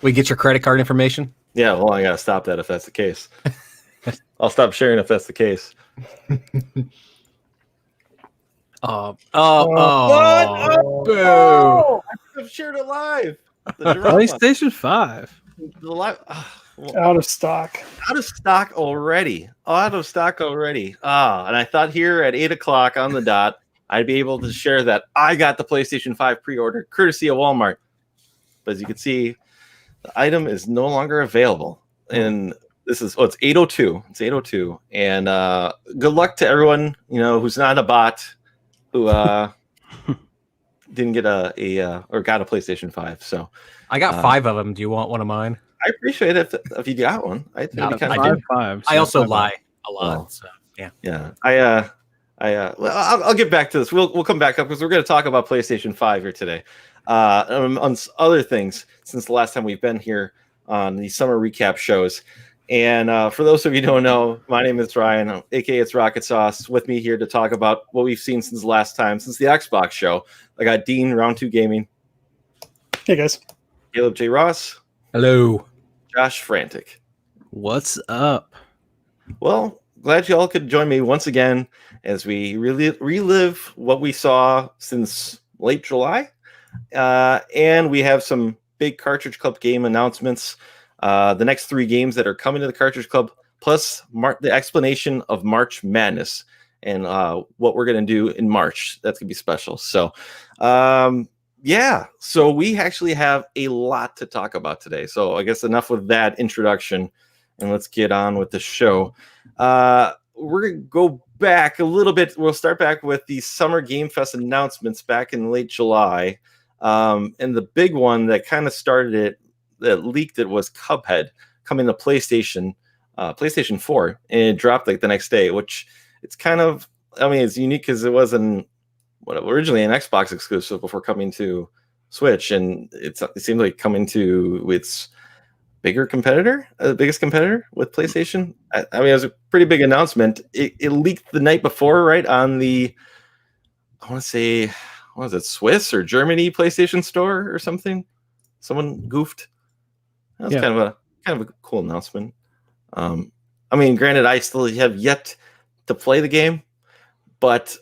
We get your credit card information? Yeah, well, I gotta stop that if that's the case. I'll stop sharing if that's the case. What? Boo! I could have shared it live. The drama. PlayStation 5. The live. Out of stock. Out of stock already. Out of stock already. And I thought here at 8 o'clock on the dot, I'd be able to share that I got the PlayStation 5 pre-order courtesy of Walmart. But as you can see, the item is no longer available. And this is, it's 8:02. It's 8:02. And good luck to everyone, who's not a bot, who didn't get or got a PlayStation 5. So I got 5 of them. Do you want one of mine? I appreciate it if you got one. I think it'd be kind of five. I also lie a lot. So yeah. Yeah. I'll get back to this. We'll come back up because we're going to talk about PlayStation 5 here today. On other things since the last time we've been here on the summer recap shows. And for those of you who don't know, my name is Ryan, aka it's Rocket Sauce. With me here to talk about what we've seen since the last time, since the Xbox show. I got Dean, Round 2 Gaming. Hey guys. Caleb J. Ross. Hello. Josh Frantic. What's up? Well, glad you all could join me once again as we relive what we saw since late July. And we have some big Cartridge Club game announcements. The next 3 games that are coming to the Cartridge Club, plus the explanation of March Madness and what we're going to do in March. That's going to be special. So, so we actually have a lot to talk about today. So I guess enough with that introduction, and let's get on with the show. We're going to go back a little bit. We'll start back with the Summer Game Fest announcements back in late July. And the big one that kind of started it, that leaked it, was Cuphead coming to PlayStation 4, and it dropped like the next day, which it's kind of, it's unique because it wasn't originally an Xbox exclusive before coming to Switch, and it seems like coming to its biggest competitor with PlayStation. It was a pretty big announcement. It leaked the night before, right on the, I want to say, what was it, Swiss or Germany PlayStation Store or something? Someone goofed. That was kind of a cool announcement. Granted, I still have yet to play the game, but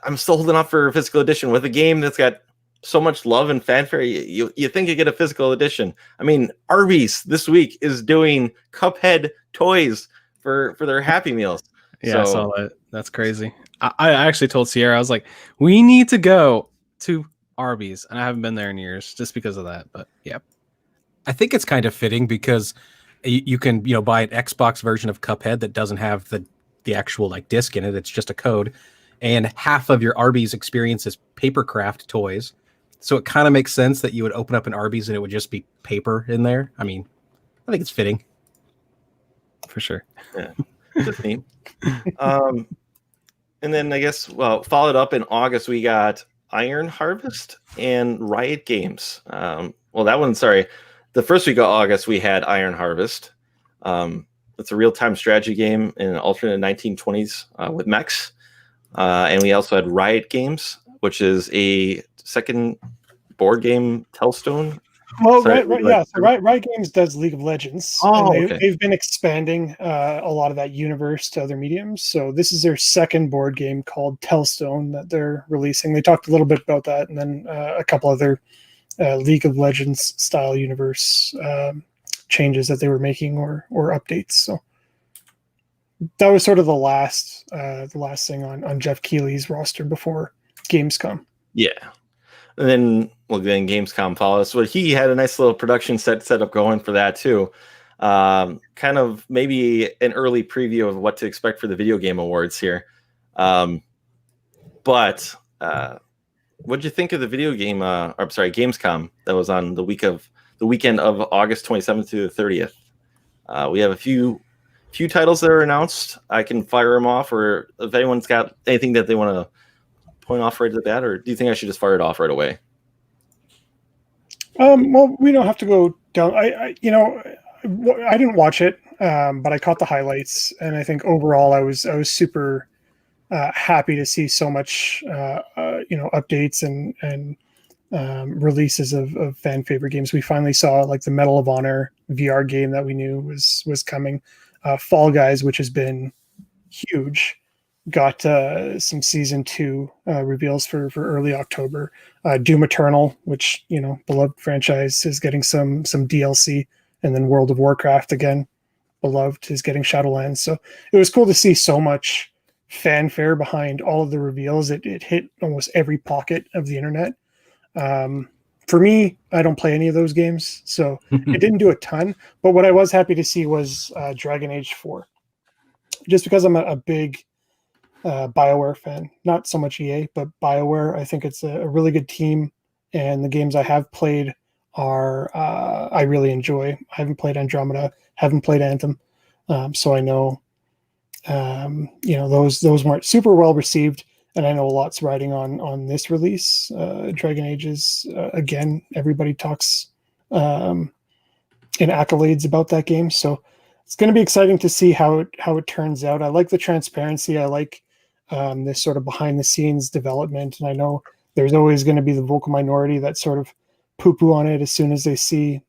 I'm still holding off for a physical edition with a game that's got so much love and fanfare. You think you get a physical edition. Arby's this week is doing Cuphead toys for their Happy Meals. Yeah, I saw that. That's crazy. I actually told Sierra, I was like, we need to go to Arby's, and I haven't been there in years just because of that. But yeah, I think it's kind of fitting because you can buy an Xbox version of Cuphead that doesn't have the actual disc in it. It's just a code, and half of your Arby's experience is papercraft toys. So it kind of makes sense that you would open up an Arby's and it would just be paper in there. I think it's fitting. For sure. Yeah, just neat. And then I guess, followed up in August, we got Iron Harvest and Riot Games. The first week of August, we had Iron Harvest. It's a real-time strategy game in an alternate 1920s with mechs. And we also had Riot Games, which is a second board game Telestone. Well, Riot Games does League of Legends. And they've been expanding a lot of that universe to other mediums. So this is their second board game called Telestone that they're releasing. They talked a little bit about that, and then a couple other League of Legends style universe changes that they were making or updates. So that was sort of the last thing on Jeff Keighley's roster before Gamescom. Yeah. And then Gamescom followed us. Well, he had a nice little production set up going for that too. Kind of maybe an early preview of what to expect for the Video Game Awards here. But what'd you think of the Gamescom that was on the weekend of August 27th to the 30th? We have a few titles that are announced. I can fire them off, or if anyone's got anything that they want to point off right at the bat, or do you think I should just fire it off right away? Well, we don't have to go down. I didn't watch it, but I caught the highlights, and I think overall I was super happy to see so much, updates and releases of fan favorite games. We finally saw like the Medal of Honor VR game that we knew was coming. Fall Guys, which has been huge, got some season 2 reveals for early October. Doom Eternal, which beloved franchise, is getting some DLC, and then World of Warcraft, again beloved, is getting Shadowlands. So it was cool to see so much fanfare behind all of the reveals. It hit almost every pocket of the internet. For me, I don't play any of those games, so it didn't do a ton. But what I was happy to see was Dragon Age 4, just because I'm a big BioWare fan. Not so much EA, but BioWare. I think it's a really good team, and the games I have played are I really enjoy. I haven't played Andromeda, haven't played Anthem, so I know those weren't super well received, and I know a lot's riding on this release. Dragon Ages, again, everybody talks in accolades about that game, so it's going to be exciting to see how it turns out. I like the transparency. I like this sort of behind the scenes development, and I know there's always going to be the vocal minority that sort of poo-poo on it as soon as they see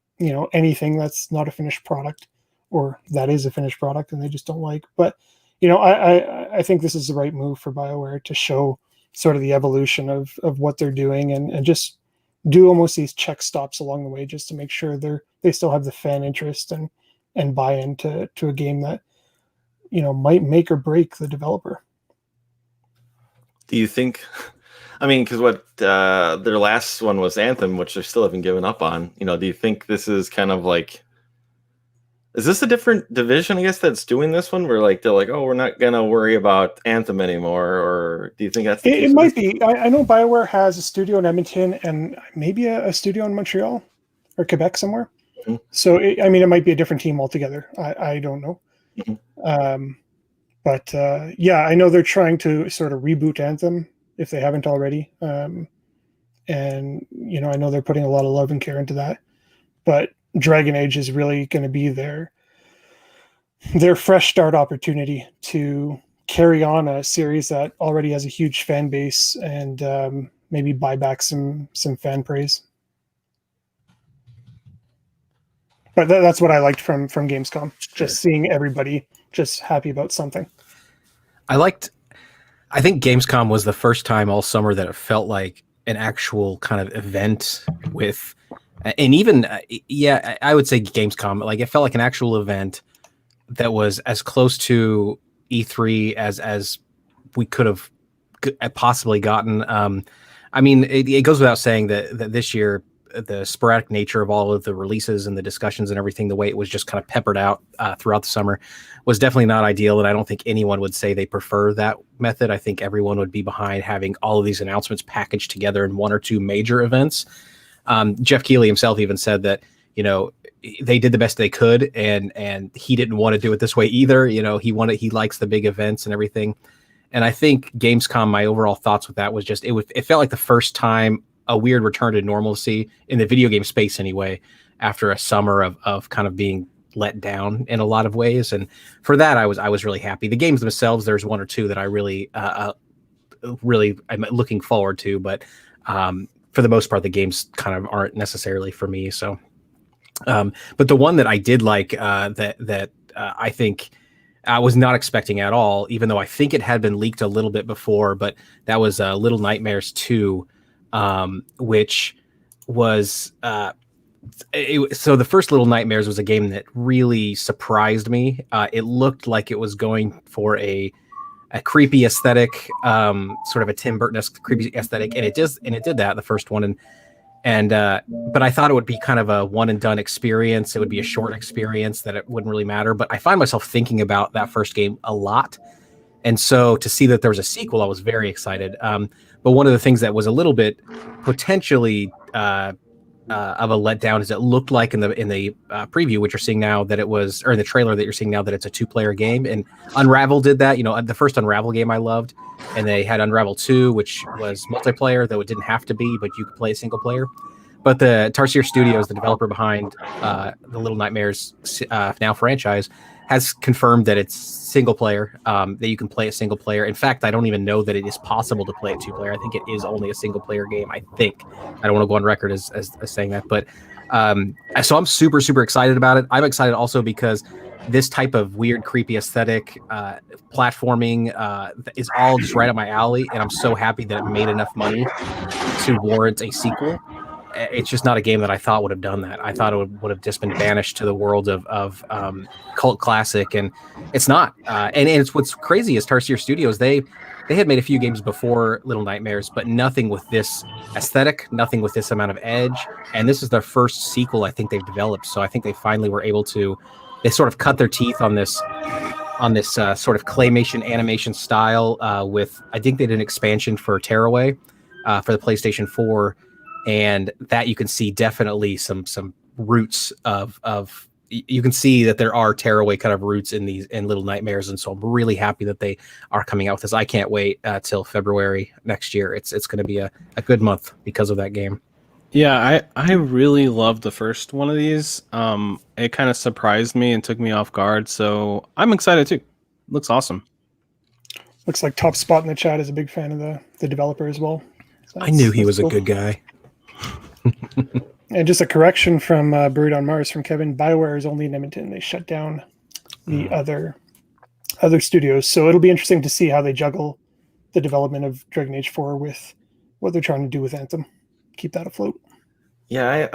anything that's not a finished product, or that is a finished product and they just don't like. But I think this is the right move for BioWare to show sort of the evolution of what they're doing, and just do almost these check stops along the way just to make sure they still have the fan interest and buy into a game that might make or break the developer. Do you think? I mean, because what their last one was Anthem, which they still haven't given up on. Do you think this is kind of like? Is this a different division, I guess, that's doing this one? Where they're like, oh, we're not gonna worry about Anthem anymore, or do you think that's? It might be. I know BioWare has a studio in Edmonton and maybe a studio in Montreal or Quebec somewhere. Mm-hmm. So it might be a different team altogether. I don't know. Mm-hmm. But I know they're trying to sort of reboot Anthem if they haven't already. And I know they're putting a lot of love and care into that. But Dragon Age is really going to be their fresh start opportunity to carry on a series that already has a huge fan base, and maybe buy back some fan praise. But that's what I liked from Gamescom. Sure. Just seeing everybody just happy about something. I think Gamescom was the first time all summer that it felt like an actual kind of event with, and even, I would say Gamescom, it felt like an actual event that was as close to E3 as we could have possibly gotten. It goes without saying that this year, the sporadic nature of all of the releases and the discussions and everything, the way it was just kind of peppered out throughout the summer, was definitely not ideal. And I don't think anyone would say they prefer that method. I think everyone would be behind having all of these announcements packaged together in one or two major events. Jeff Keighley himself even said that, they did the best they could, and he didn't want to do it this way either. He likes the big events and everything. And I think Gamescom, my overall thoughts with that was just, it felt like the first time a weird return to normalcy in the video game space anyway, after a summer of kind of being let down in a lot of ways. And for that, I was really happy. The games themselves, there's one or two that I really I'm looking forward to, but for the most part, the games kind of aren't necessarily for me. So, but the one that I did like, that I think I was not expecting at all, even though I think it had been leaked a little bit before, but that was Little Nightmares 2, which was so the first Little Nightmares was a game that really surprised me. It looked like it was going for a creepy aesthetic, sort of a Tim Burton-esque creepy aesthetic, and it did that, the first one, but I thought it would be kind of a one and done experience. It would be a short experience that it wouldn't really matter. But I find myself thinking about that first game a lot, and so to see that there was a sequel, I was very excited. But one of the things that was a little bit potentially of a letdown is it looked like in the preview, which you're seeing now, that it was, or in the trailer that you're seeing now, that it's a 2-player game. And Unravel did that. The first Unravel game I loved, and they had Unravel 2, which was multiplayer, though it didn't have to be, but you could play a single player. But the Tarsier Studios, the developer behind the Little Nightmares now franchise, has confirmed that it's single player, that you can play a single player. In fact, I don't even know that it is possible to play a 2-player. I think it is only a single player game. I think. I don't want to go on record as saying that, but so I'm super, super excited about it. I'm excited also because this type of weird, creepy aesthetic, platforming is all just right up my alley, and I'm so happy that it made enough money to warrant a sequel. It's just not a game that I thought would have done that. I thought it would have just been banished to the world of cult classic, and it's not. And it's what's crazy is Tarsier Studios, they had made a few games before Little Nightmares, but nothing with this aesthetic, nothing with this amount of edge. And this is their first sequel I think they've developed. So I think they finally were able to, they sort of cut their teeth on this sort of claymation animation style with, I think they did an expansion for Tearaway for the PlayStation 4. And that you can see definitely some roots of you can see that there are Tearaway kind of roots in Little Nightmares, and so I'm really happy that they are coming out with this. I can't wait till February next year. It's going to be a good month because of that game. Yeah, I really loved the first one of these. It kind of surprised me and took me off guard, so I'm excited too. Looks awesome. Looks like Top Spot in the chat is a big fan of the developer as well. So I knew he was cool. A good guy. And just a correction from Buried on Mars from Kevin. BioWare is only in Edmonton. They shut down the other studios. So it'll be interesting to see how they juggle the development of Dragon Age 4 with what they're trying to do with Anthem. Keep that afloat. Yeah,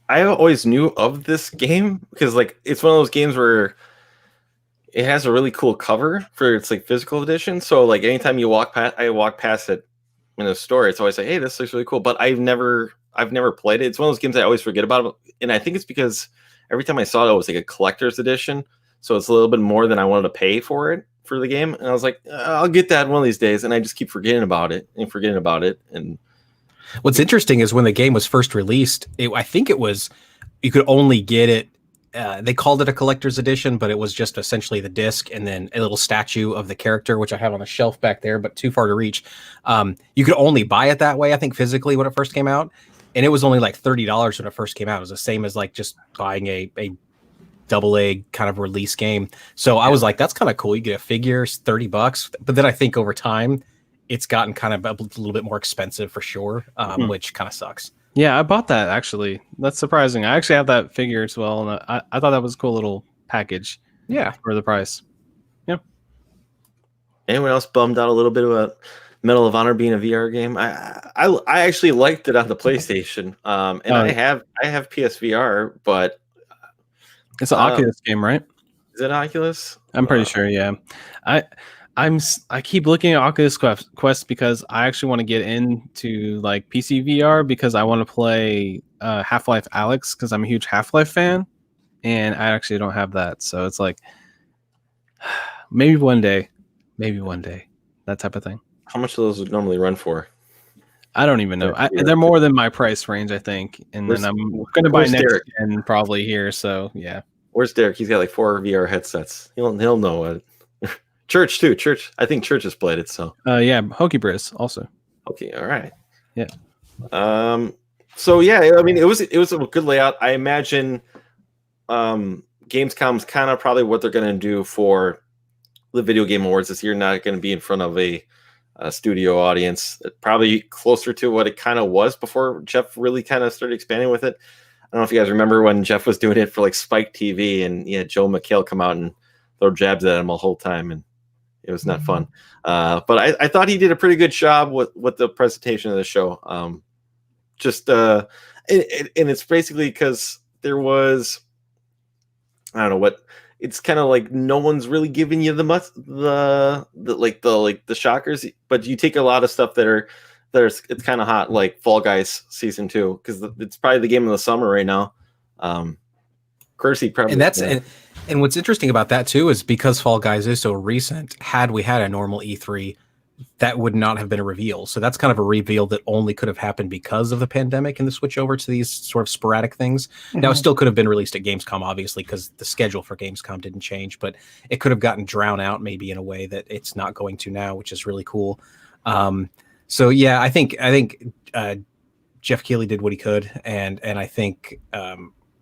I always knew of this game because like it's one of those games where it has a really cool cover for its like physical edition. So like anytime you walk past it in a store, it's always like, hey, this looks really cool. But I've never played it. It's one of those games I always forget about. And I think it's because every time I saw it, it was like a collector's edition. So it's a little bit more than I wanted to pay for the game. And I was like, I'll get that one of these days. And I just keep forgetting about it. And what's interesting is when the game was first released, I think it was, you could only get it. They called it a collector's edition, but it was just essentially the disc and then a little statue of the character, which I have on the shelf back there, but too far to reach. You could only buy it that way, I think, physically when it first came out. And it was only like $30 when it first came out. It was the same as like just buying a AA kind of release game. So I was like, that's kind of cool. You get a figure, $30. But then I think over time, it's gotten kind of a little bit more expensive for sure, which kind of sucks. Yeah, I bought that actually. That's surprising. I actually have that figure as well, and I thought that was a cool little package. Yeah, for the price. Yeah. Anyone else bummed out a little bit about Medal of Honor being a VR game? I actually liked it on the PlayStation, and I have PSVR, but it's an Oculus game, right? Is it Oculus? I'm pretty sure. Yeah, I keep looking at Oculus Quest because I actually want to get into like PC VR because I want to play Half-Life Alyx because I'm a huge Half-Life fan, and I actually don't have that. So it's like maybe one day, that type of thing. How much do those would normally run for? I don't even know. They're more than my price range, I think. And then I'm going to buy next gen probably here. So yeah. Where's Derek? He's got like 4 VR headsets. He'll know it. Church too. I think Church has played it. So yeah, Hokey Briz also. Okay, all right. Yeah. So yeah, I mean, it was a good layout. I imagine Gamescom's kind of probably what they're going to do for the Video Game Awards this year. Not going to be in front of a studio audience. Probably closer to what it kind of was before Jeff really kind of started expanding with it. I don't know if you guys remember when Jeff was doing it for like Spike TV, and Joe McHale come out and throw jabs at him the whole time, and it was not fun. But I thought he did a pretty good job with the presentation of the show. And it's basically because there was, I don't know what, it's kind of like no one's really giving you the shockers, but you take a lot of stuff it's kind of hot, like Fall Guys Season 2, because it's probably the game of the summer right now. Cursey probably, and what's interesting about that too is because Fall Guys is so recent. Had we had a normal E3, that would not have been a reveal. So that's kind of a reveal that only could have happened because of the pandemic and the switch over to these sort of sporadic things. Mm-hmm. Now, it still could have been released at Gamescom, obviously, because the schedule for Gamescom didn't change, but it could have gotten drowned out maybe in a way that it's not going to now, which is really cool. So yeah, I think Jeff Keighley did what he could, and I think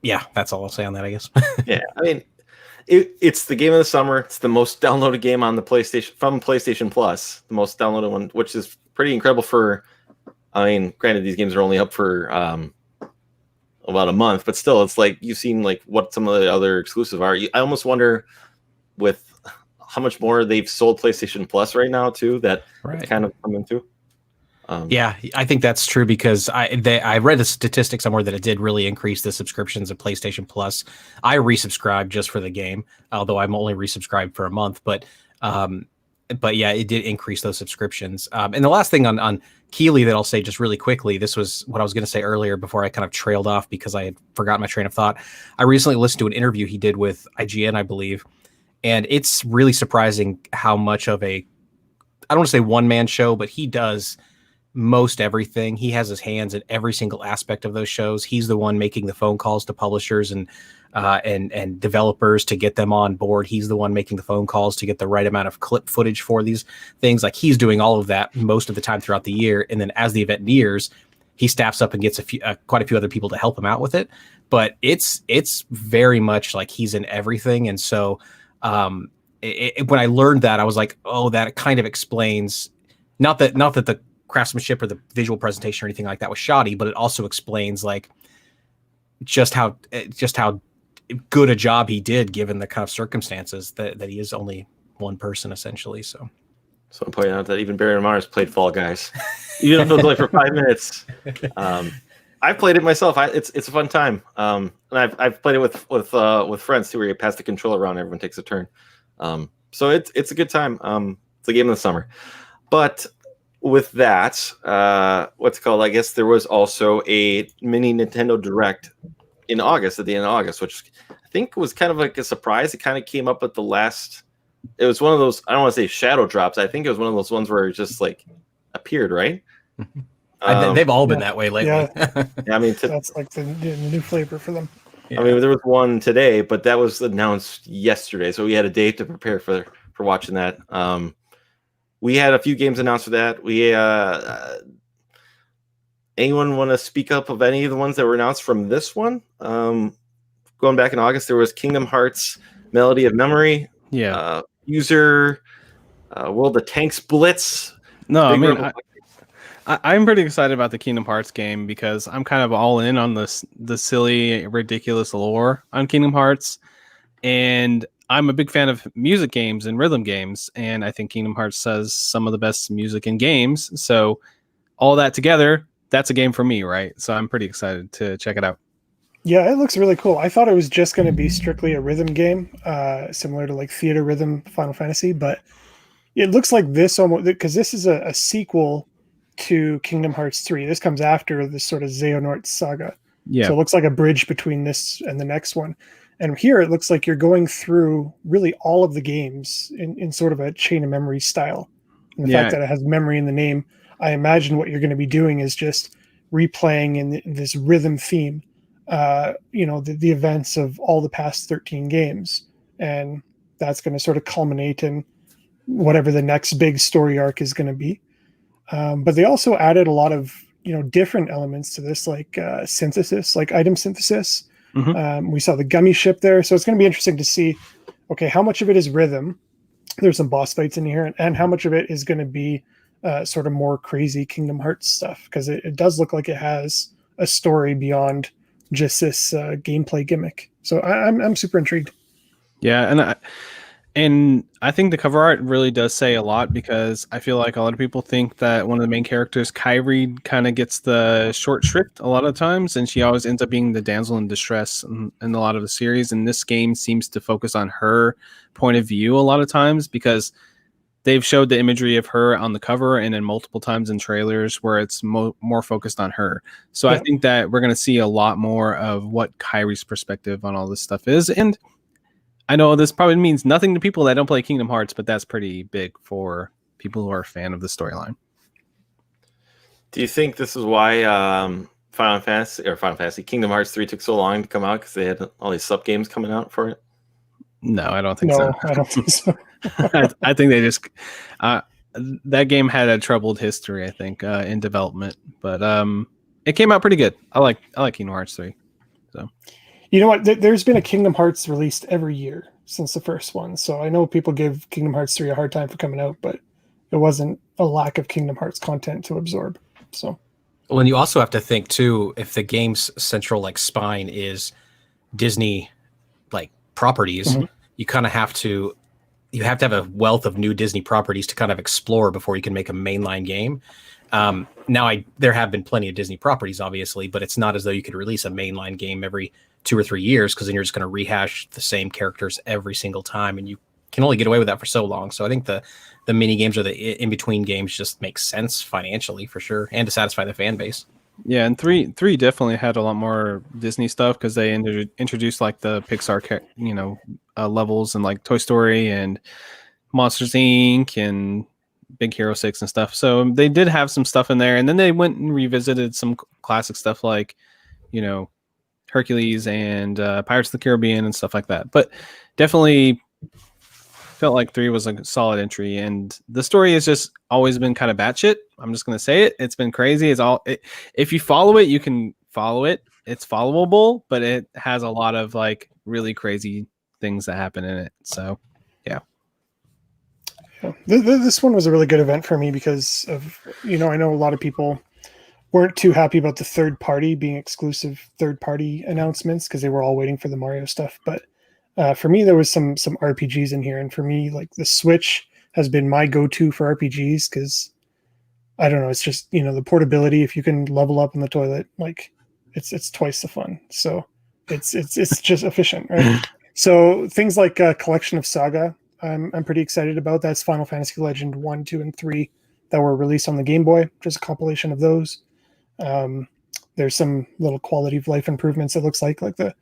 yeah, that's all I'll say on that, I guess. Yeah, I mean, It's the game of the summer. It's the most downloaded game on the PlayStation from PlayStation Plus, the most downloaded one, which is pretty incredible for. I mean, granted, these games are only up for about a month, but still, it's like you've seen like what some of the other exclusives are. I almost wonder with how much more they've sold PlayStation Plus right now too. That it's kind of come into. Yeah, I think that's true because I read a statistic somewhere that it did really increase the subscriptions of PlayStation Plus. I resubscribed just for the game, although I'm only resubscribed for a month. But yeah, it did increase those subscriptions. And the last thing on Keighley that I'll say just really quickly, this was what I was going to say earlier before I kind of trailed off because I had forgotten my train of thought. I recently listened to an interview he did with IGN, I believe, and it's really surprising how much of I don't want to say one-man show, but he does most everything. He has his hands in every single aspect of those shows. He's the one making the phone calls to publishers and developers to get them on board. He's the one making the phone calls to get the right amount of clip footage for these things. Like he's doing all of that most of the time throughout the year. And then as the event nears, he staffs up and gets quite a few other people to help him out with it. But it's very much like he's in everything. And so when I learned that, I was like, oh, that kind of explains not that the craftsmanship or the visual presentation or anything like that was shoddy, but it also explains like just how good a job he did given the kind of circumstances that he is only one person essentially. So I'm pointing out that even Barry Mars played Fall Guys, even if it was like for 5 minutes. I've played it myself. It's a fun time, and I've played it with friends too, where you pass the controller around, everyone takes a turn. So it's a good time. It's a game of the summer, but with that, what's it called? I guess there was also a mini Nintendo Direct in August, at the end of August, which I think was kind of like a surprise. It kind of came up at the last. It was one of those, I don't want to say shadow drops. I think it was one of those ones where it just like appeared, right? They've all been that way lately. Yeah, I mean, that's like the new flavor for them. Yeah. I mean, there was one today, but that was announced yesterday, so we had a day to prepare for watching that. We had a few games announced for that. We anyone want to speak up of any of the ones that were announced from this one? Going back in August, there was Kingdom Hearts Melody of Memory. Yeah. User World of Tanks Blitz. No, I mean, I'm pretty excited about the Kingdom Hearts game because I'm kind of all in on the silly, ridiculous lore on Kingdom Hearts. And I'm a big fan of music games and rhythm games, and I think Kingdom Hearts has some of the best music in games. So all that together, that's a game for me, right? So I'm pretty excited to check it out. Yeah, it looks really cool. I thought it was just going to be strictly a rhythm game, similar to like Theater Rhythm Final Fantasy, but it looks like this almost, because this is a sequel to Kingdom Hearts 3. This comes after this sort of Xehanort saga. Yeah. So it looks like a bridge between this and the next one. And here it looks like you're going through really all of the games in sort of a chain of memory style. And the fact that it has memory in the name, I imagine what you're going to be doing is just replaying in this rhythm theme, the events of all the past 13 games. And that's going to sort of culminate in whatever the next big story arc is going to be. But they also added a lot of, different elements to this, like synthesis, like item synthesis. Mm-hmm. We saw the gummy ship there. So it's going to be interesting to see, okay, how much of it is rhythm? There's some boss fights in here, and how much of it is going to be sort of more crazy Kingdom Hearts stuff? Because it does look like it has a story beyond just this gameplay gimmick. So I'm super intrigued. Yeah, and I think the cover art really does say a lot, because I feel like a lot of people think that one of the main characters, Kairi, kind of gets the short shrift a lot of times, and she always ends up being the damsel in distress in a lot of the series. And this game seems to focus on her point of view a lot of times, because they've showed the imagery of her on the cover and then multiple times in trailers where it's more focused on her. So yeah. I think that we're going to see a lot more of what Kairi's perspective on all this stuff is. And I know this probably means nothing to people that don't play Kingdom Hearts, but that's pretty big for people who are a fan of the storyline. Do you think this is why Final Fantasy Kingdom Hearts 3 took so long to come out, because they had all these sub games coming out for it? No, I don't think so. I don't think so. I think they just that game had a troubled history, I think, in development, but it came out pretty good. I like Kingdom Hearts 3. So. You know what? There's been a Kingdom Hearts released every year since the first one. So I know people give Kingdom Hearts 3 a hard time for coming out, but it wasn't a lack of Kingdom Hearts content to absorb. So, well, and you also have to think too, if the game's central like spine is Disney like properties, you kind of have to have a wealth of new Disney properties to kind of explore before you can make a mainline game. Now there have been plenty of Disney properties, obviously, but it's not as though you could release a mainline game every 2 or 3 years, because then you're just going to rehash the same characters every single time, and you can only get away with that for so long. So I think the mini games or the in-between games just make sense financially for sure, and to satisfy the fan base. Yeah, and three definitely had a lot more Disney stuff because they introduced like the Pixar, levels and like Toy Story and Monsters Inc. and Big Hero 6 and stuff. So they did have some stuff in there, and then they went and revisited some classic stuff like, Hercules and Pirates of the Caribbean and stuff like that. But definitely felt like 3 was a solid entry, and the story has just always been kind of batshit. I'm just gonna say it. It's been crazy. If you follow it, you can follow it. It's followable, but it has a lot of like really crazy things that happen in it. So, yeah. This one was a really good event for me because of, I know a lot of people weren't too happy about the third-party being exclusive third-party announcements because they were all waiting for the Mario stuff. But for me, there was some RPGs in here, and for me, like the Switch has been my go-to for RPGs because I don't know, it's just the portability. If you can level up in the toilet, like it's twice the fun. So it's just efficient, right? So things like Collection of Saga, I'm pretty excited about. That's Final Fantasy Legend 1, 2, and 3 that were released on the Game Boy. Just a compilation of those. There's some little quality of life improvements. It looks like the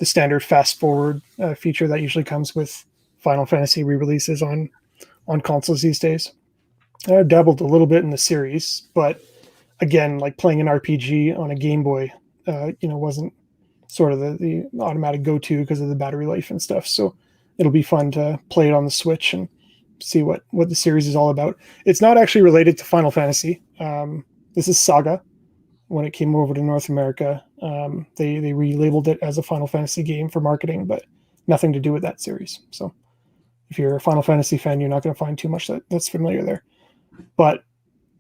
standard fast forward feature that usually comes with Final Fantasy re-releases on consoles these days. I dabbled a little bit in the series, but again, like playing an RPG on a Game Boy, wasn't sort of the automatic go-to because of the battery life and stuff. So it'll be fun to play it on the Switch and see what the series is all about. It's not actually related to Final Fantasy. This is Saga. When it came over to North America, they relabeled it as a Final Fantasy game for marketing, but nothing to do with that series. So if you're a Final Fantasy fan, you're not going to find too much that's familiar there. But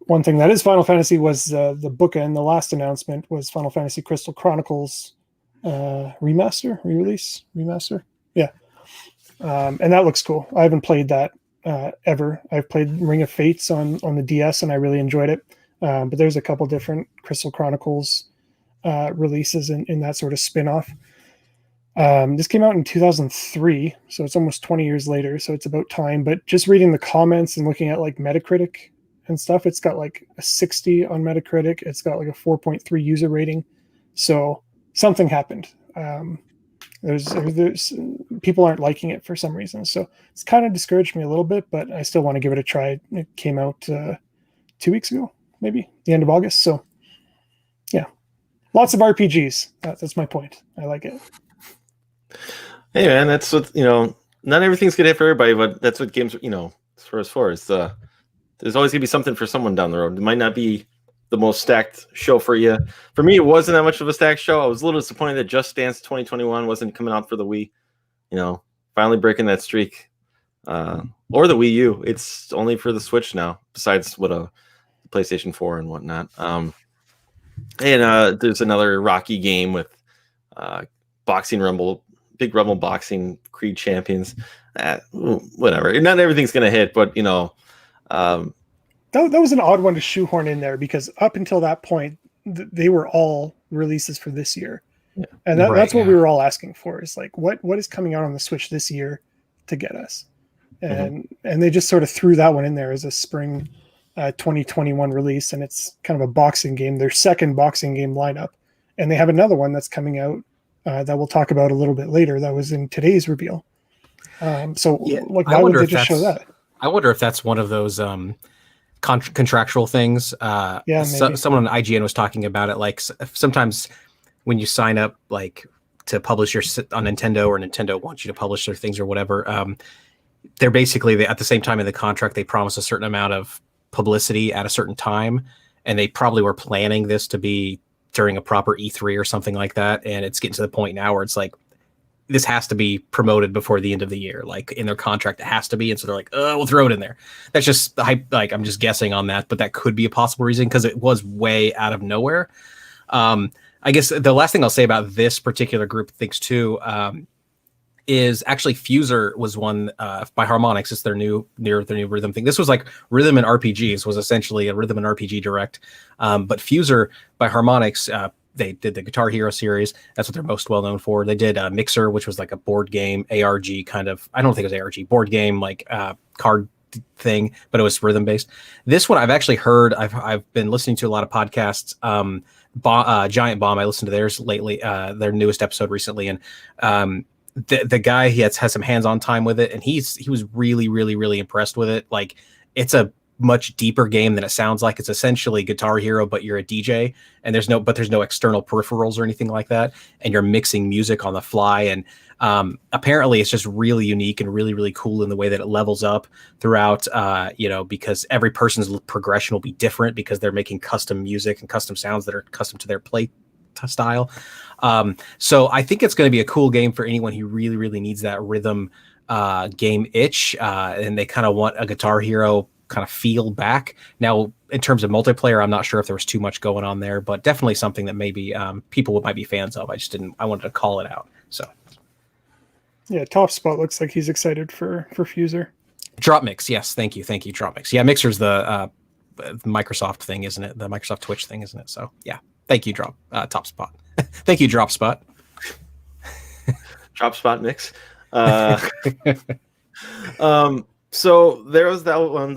one thing that is Final Fantasy was the bookend. The last announcement was Final Fantasy Crystal Chronicles remaster. Yeah. And that looks cool. I haven't played that ever. I've played Ring of Fates on the DS, and I really enjoyed it. But there's a couple different Crystal Chronicles releases in that sort of spin-off. This came out in 2003, so it's almost 20 years later, so it's about time. But just reading the comments and looking at like Metacritic and stuff, it's got like a 60 on Metacritic. It's got like a 4.3 user rating. So something happened. There's people aren't liking it for some reason. So it's kind of discouraged me a little bit, but I still want to give it a try. It came out 2 weeks ago, maybe the end of August. So yeah, lots of RPGs. That's my point. I like it. Hey man, that's what, not everything's gonna hit for everybody, but that's what games, as far as there's always gonna be something for someone down the road. It might not be the most stacked show for you. For me, it wasn't that much of a stacked show. I was a little disappointed that Just Dance 2021 wasn't coming out for the Wii. Finally breaking that streak. Or the Wii U. It's only for the Switch now, besides what a PlayStation 4 and whatnot. And there's another Rocky game with Boxing Rumble, Big Rumble Boxing, Creed Champions. Whatever. Not everything's gonna hit, but that was an odd one to shoehorn in there because up until that point, they were all releases for this year. Yeah. And that's what we were all asking for, is like, what is coming out on the Switch this year to get us? And they just sort of threw that one in there as a spring 2021 release, and it's kind of a boxing game, their second boxing game lineup. And they have another one that's coming out that we'll talk about a little bit later that was in today's reveal. Why would they just show that? I wonder if that's one of those contractual things. Someone on IGN was talking about it. Like sometimes when you sign up, like to publish on Nintendo, or Nintendo wants you to publish their things or whatever, they're basically at the same time in the contract they promise a certain amount of publicity at a certain time, and they probably were planning this to be during a proper E3 or something like that. And it's getting to the point now where it's like this has to be promoted before the end of the year. Like in their contract, it has to be. And so they're like, oh, we'll throw it in there. That's just the hype. Like, I'm just guessing on that, but that could be a possible reason because it was way out of nowhere. I guess the last thing I'll say about this particular group of things too, is actually Fuser was one by Harmonix. It's their new rhythm thing. This was like Rhythm and RPGs was essentially a Rhythm and RPG Direct. But Fuser by Harmonix, they did the Guitar Hero series. That's what they're most well known for. They did Mixer, which was like a board game ARG kind of. I don't think it was ARG board game like card thing, but it was rhythm based. This one I've actually heard. I've been listening to a lot of podcasts. Giant Bomb. I listened to theirs lately. Their newest episode recently, and the guy he has some hands-on time with it, and he was really impressed with it. Like it's a much deeper game than it sounds like. It's essentially Guitar Hero, but you're a DJ, and there's no external peripherals or anything like that, and you're mixing music on the fly. And apparently, it's just really unique and really cool in the way that it levels up throughout. Because every person's progression will be different because they're making custom music and custom sounds that are custom to their play style. So I think it's going to be a cool game for anyone who really needs that rhythm game itch, and they kind of want a Guitar Hero kind of feel back. Now, in terms of multiplayer, I'm not sure if there was too much going on there, but definitely something that maybe people might be fans of. I wanted to call it out. So yeah, Top Spot looks like he's excited for Fuser. Dropmix, yes, thank you, Dropmix. Yeah, Mixer's the Microsoft thing, isn't it? The Microsoft Twitch thing, isn't it? So yeah, thank you, Top Spot. Thank you, Drop Spot. Drop Spot Mix. So there was that on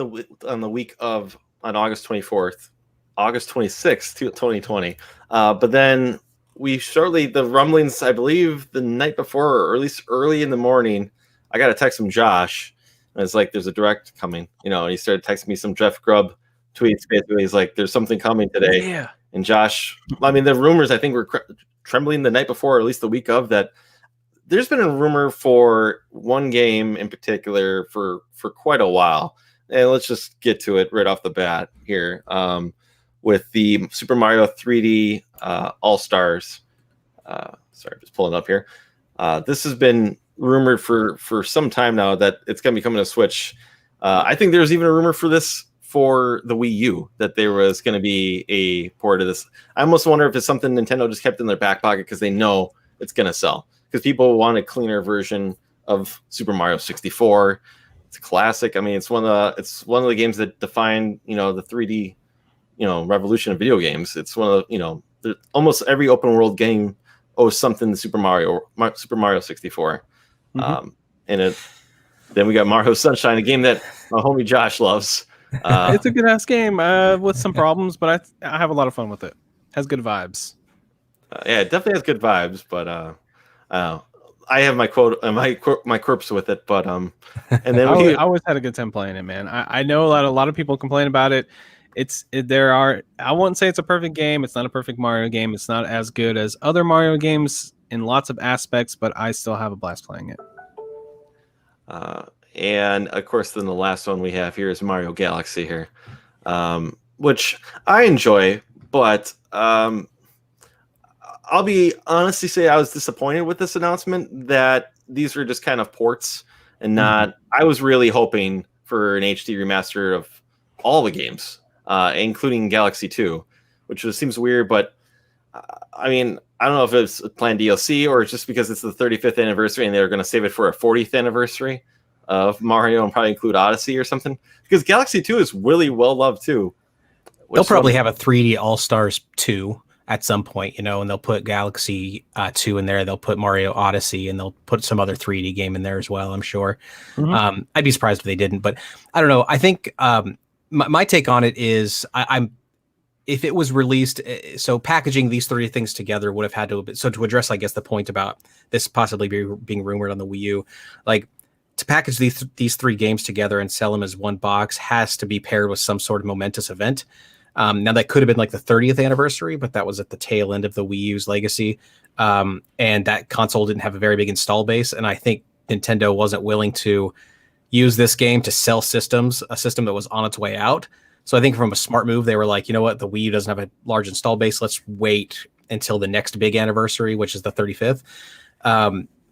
the week of on August 24th, August 26th, 2020. But then the rumblings, I believe the night before, or at least early in the morning, I got a text from Josh, and it's like, there's a direct coming, and he started texting me some Jeff Grubb tweets. Basically, he's like, there's something coming today. Yeah. And Josh, I mean, the rumors, I think, were trembling the night before, or at least the week of that. There's been a rumor for one game in particular for quite a while. And let's just get to it right off the bat here with the Super Mario 3D All-Stars. Sorry, just pulling up here. This has been rumored for some time now that it's going to be coming to Switch. I think there's even a rumor for this for the Wii U, that there was going to be a port of this. I almost wonder if it's something Nintendo just kept in their back pocket because they know it's going to sell. Because people want a cleaner version of Super Mario 64. It's a classic. I mean, it's one of the games that defined, the 3D, revolution of video games. It's one of almost every open world game owes something to Super Mario 64. Mm-hmm. Then we got Mario Sunshine, a game that my homie Josh loves. It's a good ass game with some problems, but I have a lot of fun with it. Has good vibes. Yeah, it definitely has good vibes, but I have my my quirks with it, but and then I always had a good time playing it, man. I know a lot of people complain about it. I wouldn't say it's a perfect game. It's not a perfect Mario game. It's not as good as other Mario games in lots of aspects, but I still have a blast playing it. And of course, then the last one we have here is Mario Galaxy here, which I enjoy, but I'll be honestly say I was disappointed with this announcement that these were just kind of ports and not. Mm-hmm. I was really hoping for an HD remaster of all the games, including Galaxy 2, which seems weird, but I mean, I don't know if it's a planned DLC or it's just because it's the 35th anniversary and they're going to save it for a 40th anniversary of Mario and probably include Odyssey or something, because Galaxy 2 is really well loved too. They'll probably have a 3D All-Stars 2 at some point, and they'll put Galaxy 2 in there. They'll put Mario Odyssey, and they'll put some other 3D game in there as well, I'm sure. Mm-hmm. I'd be surprised if they didn't, but I don't know. I think my take on it is I'm if it was released, so packaging these three things together would have had to, so to address, I guess, the point about this possibly being rumored on the Wii U, like, to package these three games together and sell them as one box has to be paired with some sort of momentous event. Now that could have been like the 30th anniversary, but that was at the tail end of the Wii U's legacy. And that console didn't have a very big install base. And I think Nintendo wasn't willing to use this game to sell a system that was on its way out. So I think from a smart move, they were like, you know what, the Wii U doesn't have a large install base. Let's wait until the next big anniversary, which is the 35th.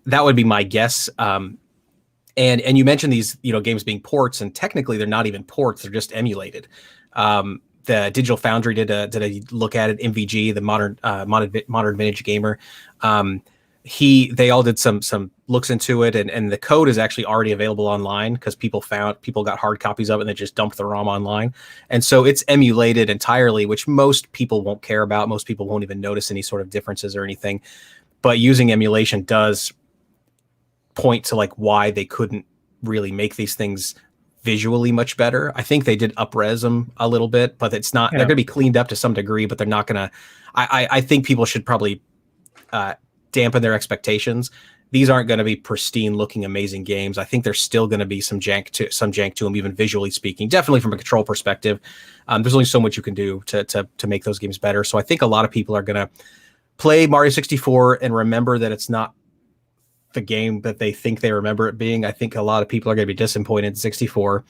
that would be my guess. And you mentioned these, games being ports, and technically they're not even ports; they're just emulated. The Digital Foundry did a look at it. MVG, the modern vintage gamer, they all did some looks into it, and the code is actually already available online because people got hard copies of it and they just dumped the ROM online, and so it's emulated entirely, which most people won't care about. Most people won't even notice any sort of differences or anything. But using emulation does point to like why they couldn't really make these things visually much better. I think they did up-res them a little bit, but it's not. Yeah. They're going to be cleaned up to some degree, but they're not going to. I think people should probably dampen their expectations. These aren't going to be pristine-looking, amazing games. I think there's still going to be some jank to them, even visually speaking. Definitely from a control perspective, there's only so much you can do to make those games better. So I think a lot of people are going to play Mario 64 and remember that it's not the game that they think they remember it being. I think a lot of people are going to be disappointed in 64.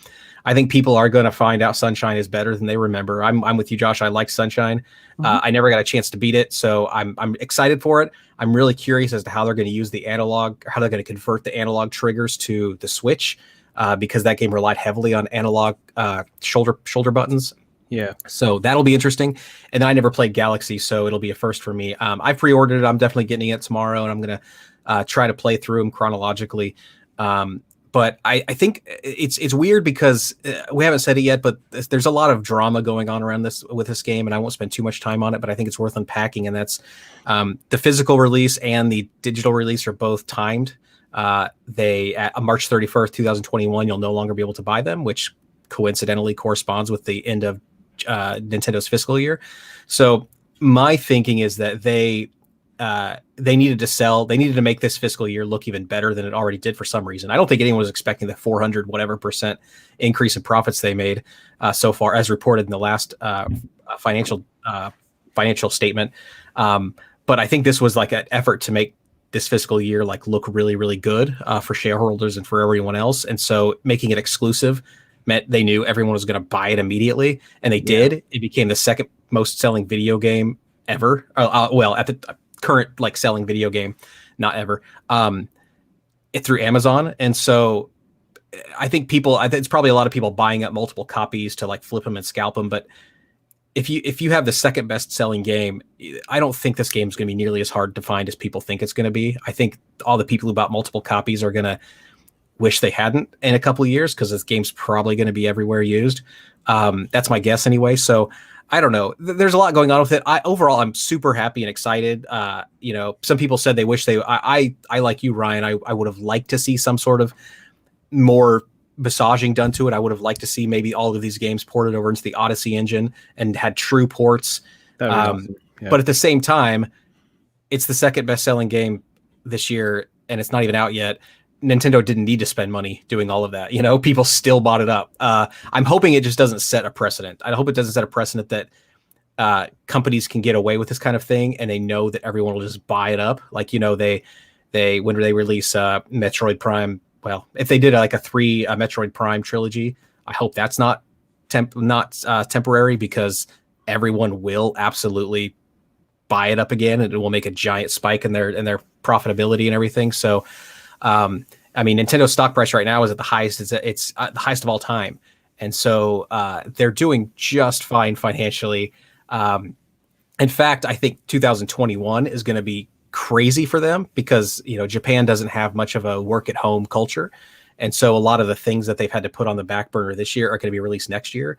I think people are going to find out Sunshine is better than they remember. I'm with you, Josh. I like Sunshine. Mm-hmm. I never got a chance to beat it, so I'm excited for it. I'm really curious as to how they're going to use the analog, how they're going to convert the analog triggers to the Switch, because that game relied heavily on analog shoulder buttons. Yeah. So that'll be interesting. And then I never played Galaxy, so it'll be a first for me. I pre-ordered it. I'm definitely getting it tomorrow, and I'm going to try to play through them chronologically. But I think it's weird because we haven't said it yet, but there's a lot of drama going on around with this game, and I won't spend too much time on it, but I think it's worth unpacking. And that's the physical release and the digital release are both timed. They at March 31st, 2021, you'll no longer be able to buy them, which coincidentally corresponds with the end of Nintendo's fiscal year. So my thinking is that they needed to make this fiscal year look even better than it already did for some reason. I don't think anyone was expecting the 400% increase in profits they made so far, as reported in the last financial statement. But I think this was like an effort to make this fiscal year like look really, really good for shareholders and for everyone else. And so making it exclusive meant they knew everyone was going to buy it immediately, and they did. It became the second most selling video game ever. Well, at the current like selling video game, not ever, through Amazon. And so I think it's probably a lot of people buying up multiple copies to like flip them and scalp them. But if you have the second best selling game, I don't think this game is going to be nearly as hard to find as people think it's going to be. I think all the people who bought multiple copies are going to wish they hadn't in a couple of years, because this game's probably going to be everywhere used. That's my guess anyway. So I don't know. There's a lot going on with it. Overall, I'm super happy and excited. Some people said they wish I like you, Ryan. I would have liked to see some sort of more massaging done to it. I would have liked to see maybe all of these games ported over into the Odyssey engine and had true ports. Awesome. Yeah. But at the same time, it's the second best selling game this year, and it's not even out yet. Nintendo didn't need to spend money doing all of that. People still bought it up. I'm hoping it just doesn't set a precedent. I hope it doesn't set a precedent that companies can get away with this kind of thing, and they know that everyone will just buy it up. Like, when they release Metroid Prime, well, if they did like a Metroid Prime trilogy, I hope that's not temporary, because everyone will absolutely buy it up again, and it will make a giant spike in their profitability and everything. So, Nintendo's stock price right now is at the highest. It's the highest of all time. And so they're doing just fine financially. In fact, I think 2021 is going to be crazy for them, because, Japan doesn't have much of a work at home culture. And so a lot of the things that they've had to put on the back burner this year are going to be released next year.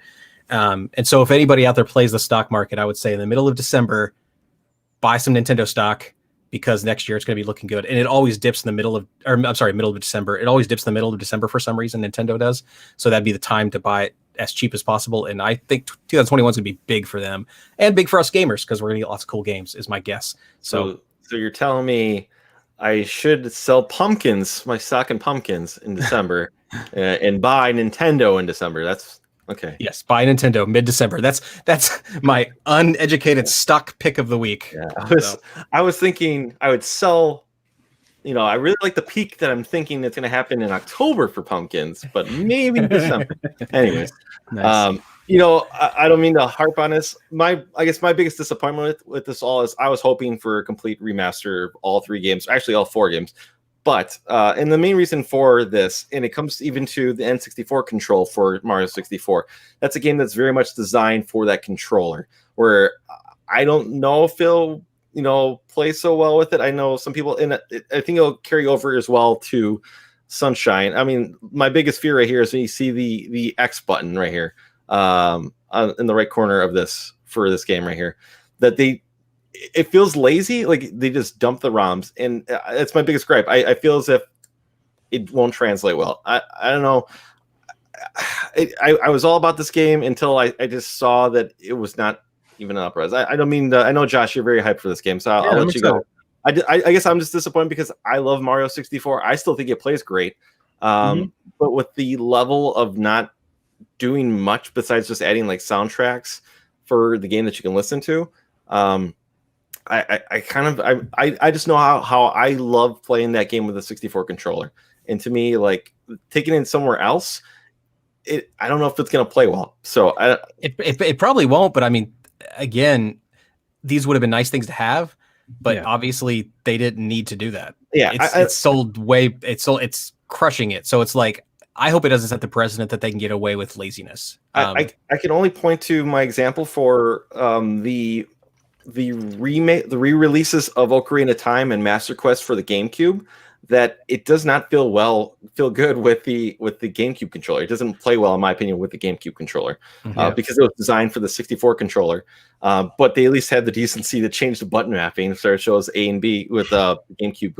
And so if anybody out there plays the stock market, I would say in the middle of December, buy some Nintendo stock, because next year it's going to be looking good. And it always dips in the middle of December. It always dips in the middle of December for some reason, Nintendo does. So that'd be the time to buy it as cheap as possible. And I think 2021 is going to be big for them, and big for us gamers, because we're going to get lots of cool games, is my guess. So you're telling me I should sell pumpkins, my stock in pumpkins in December, and buy Nintendo in December. That's okay. Yes, buy Nintendo mid-December. That's my uneducated stock pick of the week. Yeah, I was thinking I would sell. I really like the peak that I'm thinking that's going to happen in October for pumpkins, but maybe December. Anyways, nice. I don't mean to harp on this. I guess my biggest disappointment with this all is I was hoping for a complete remaster of all three games, actually all four games, But and the main reason for this, and it comes even to the N64 control for Mario 64, that's a game that's very much designed for that controller. Where I don't know if it'll play so well with it. I know some people, and I think it'll carry over as well to Sunshine. I mean, my biggest fear right here is when you see the X button right here in the right corner of this for this game right here, that it feels lazy, like they just dump the ROMs, and it's my biggest gripe. I feel as if it won't translate well. I don't know. I was all about this game until I just saw that it was not even an upres. I don't mean I know, Josh, you're very hyped for this game, so I'll let you go. I guess I'm just disappointed because I love Mario 64. I still think it plays great, but with the level of not doing much besides just adding like soundtracks for the game that you can listen to, I just know how I love playing that game with a 64 controller, and to me, like taking it somewhere else, I don't know if it's going to play well. So it probably won't. But I mean, again, these would have been nice things to have. But obviously, they didn't need to do that. Yeah, it's crushing it. So it's like, I hope it doesn't set the precedent that they can get away with laziness. I can only point to my example for the re-releases of Ocarina of Time and Master Quest for the GameCube, that it does not feel good with the GameCube controller. It doesn't play well, in my opinion, with the GameCube controller because it was designed for the 64 controller. But they at least had the decency to change the button mapping so it shows A and B with GameCube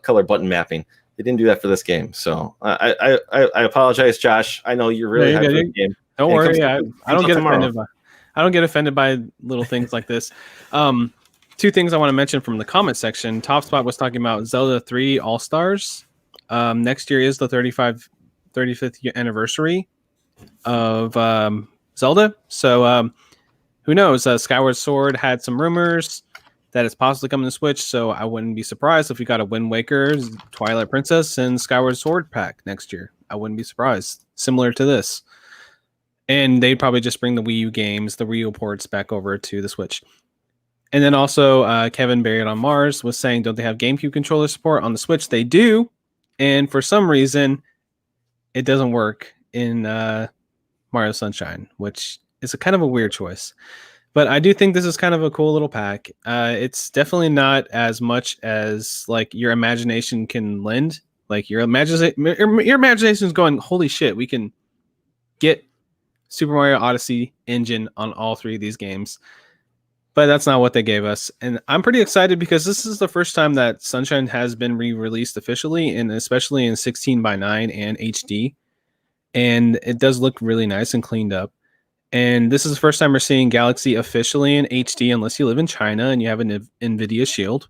color button mapping. They didn't do that for this game, so I apologize, Josh. I know you're really hyped for the game. Don't worry, I don't get offended by. I don't get offended by little things like this. Two things I want to mention from the comment section. Top Spot was talking about Zelda 3 All-Stars. Next year is the 35th anniversary of Zelda. So who knows? Skyward Sword had some rumors that it's possibly coming to Switch, so I wouldn't be surprised if we got a Wind Waker, Twilight Princess, and Skyward Sword pack next year. I wouldn't be surprised. Similar to this. And they'd probably just bring the Wii U games, the Wii U ports back over to the Switch. And then also Kevin Barrett on Mars was saying, don't they have GameCube controller support on the Switch? They do. And for some reason, it doesn't work in Mario Sunshine, which is a kind of a weird choice. But I do think this is kind of a cool little pack. It's definitely not as much as like your imagination can lend. Like your imagination is going, holy shit, we can get Super Mario Odyssey engine on all three of these games. But that's not what they gave us. And I'm pretty excited because this is the first time that Sunshine has been re-released officially, and especially in 16:9 and HD. And it does look really nice and cleaned up. And this is the first time we're seeing Galaxy officially in HD, unless you live in China and you have an NVIDIA Shield,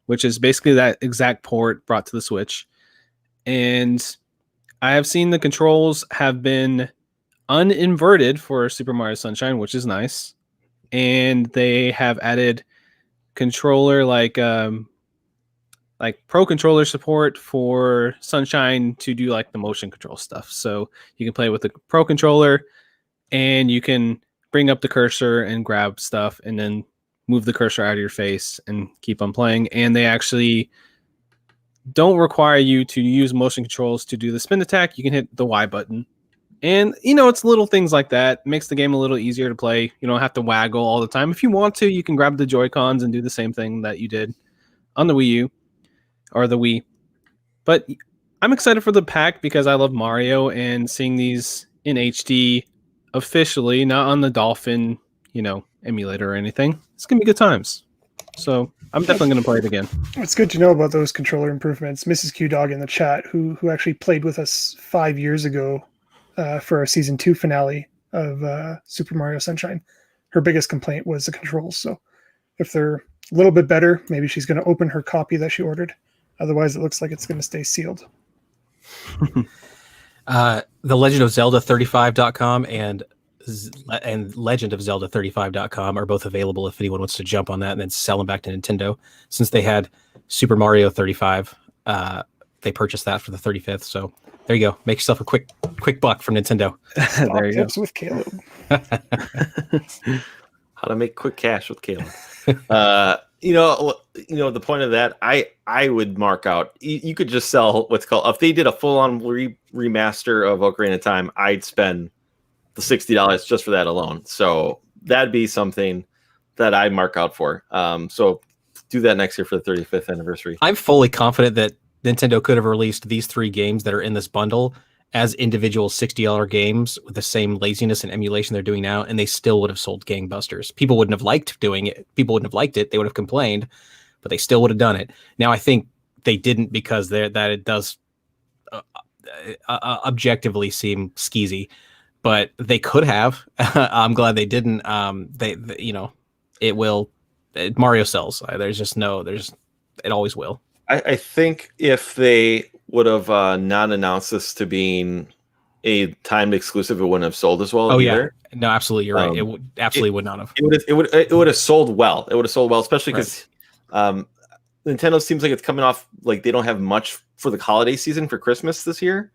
which is basically that exact port brought to the Switch. And I have seen the controls have been uninverted for Super Mario Sunshine, which is nice. And they have added controller like pro controller support for Sunshine to do like the motion control stuff. So you can play with the pro controller and you can bring up the cursor and grab stuff and then move the cursor out of your face and keep on playing. And they actually don't require you to use motion controls to do the spin attack. You can hit the Y button. And, it's little things like that. It makes the game a little easier to play. You don't have to waggle all the time. If you want to, you can grab the Joy-Cons and do the same thing that you did on the Wii U or the Wii. But I'm excited for the pack because I love Mario, and seeing these in HD officially, not on the Dolphin, emulator or anything. It's going to be good times. So I'm definitely going to play it again. It's good to know about those controller improvements. Mrs. Q-Dog in the chat, who actually played with us 5 years ago, for our season 2 finale of Super Mario Sunshine. Her biggest complaint was the controls. So if they're a little bit better, maybe she's going to open her copy that she ordered. Otherwise, it looks like it's going to stay sealed. The Legend of Zelda 35.com and Legend of Zelda 35.com are both available if anyone wants to jump on that and then sell them back to Nintendo. Since they had Super Mario 35, they purchased that for the 35th. So there you go. Make yourself a quick buck from Nintendo. There you go. With Caleb. How to make quick cash with Caleb. The point of that, I would mark out. You could just sell what's called, if they did a full-on remaster of Ocarina of Time, I'd spend the $60 just for that alone. So that'd be something that I mark out for. So do that next year for the 35th anniversary. I'm fully confident that Nintendo could have released these 3 games that are in this bundle as individual $60 games with the same laziness and emulation they're doing now, and they still would have sold gangbusters. People wouldn't have liked doing it. People wouldn't have liked it. They would have complained, but they still would have done it. Now, I think they didn't because it does objectively seem skeezy, but they could have. I'm glad they didn't. It will. Mario sells. It always will. I think if they would have not announced this to being a timed exclusive, it wouldn't have sold as well. Either. Yeah, no, absolutely, you're right. It absolutely would not have. It would have sold well. It would have sold well, especially because Nintendo seems like it's coming off like they don't have much for the holiday season for Christmas this year.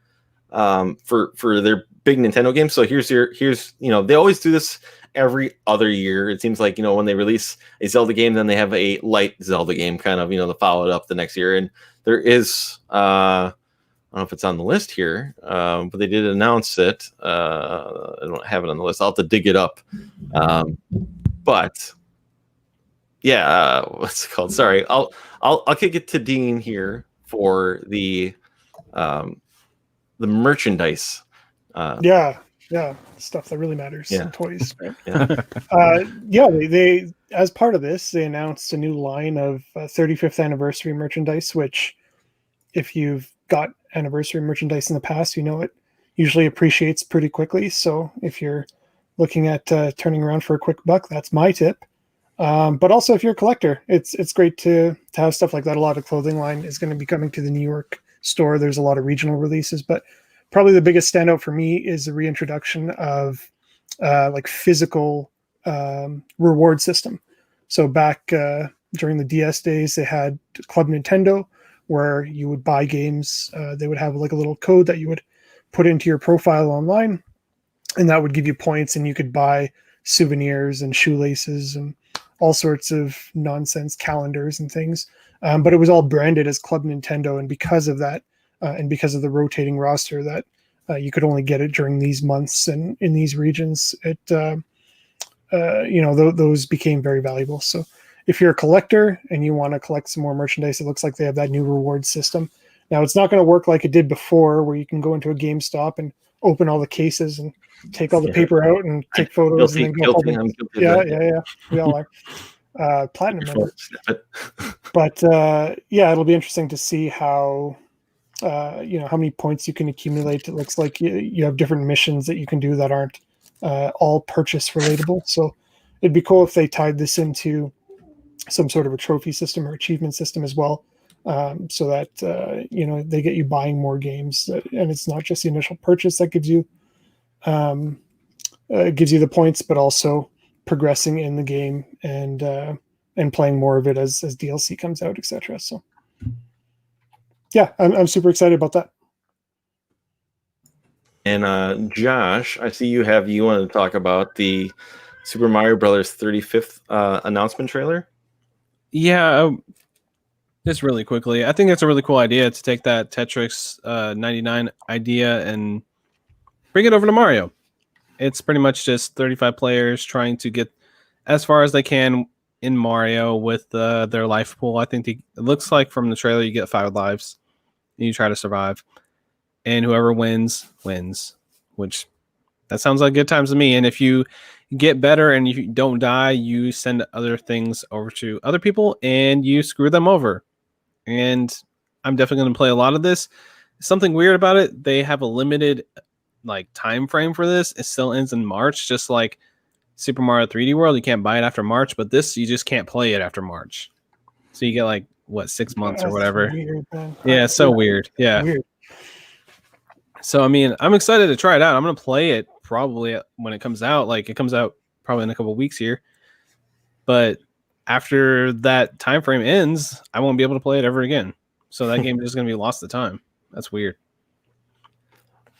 For their big Nintendo games. So here's they always do this every other year. It seems like, when they release a Zelda game, then they have a light Zelda game kind of, to follow it up the next year. And there is, I don't know if it's on the list here, but they did announce it. I don't have it on the list. I'll have to dig it up. But yeah, what's it called? Sorry. I'll kick it to Dean here for the merchandise. Yeah, stuff that really matters. Yeah. Toys. Yeah. They as part of this, they announced a new line of 35th anniversary merchandise, which if you've got anniversary merchandise in the past, it usually appreciates pretty quickly. So if you're looking at turning around for a quick buck, that's my tip. But also if you're a collector, it's great to have stuff like that. A lot of clothing line is going to be coming to the New York store. There's a lot of regional releases, but probably the biggest standout for me is the reintroduction of physical reward system. So back during the DS days, they had Club Nintendo, where you would buy games. They would have a little code that you would put into your profile online, and that would give you points, and you could buy souvenirs and shoelaces and all sorts of nonsense, calendars and things. But it was all branded as Club Nintendo, and because of that, and because of the rotating roster that you could only get it during these months and in these regions, those became very valuable. So if you're a collector and you want to collect some more merchandise, it looks like they have that new reward system. Now, it's not going to work like it did before, where you can go into a GameStop and open all the cases and take all the paper out and take photos. Guilty, and then go guilty, yeah. We all are. Platinum member. But it'll be interesting to see how many points you can accumulate. It looks like you have different missions that you can do that aren't all purchase relatable. So it'd be cool if they tied this into some sort of a trophy system or achievement system as well, so that they get you buying more games, and it's not just the initial purchase that gives you the points, but also progressing in the game and playing more of it as DLC comes out, etc. So yeah, I'm super excited about that. And Josh, I see you wanted to talk about the Super Mario Brothers 35th announcement trailer. Yeah, just really quickly, I think it's a really cool idea to take that Tetris 99 idea and bring it over to Mario. It's pretty much just 35 players trying to get as far as they can in Mario with their life pool. I think it looks like from the trailer you get 5 lives and you try to survive, and whoever wins, which that sounds like good times to me. And if you get better and you don't die, you send other things over to other people and you screw them over. And I'm definitely going to play a lot of this. Something weird about it, they have a limited time frame for this. It still ends in March, just like Super Mario 3D World. You can't buy it after March, but this you just can't play it after March. So you get 6 months or whatever. Weird, yeah, it's so weird. Yeah. Weird. So I mean, I'm excited to try it out. I'm gonna play it probably when it comes out. It comes out probably in a couple of weeks here. But after that time frame ends, I won't be able to play it ever again. So that game is gonna be lost to time. That's weird.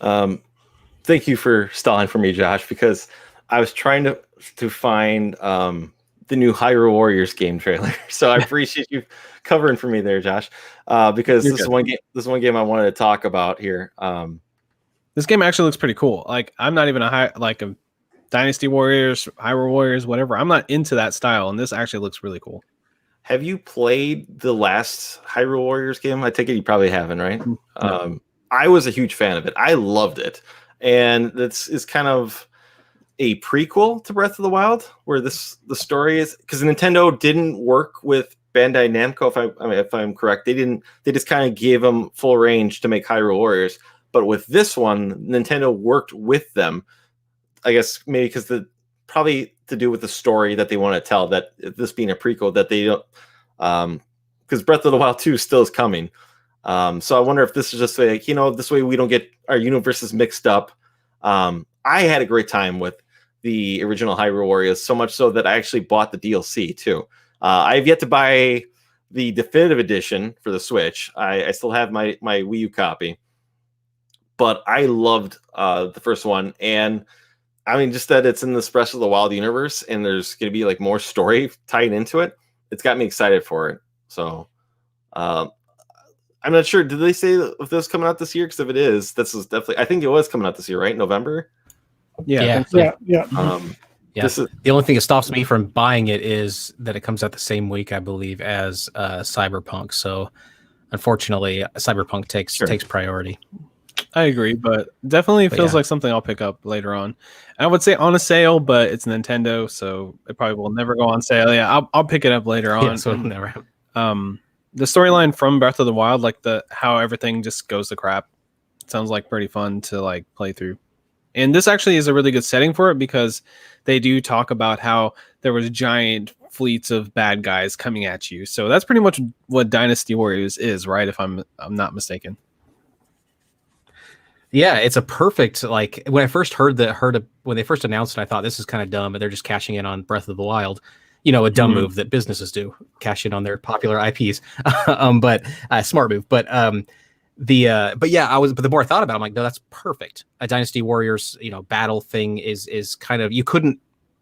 Thank you for stalling for me, Josh, because I was trying to find the new Hyrule Warriors game trailer. So I appreciate you covering for me there, Josh, because this is one game I wanted to talk about here. This game actually looks pretty cool. Like, I'm not even a Dynasty Warriors, Hyrule Warriors, whatever. I'm not into that style, and this actually looks really cool. Have you played the last Hyrule Warriors game? I take it you probably haven't, right? No. I was a huge fan of it. I loved it. And this is kind of a prequel to Breath of the Wild, where the story is, because Nintendo didn't work with Bandai Namco, if I'm correct. They just kind of gave them full range to make Hyrule Warriors. But with this one, Nintendo worked with them. I guess maybe because probably to do with the story that they want to tell, that this being a prequel, that they don't, because Breath of the Wild 2 still is coming. So I wonder if this is just like, this way we don't get our universes mixed up. I had a great time with the original Hyrule Warriors, so much so that I actually bought the DLC too. I've yet to buy the definitive edition for the Switch. I still have my Wii U copy, but I loved the first one. And I mean, just that it's in this Breath of the Wild universe and there's going to be like more story tied into it. It's got me excited for it. So I'm not sure. Did they say if this was coming out this year? Because if it is, this is definitely, I think it was coming out this year, right? November? Yeah. This is the only thing that stops me from buying it is that it comes out the same week, I believe, as Cyberpunk. So unfortunately, Cyberpunk takes priority. I agree, but definitely feels like something I'll pick up later on. I would say on a sale, but it's Nintendo, so it probably will never go on sale. Yeah, I'll pick it up later on. Yeah, so it'll never happen. The storyline from Breath of the Wild, like how everything just goes to crap, sounds like pretty fun to like play through. And this actually is a really good setting for it because they do talk about how there was giant fleets of bad guys coming at you. So that's pretty much what Dynasty Warriors is, right? If I'm not mistaken. Yeah, it's a perfect, like, when I first when they first announced it, I thought this is kind of dumb, and they're just cashing in on Breath of the Wild. A dumb move that businesses do, cash in on their popular IPs. But smart move. But the more I thought about it, I'm like, no, that's perfect. A Dynasty Warriors, battle thing is kind of, you couldn't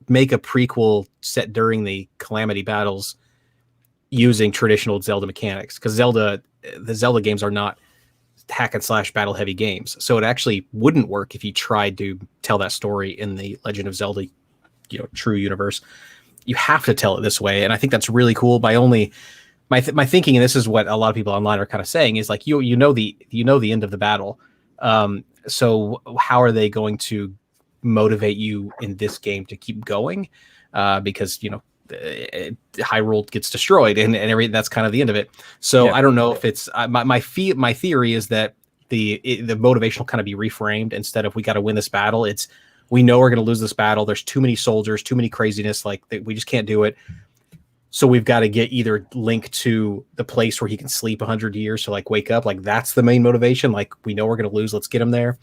make a prequel set during the Calamity battles using traditional Zelda mechanics, because the Zelda games are not hack and slash battle heavy games. So it actually wouldn't work if you tried to tell that story in the Legend of Zelda, true universe. You have to tell it this way. And I think that's really cool. My thinking, and this is what a lot of people online are kind of saying, is like, you know the end of the battle. So how are they going to motivate you in this game to keep going? Because Hyrule gets destroyed and everything. That's kind of the end of it. So I don't know if it's my theory is that the motivation will kind of be reframed. Instead of we got to win this battle, it's we know we're going to lose this battle. There's too many soldiers, too many craziness. Like we just can't do it. So we've got to get either Link to the place where he can sleep 100 years to like wake up. Like that's the main motivation. Like we know we're going to lose. Let's get him there.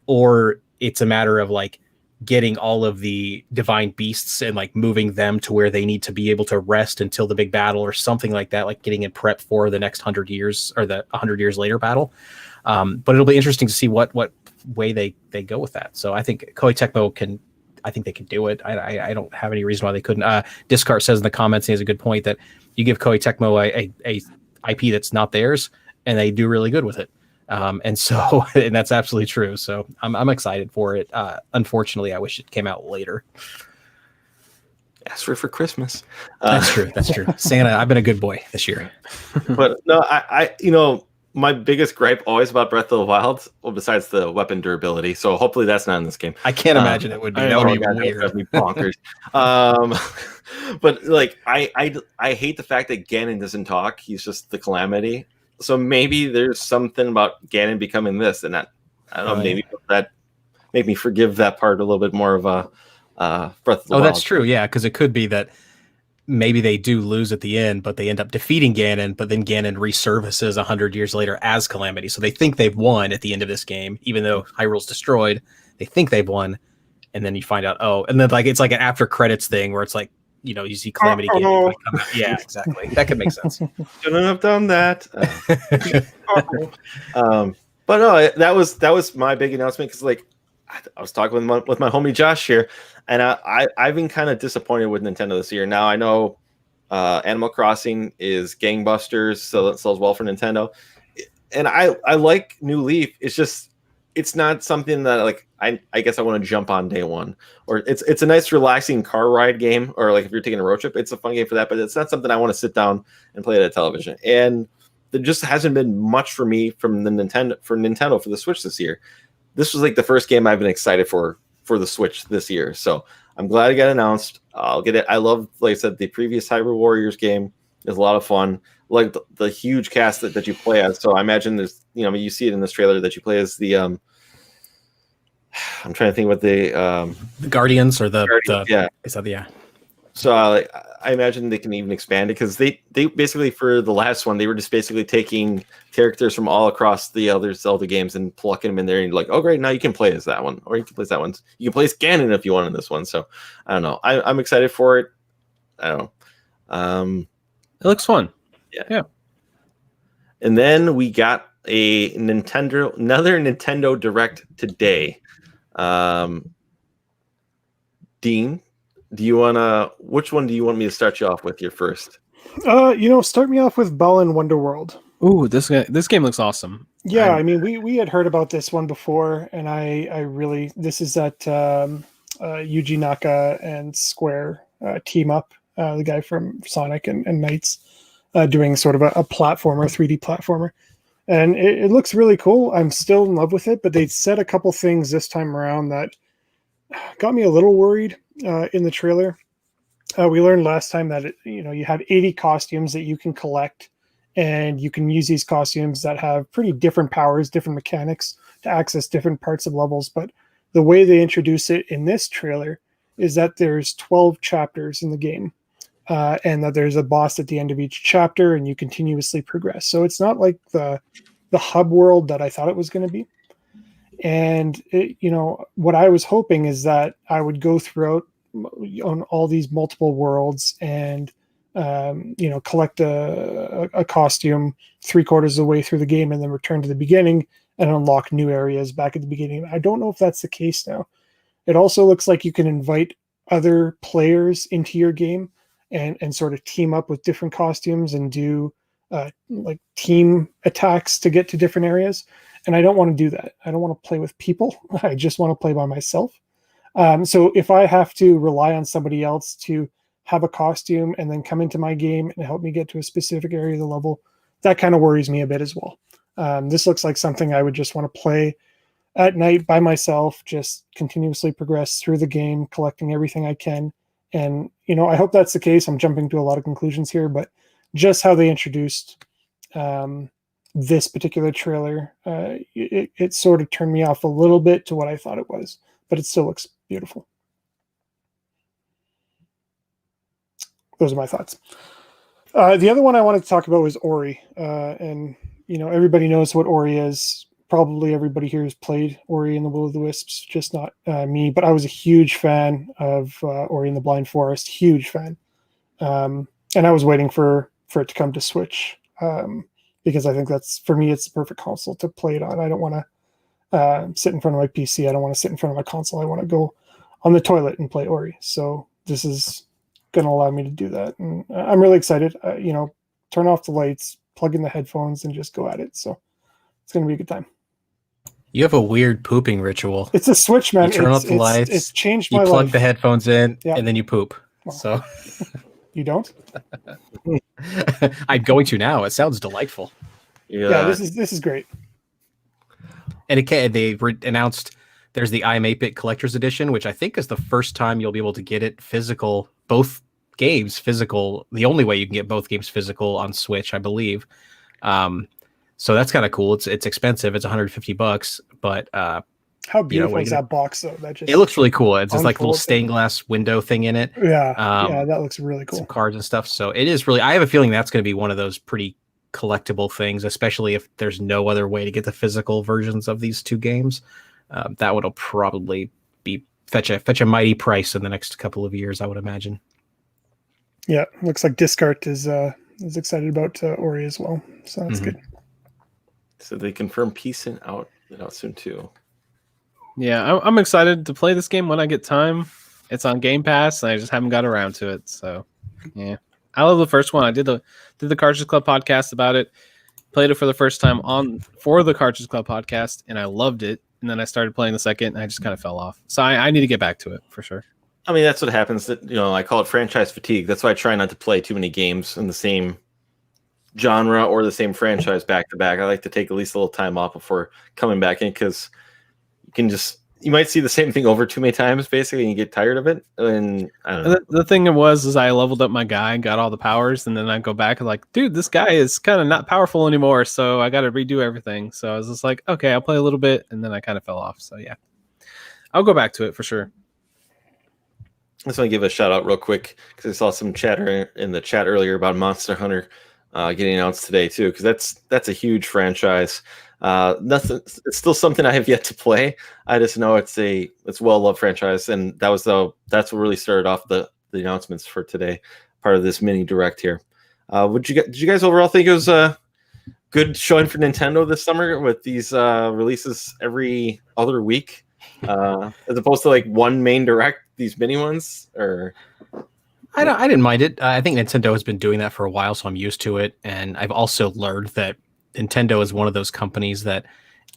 Or it's a matter of like getting all of the divine beasts and like moving them to where they need to be able to rest until the big battle or something like that. Like getting in prep for the next 100 years or the 100 years later battle. But it'll be interesting to see what way they go with that. So I think Koei Tecmo I think they can do it. I don't have any reason why they couldn't. Discard says in the comments, he has a good point that you give Koei Tecmo a IP that's not theirs, and they do really good with it. And that's absolutely true. So I'm excited for it. Unfortunately, I wish it came out later. Ask for Christmas. That's true. That's true. Santa, I've been a good boy this year. But no, I my biggest gripe always about Breath of the Wild, well, besides the weapon durability. So hopefully that's not in this game. I can't imagine it would be. That would be weird. That'd be bonkers. But like, I hate the fact that Ganon doesn't talk. He's just the Calamity. So maybe there's something about Ganon becoming this, and I don't know. Maybe that make me forgive that part a little bit more of a Breath of the Wild. That's true. Yeah, because it could be that maybe they do lose at the end, but they end up defeating Ganon, but then Ganon resurfaces 100 years later as Calamity. So they think they've won at the end of this game, even though Hyrule's destroyed. They think they've won, and then you find out, and then like it's like an after credits thing where it's like, you see Calamity Ganon. Yeah, exactly. That could make sense. Shouldn't have done that. But no, that was my big announcement, because like I was talking with my homie Josh here, and I've been kind of disappointed with Nintendo this year. Now I know Animal Crossing is gangbusters, so it sells well for Nintendo, and I like New Leaf. It's just it's not something that like I guess I want to jump on day one. Or it's a nice relaxing car ride game, or like if you're taking a road trip, it's a fun game for that. But it's not something I want to sit down and play at a television. And there just hasn't been much for me from the Nintendo for the Switch this year. This was like the first game I've been excited for the Switch this year. So I'm glad it got announced. I'll get it. I love, like I said, the previous Hyrule Warriors game is a lot of fun. Like the huge cast that you play as. So I imagine there's, you see it in this trailer that you play as the I'm trying to think what the Guardians or the yeah. Is that yeah. So I imagine they can even expand it, because they basically, for the last one, they were just basically taking characters from all across the other Zelda games and plucking them in there, and like, oh great, now you can play as that one, or you can play as that one. You can play as Ganon if you want in this one. So I don't know. I'm excited for it. I don't know. It looks fun. Yeah. And then we got another Nintendo Direct today. Dean, which one do you want me to start you off with here first? Start me off with Balan Wonderworld. Ooh, this game looks awesome. Yeah, I mean, we had heard about this one before, and I really, this is that Yuji Naka and Square team up, the guy from Sonic and Knights, doing sort of a platformer, 3D platformer. And it looks really cool. I'm still in love with it, but they said a couple things this time around that got me a little worried in the trailer. We learned last time that you have 80 costumes that you can collect, and you can use these costumes that have pretty different powers, different mechanics to access different parts of levels. But the way they introduce it in this trailer is that there's 12 chapters in the game, and that there's a boss at the end of each chapter, and you continuously progress. So it's not like the hub world that I thought it was going to be. And what I was hoping is that I would go throughout on all these multiple worlds and collect a costume 3/4 of the way through the game, and then return to the beginning and unlock new areas back at the beginning. I don't know if that's the case now. It also looks like you can invite other players into your game and sort of team up with different costumes and do like team attacks to get to different areas. And I don't want to do that. I don't want to play with people. I just want to play by myself. So if I have to rely on somebody else to have a costume and then come into my game and help me get to a specific area of the level, that kind of worries me a bit as well. This looks like something I would just want to play at night by myself, just continuously progress through the game, collecting everything I can. And, I hope that's the case. I'm jumping to a lot of conclusions here, but just how they introduced this particular trailer, it sort of turned me off a little bit to what I thought it was, but it still looks beautiful. Those are my thoughts. The other one I wanted to talk about was Ori, and everybody knows what Ori is. Probably everybody here has played Ori and the Will of the Wisps, just not me. But I was a huge fan of Ori and the Blind Forest, huge fan, and I was waiting for it to come to Switch. Because I think for me, it's the perfect console to play it on. I don't want to sit in front of my PC. I don't want to sit in front of my console. I want to go on the toilet and play Ori. So this is going to allow me to do that. And I'm really excited. Turn off the lights, plug in the headphones, and just go at it. So it's going to be a good time. You have a weird pooping ritual. It's a Switch, man. You turn off the lights. It's changed my life. You plug the headphones in, and then you poop. Well, so you don't? I'm going to now. It sounds delightful. Yeah, this is great. And they announced there's the I'm 8-Bit Collector's Edition, which I think is the first time you'll be able to get it physical, both games physical. The only way you can get both games physical on Switch, I believe. So that's kind of cool. It's expensive. It's $150, but how beautiful is that box though? It looks really cool. It's just like a little stained glass window thing in it. Yeah, that looks really cool. Some cards and stuff. So it is really. I have a feeling that's going to be one of those pretty collectible things, especially if there's no other way to get the physical versions of these two games. That would probably be fetch a mighty price in the next couple of years, I would imagine. Yeah, looks like Discart is excited about Ori as well. So that's good. So they confirm Peace out soon too. Yeah, I'm excited to play this game when I get time. It's on Game Pass, and I just haven't got around to it. So, yeah, I love the first one. I did the Cartridge Club podcast about it. Played it for the first time for the Cartridge Club podcast, and I loved it. And then I started playing the second, and I just kind of fell off. So I need to get back to it for sure. I mean, that's what happens. That I call it franchise fatigue. That's why I try not to play too many games in the same genre or the same franchise back to back. I like to take at least a little time off before coming back in, because you might see the same thing over too many times, basically, and you get tired of it. And I don't know. The thing is I leveled up my guy and got all the powers, and then I go back and like, dude, this guy is kind of not powerful anymore, so I got to redo everything. So I was just like, okay, I'll play a little bit, and then I kind of fell off. So yeah, I'll go back to it for sure. I just want to give a shout out real quick because I saw some chatter in the chat earlier about Monster Hunter getting announced today too, because that's a huge franchise. It's still something I have yet to play. I just know it's well loved franchise, and that's what really started off the announcements for today, part of this mini direct here. Did you guys overall think it was a good showing for Nintendo this summer with these releases every other week, as opposed to like one main direct, these mini ones? Or I didn't mind it. I think Nintendo has been doing that for a while, so I'm used to it. And I've also learned that Nintendo is one of those companies that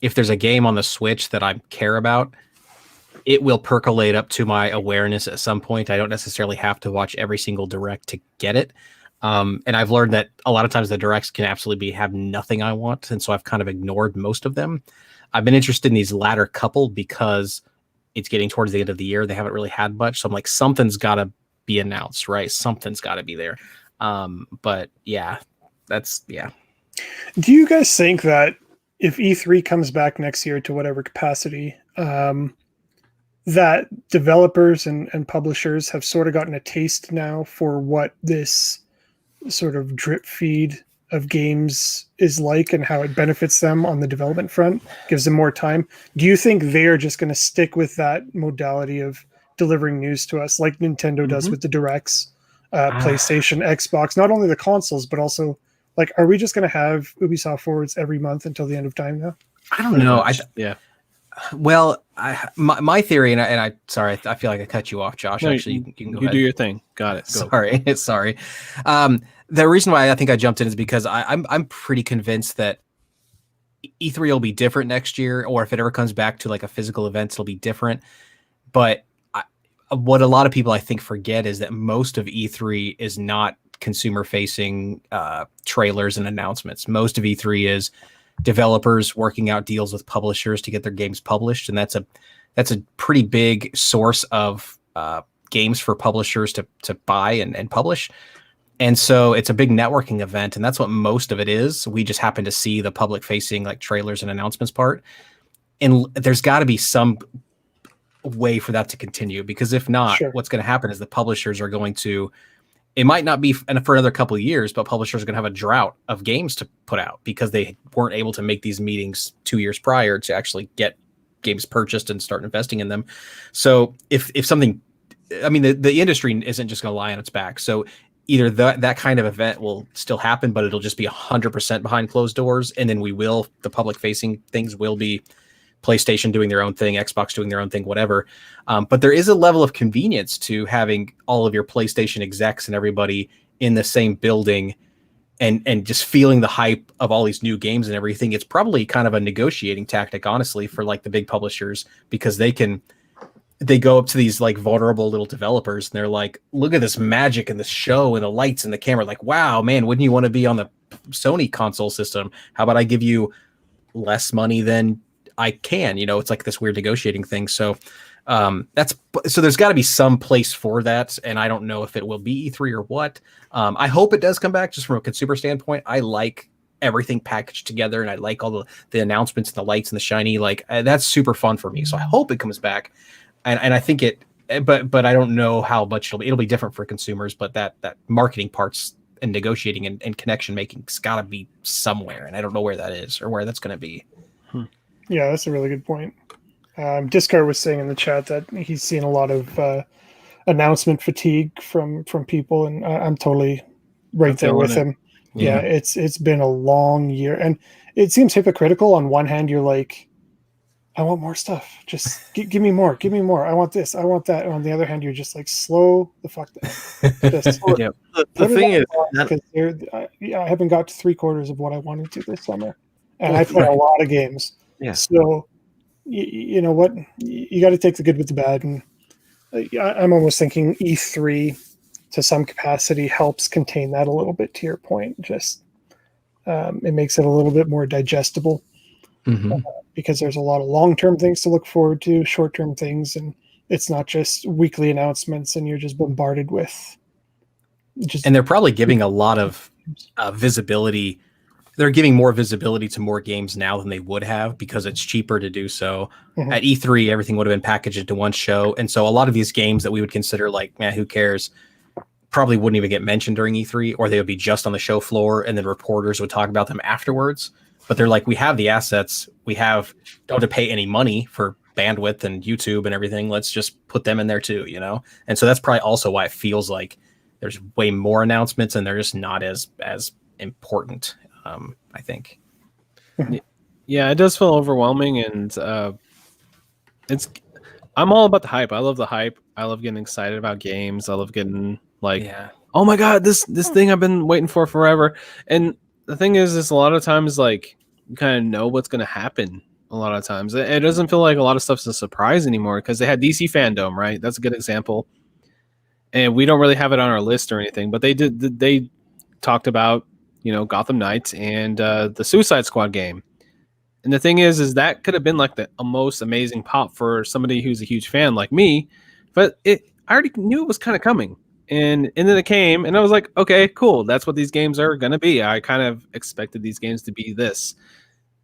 if there's a game on the Switch that I care about, it will percolate up to my awareness at some point. I don't necessarily have to watch every single direct to get it. And I've learned that a lot of times the directs can absolutely have nothing I want. And so I've kind of ignored most of them. I've been interested in these latter couple because it's getting towards the end of the year. They haven't really had much. So I'm like, something's got to be announced, right? Something's got to be there. But yeah, yeah. Do you guys think that if E3 comes back next year to whatever capacity, that developers and publishers have sort of gotten a taste now for what this sort of drip feed of games is like and how it benefits them on the development front, gives them more time? Do you think they're just going to stick with that modality of delivering news to us like Nintendo does with the directs, PlayStation, Xbox, not only the consoles, but also like, are we just going to have Ubisoft forwards every month until the end of time now? I don't know. Yeah. Well, my theory, and I sorry, I feel like I cut you off, Josh. No, actually, you can go ahead. Do your thing. Got it. Go. Sorry. The reason why I think I jumped in is because I'm pretty convinced that E3 will be different next year, or if it ever comes back to like a physical event, it'll be different. But what a lot of people I think forget is that most of E3 is not consumer-facing trailers and announcements. Most of E3 is developers working out deals with publishers to get their games published, and that's a pretty big source of games for publishers to buy and publish. And so it's a big networking event, and that's what most of it is. We just happen to see the public-facing like trailers and announcements part, and there's got to be some way for that to continue, because if not, what's going to happen is the publishers are going to. It might not be for another couple of years, but publishers are going to have a drought of games to put out because they weren't able to make these meetings 2 years prior to actually get games purchased and start investing in them. So if something, I mean, the industry isn't just going to lie on its back. So either that kind of event will still happen, but it'll just be 100% behind closed doors. And then the public facing things will be PlayStation doing their own thing, Xbox doing their own thing, whatever. But there is a level of convenience to having all of your PlayStation execs and everybody in the same building and just feeling the hype of all these new games and everything. It's probably kind of a negotiating tactic, honestly, for like the big publishers, because they go up to these like vulnerable little developers and they're like, look at this magic and this show and the lights and the camera. Like, wow, man, wouldn't you want to be on the Sony console system? How about I give you less money than I can? It's like this weird negotiating thing. So there's got to be some place for that, and I don't know if it will be E3 or what. I hope it does come back, just from a consumer standpoint. I like everything packaged together, and I like all the announcements and the lights and the shiny. Like that's super fun for me. So I hope it comes back, and I think it. But I don't know how much it'll be different for consumers. But that marketing parts and negotiating and connection making's got to be somewhere, and I don't know where that is or where that's going to be. Yeah, that's a really good point. Discard was saying in the chat that he's seen a lot of announcement fatigue from people, and I'm totally right there with him. Yeah, it's been a long year, and it seems hypocritical. On one hand, you're like, I want more stuff. Just give me more. Give me more. I want this. I want that. And on the other hand, you're just like, slow the fuck down. Just Yep. The thing is, because I haven't got to 3/4 of what I wanted to this summer, and I play a lot of games. Yeah. So you know what? You got to take the good with the bad, and I'm almost thinking E3 to some capacity helps contain that a little bit. To your point, just it makes it a little bit more digestible. Because there's a lot of long-term things to look forward to, short-term things, and it's not just weekly announcements and you're just bombarded with and they're probably giving a lot of visibility. They're giving more visibility to more games now than they would have because it's cheaper to do so. At E3, everything would have been packaged into one show, and so a lot of these games that we would consider like, man, who cares, probably wouldn't even get mentioned during E3, or they would be just on the show floor and then reporters would talk about them afterwards. But they're like, we have the assets, don't have to pay any money for bandwidth and YouTube and everything. Let's just put them in there too, you know? And so that's probably also why it feels like there's way more announcements and they're just not as important, I think. Yeah, it does feel overwhelming, and I'm all about the hype. I love the hype. I love getting excited about games. I love getting like, oh my God, this thing I've been waiting for forever. And the thing is a lot of times, like, you kind of know what's going to happen. A lot of times it doesn't feel like a lot of stuff's a surprise anymore, because they had DC Fandom, right? That's a good example, and we don't really have it on our list or anything, but they talked about, you know, Gotham Knights and the Suicide Squad game. And the thing is that could have been like a most amazing pop for somebody who's a huge fan like me, but I already knew it was kind of coming. And then it came, and I was like, okay, cool. That's what these games are going to be. I kind of expected these games to be this.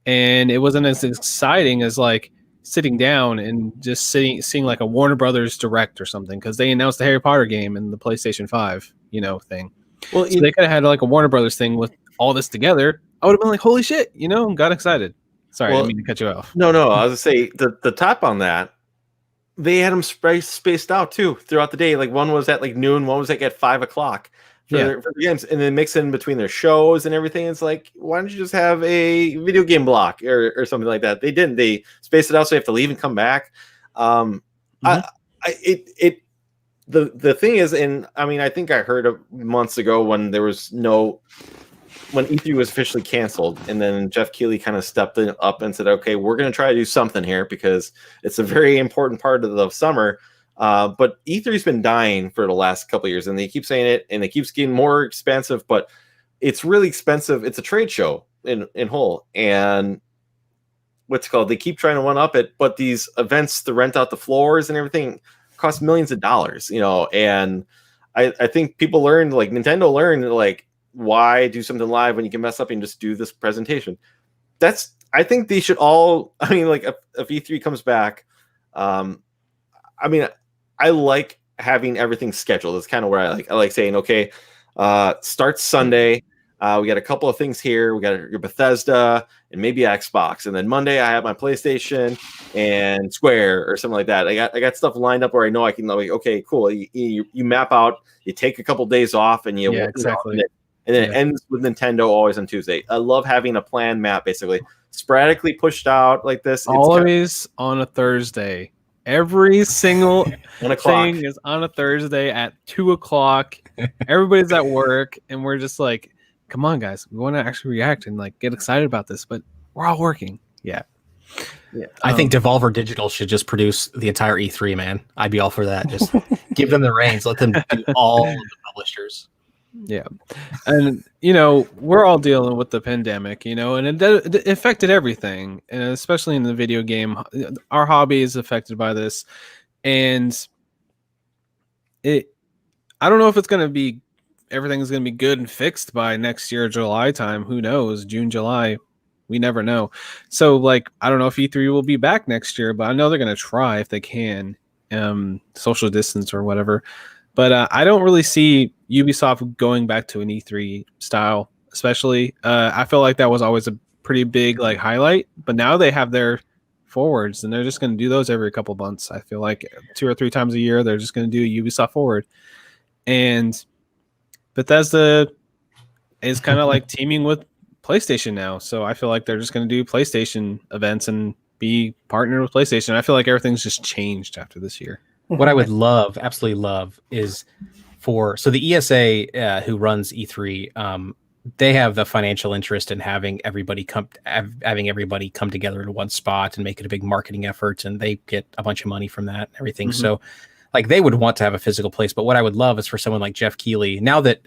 And it wasn't as exciting as like sitting down and just seeing like a Warner Brothers Direct or something, because they announced the Harry Potter game and the PlayStation 5, you know, thing. Well, so they could have had like a Warner Brothers thing with all this together. I would have been like, holy shit, you know, and got excited. Sorry, I didn't mean to cut you off. No, I was going to say the top on that, they had them spaced out too throughout the day. Like one was at like noon, one was like at 5 o'clock for the games, and then mix in between their shows and everything. It's like, why don't you just have a video game block or something like that? They didn't. They spaced it out so you have to leave and come back. The thing is, and I mean, I think I heard months ago when there was when E3 was officially canceled, and then Jeff Keighley kind of stepped up and said, okay, we're going to try to do something here because it's a very important part of the summer. But E3's been dying for the last couple of years, and they keep saying it, and it keeps getting more expensive, but it's really expensive. It's a trade show in whole, and what's it called? They keep trying to one up it, but these events to rent out the floors and everything cost millions of dollars, you know, and I think people learned, like Nintendo learned, like, why do something live when you can mess up and just do this presentation? I think they should all, I mean, like if E3 comes back, I mean, I like having everything scheduled. It's kind of where I like saying, okay, starts Sunday. We got a couple of things here. We got your Bethesda and maybe Xbox. And then Monday I have my PlayStation and Square or something like that. I got stuff lined up where I know I can, like, okay, cool. You map out, you take a couple days off, and you exactly. And then it ends with Nintendo always on Tuesday. I love having a plan map, basically sporadically pushed out like this. Always on a Thursday. Every single thing is on a Thursday at 2:00. Everybody's at work, and we're just like, come on, guys, we want to actually react and like get excited about this, but we're all working. Yeah. I think Devolver Digital should just produce the entire E3, man. I'd be all for that. Just give them the reins. Let them do all of the publishers. Yeah. And, you know, we're all dealing with the pandemic, you know, and it affected everything, and especially in the video game. Our hobby is affected by this. And I don't know if it's going to be, everything's going to be good and fixed by next year, July time. Who knows? June, July. We never know. So, like, I don't know if E3 will be back next year, but I know they're going to try if they can, social distance or whatever. But I don't really see Ubisoft going back to an E3 style, especially. I feel like that was always a pretty big like highlight, but now they have their forwards, and they're just going to do those every couple months. I feel like 2 or 3 times a year, they're just going to do a Ubisoft forward. And Bethesda is kind of like teaming with PlayStation now. So I feel like they're just going to do PlayStation events, and be partnered with PlayStation. I feel like everything's just changed after this year. What I would love, absolutely love, is so the ESA who runs E3, they have the financial interest in having everybody come together in one spot and make it a big marketing effort, and they get a bunch of money from that and everything. Mm-hmm. So like they would want to have a physical place, but what I would love is for someone like Jeff Keighley, now that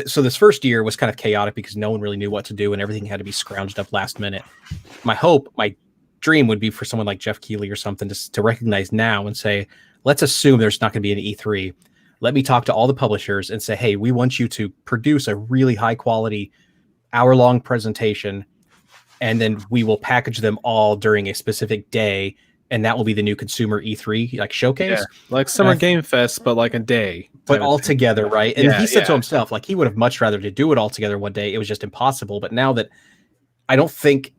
so this first year was kind of chaotic because no one really knew what to do and everything had to be scrounged up last minute. My dream would be for someone like Jeff Keighley or something to recognize now and say, let's assume there's not going to be an E3. Let me talk to all the publishers and say, hey, we want you to produce a really high quality hour-long presentation, and then we will package them all during a specific day, and that will be the new consumer E3 like showcase. Yeah, like Summer Game Fest, but like a day. But all together, right? And he said to yeah. himself, like he would have much rather to do it all together one day. It was just impossible. But now that I don't think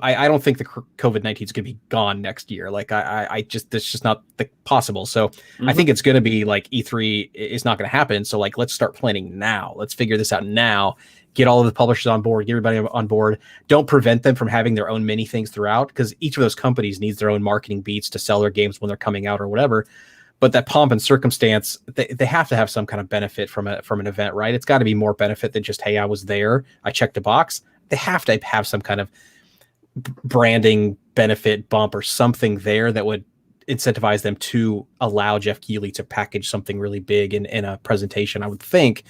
I don't think the COVID-19 is going to be gone next year. Like I just, that's just not possible. So I think it's going to be like E3 is not going to happen. So like, let's start planning now. Let's figure this out now. Get all of the publishers on board, get everybody on board. Don't prevent them from having their own mini things throughout, because each of those companies needs their own marketing beats to sell their games when they're coming out or whatever. But that pomp and circumstance, they have to have some kind of benefit from an event, right? It's got to be more benefit than just, hey, I was there, I checked a box. They have to have some kind of branding benefit bump or something there that would incentivize them to allow Jeff Keighley to package something really big in a presentation, I would think.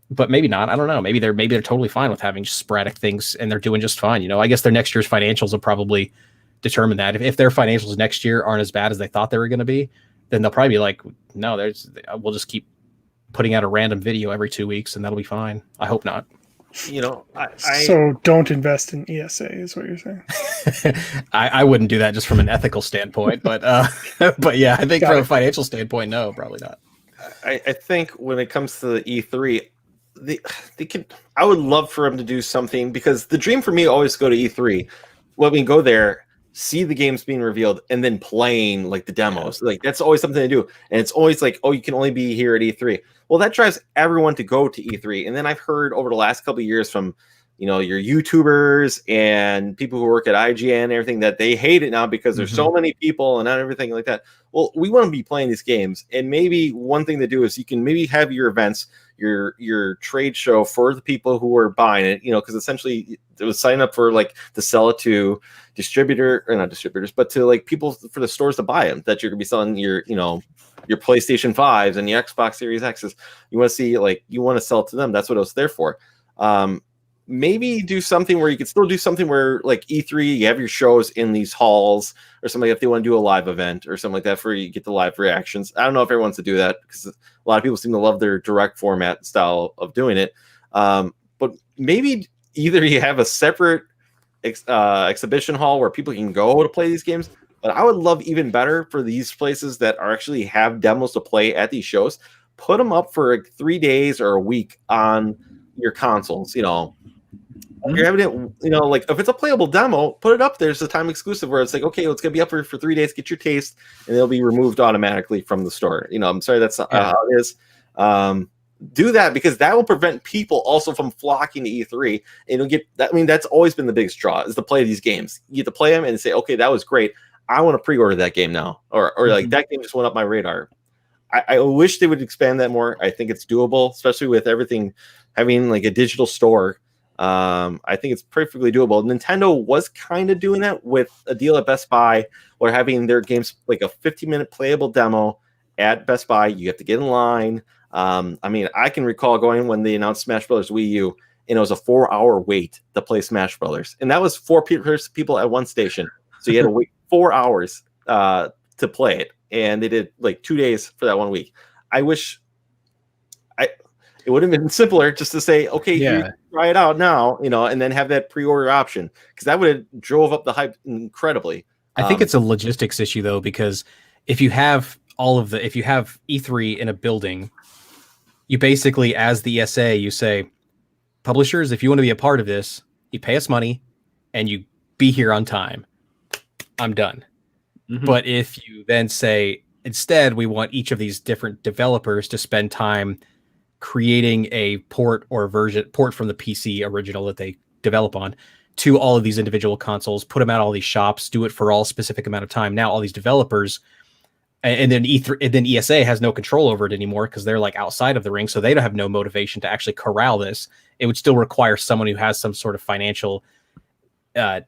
But maybe not. I don't know. Maybe they're totally fine with having just sporadic things and they're doing just fine. You know, I guess their next year's financials will probably determine that. If their financials next year aren't as bad as they thought they were going to be, then they'll probably be like, no, we'll just keep putting out a random video every 2 weeks and that'll be fine. I hope not. You know, so don't invest in ESA is what you're saying. I wouldn't do that just from an ethical standpoint, but yeah, I think from a financial standpoint, no, probably not. I think when it comes to the E3, they could. I would love for them to do something, because the dream for me always go to E3. Let me go there, see the games being revealed, and then playing like the demos. Like that's always something to do, and it's always like, oh, you can only be here at E3. Well, that drives everyone to go to E3. And then I've heard over the last couple of years from, you know, your YouTubers and people who work at IGN and everything that they hate it now because there's so many people and not everything like that. Well, we want to be playing these games. And maybe one thing to do is you can maybe have your events, your trade show for the people who are buying it, you know, because essentially it was sign up for like to sell it to not distributors, but to like people for the stores to buy them, that you're gonna be selling your, you know, your PlayStation 5s and your Xbox Series X's. You want to see, like, you want to sell it to them. That's what it was there for. Maybe do something where you could still do something where like E3, you have your shows in these halls or something, if they want to do a live event or something like that, where you get the live reactions. I don't know if everyone wants to do that, because a lot of people seem to love their direct format style of doing it. But maybe either you have a separate exhibition hall where people can go to play these games. But I would love even better for these places that are actually have demos to play at these shows, put them up for like 3 days or a week on your consoles. You know, you're having it, you know, like if it's a playable demo, put it up there. It's a time exclusive where it's like, okay, it's going to be up for 3 days, get your taste, and they'll be removed automatically from the store. You know, I'm sorry, that's not how it is. Do that, because that will prevent people also from flocking to E3. And it'll get that. I mean, that's always been the biggest draw, is to play these games. You get to play them and say, okay, that was great. I want to pre-order that game now, or like that game just went up my radar. I wish they would expand that more. I think it's doable, especially with everything having like a digital store. I think it's perfectly doable. Nintendo was kind of doing that with a deal at Best Buy, where having their games like a 15-minute playable demo at Best Buy. You have to get in line. I mean, I can recall going when they announced Smash Brothers Wii U, and it was a 4-hour wait to play Smash Brothers, and that was 4 people at one station. So you had to wait 4 hours to play it, and they did like 2 days for that 1 week. I wish it would have been simpler just to say, okay, you try it out now, you know, and then have that pre-order option, because that would have drove up the hype incredibly. I think it's a logistics issue though, because if you have E3 in a building, you basically, as the ESA, you say, publishers, if you want to be a part of this, you pay us money and you be here on time. I'm done. But if you then say, instead, we want each of these different developers to spend time creating a port from the PC original that they develop on to all of these individual consoles, put them at all these shops, do it for all specific amount of time. Now all these developers, and then E3, and then ESA has no control over it anymore because they're like outside of the ring, so they don't have no motivation to actually corral this. It would still require someone who has some sort of financial, they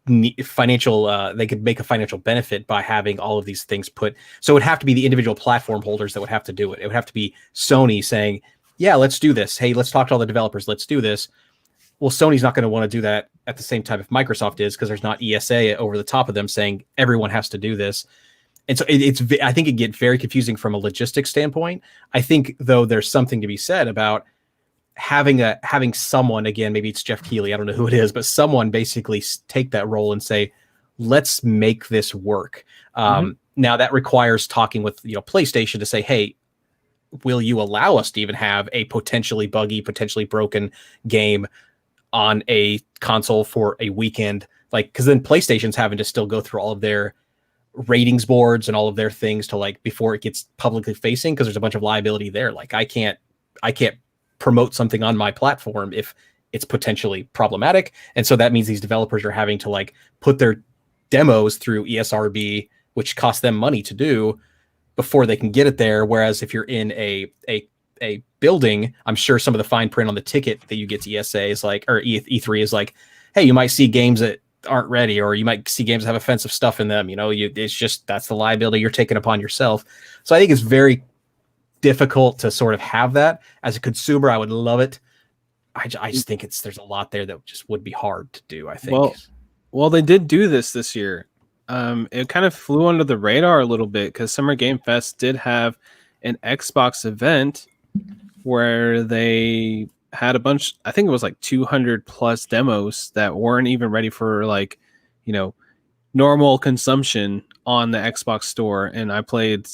could make a financial benefit by having all of these things put. So it would have to be the individual platform holders that would have to do it. It would have to be Sony saying, yeah, let's do this. Hey, let's talk to all the developers. Let's do this. Well, Sony's not going to want to do that at the same time if Microsoft is, because there's not ESA over the top of them saying everyone has to do this. And so I think it gets very confusing from a logistics standpoint. I think, though, there's something to be said about having someone, again, maybe it's Jeff Keighley, I don't know who it is, but someone basically take that role and say, let's make this work. Now that requires talking with, PlayStation to say, hey, will you allow us to even have a potentially buggy, potentially broken game on a console for a weekend? Like, because then PlayStation's having to still go through all of their ratings boards and all of their things to like before it gets publicly facing, because there's a bunch of liability there. Like I can't promote something on my platform if it's potentially problematic. And so that means these developers are having to like put their demos through ESRB, which costs them money to do before they can get it there. Whereas if you're in a building, I'm sure some of the fine print on the ticket that you get to ESA is like, or E3 is like, hey, you might see games that aren't ready, or you might see games that have offensive stuff in them. It's just, that's the liability you're taking upon yourself. So I think it's very difficult to sort of have that. As a consumer, I would love it. I just think there's a lot there that just would be hard to do, I think. Well, they did do this year. It kind of flew under the radar a little bit because Summer Game Fest did have an Xbox event where they had a bunch, I think it was like 200 plus demos that weren't even ready for like, normal consumption on the Xbox store. And I played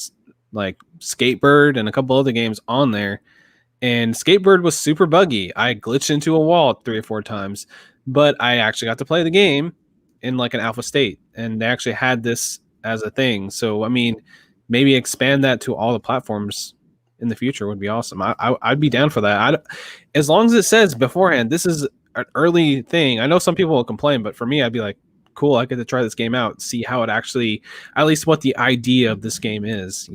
like Skatebird and a couple other games on there. And Skatebird was super buggy. I glitched into a wall 3 or 4 times, but I actually got to play the game in like an alpha state, and they actually had this as a thing. So, I mean, maybe expand that to all the platforms in the future would be awesome. I'd be down for that. As long as it says beforehand, this is an early thing. I know some people will complain, but for me, I'd be like, cool, I get to try this game out, see how it actually, at least what the idea of this game is,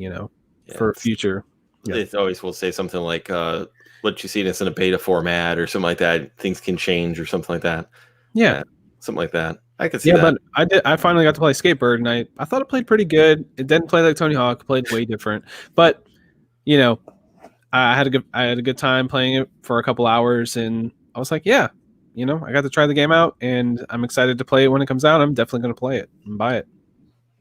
for future. It always will say something like, what you see this in a beta format or something like that. Things can change or something like that. Yeah. Something like that. I could see that. But I finally got to play Skatebird, and I thought it played pretty good. It didn't play like Tony Hawk, it played way different. But I had a good time playing it for a couple hours, and I was like, yeah, I got to try the game out, and I'm excited to play it when it comes out. I'm definitely going to play it and buy it.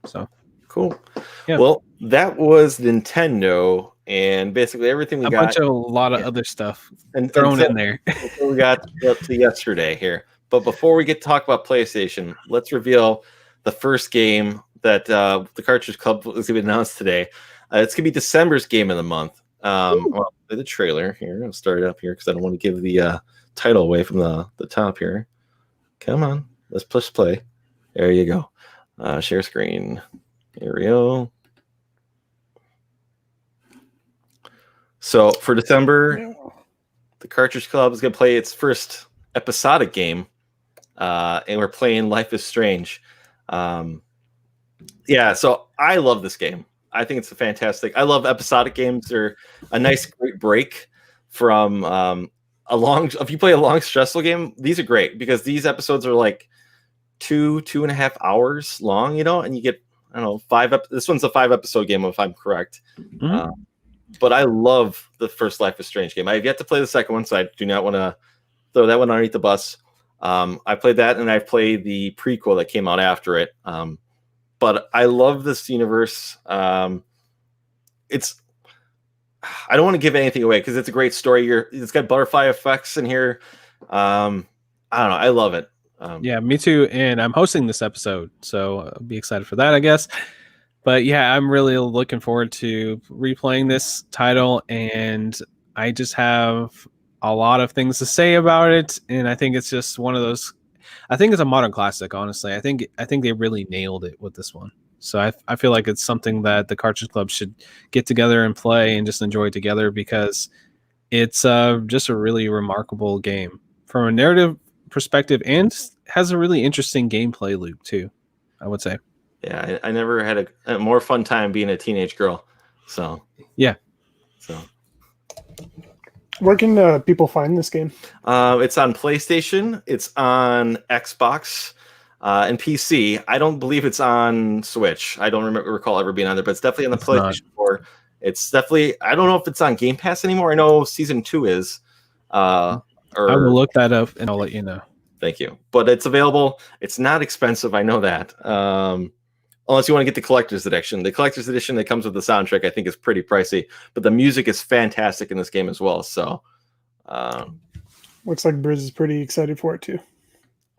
So cool. Yeah. Well, that was Nintendo, and basically everything we got. A lot of other stuff and thrown in there. We got up to yesterday here. But before we get to talk about PlayStation, let's reveal the first game that the Cartridge Club is going to be announced today. It's going to be December's game of the month. Well, the trailer here. I'll start it up here because I don't want to give the title away from the top here. Come on. Let's push play. There you go. Share screen. Here we go. So for December, the Cartridge Club is going to play its first episodic game. And we're playing Life is Strange. Yeah, so I love this game. I think it's fantastic. I love episodic games. They're a nice, great break from if you play a long, stressful game, these are great because these episodes are like 2.5 hours long, and you get, I don't know, this one's a 5-episode game if I'm correct. Mm-hmm. But I love the first Life is Strange game. I have yet to play the second one, so I do not want to throw that one underneath the bus. I played that, and I played the prequel that came out after it. But I love this universe. I don't want to give anything away because it's a great story. It's got butterfly effects in here. I don't know. I love it. Yeah, me too. And I'm hosting this episode, so I'll be excited for that, I guess. But yeah, I'm really looking forward to replaying this title, and I just have a lot of things to say about it. And I think it's just one of those. I think it's a modern classic, honestly. I think they really nailed it with this one. So I feel like it's something that the Cartridge Club should get together and play and just enjoy together because it's just a really remarkable game from a narrative perspective and has a really interesting gameplay loop too, I would say. Yeah, I never had a more fun time being a teenage girl. So yeah. So where can people find this game? It's on PlayStation. It's on Xbox and PC. I don't believe it's on Switch. I don't recall ever being on there, but it's definitely on the PlayStation 4. It's definitely. I don't know if it's on Game Pass anymore. I know Season 2 is. I will look that up and I'll let you know. Thank you. But it's available. It's not expensive. I know that. Unless you want to get the collector's edition. The collector's edition that comes with the soundtrack, I think, is pretty pricey. But the music is fantastic in this game as well. So, looks like Briz is pretty excited for it too.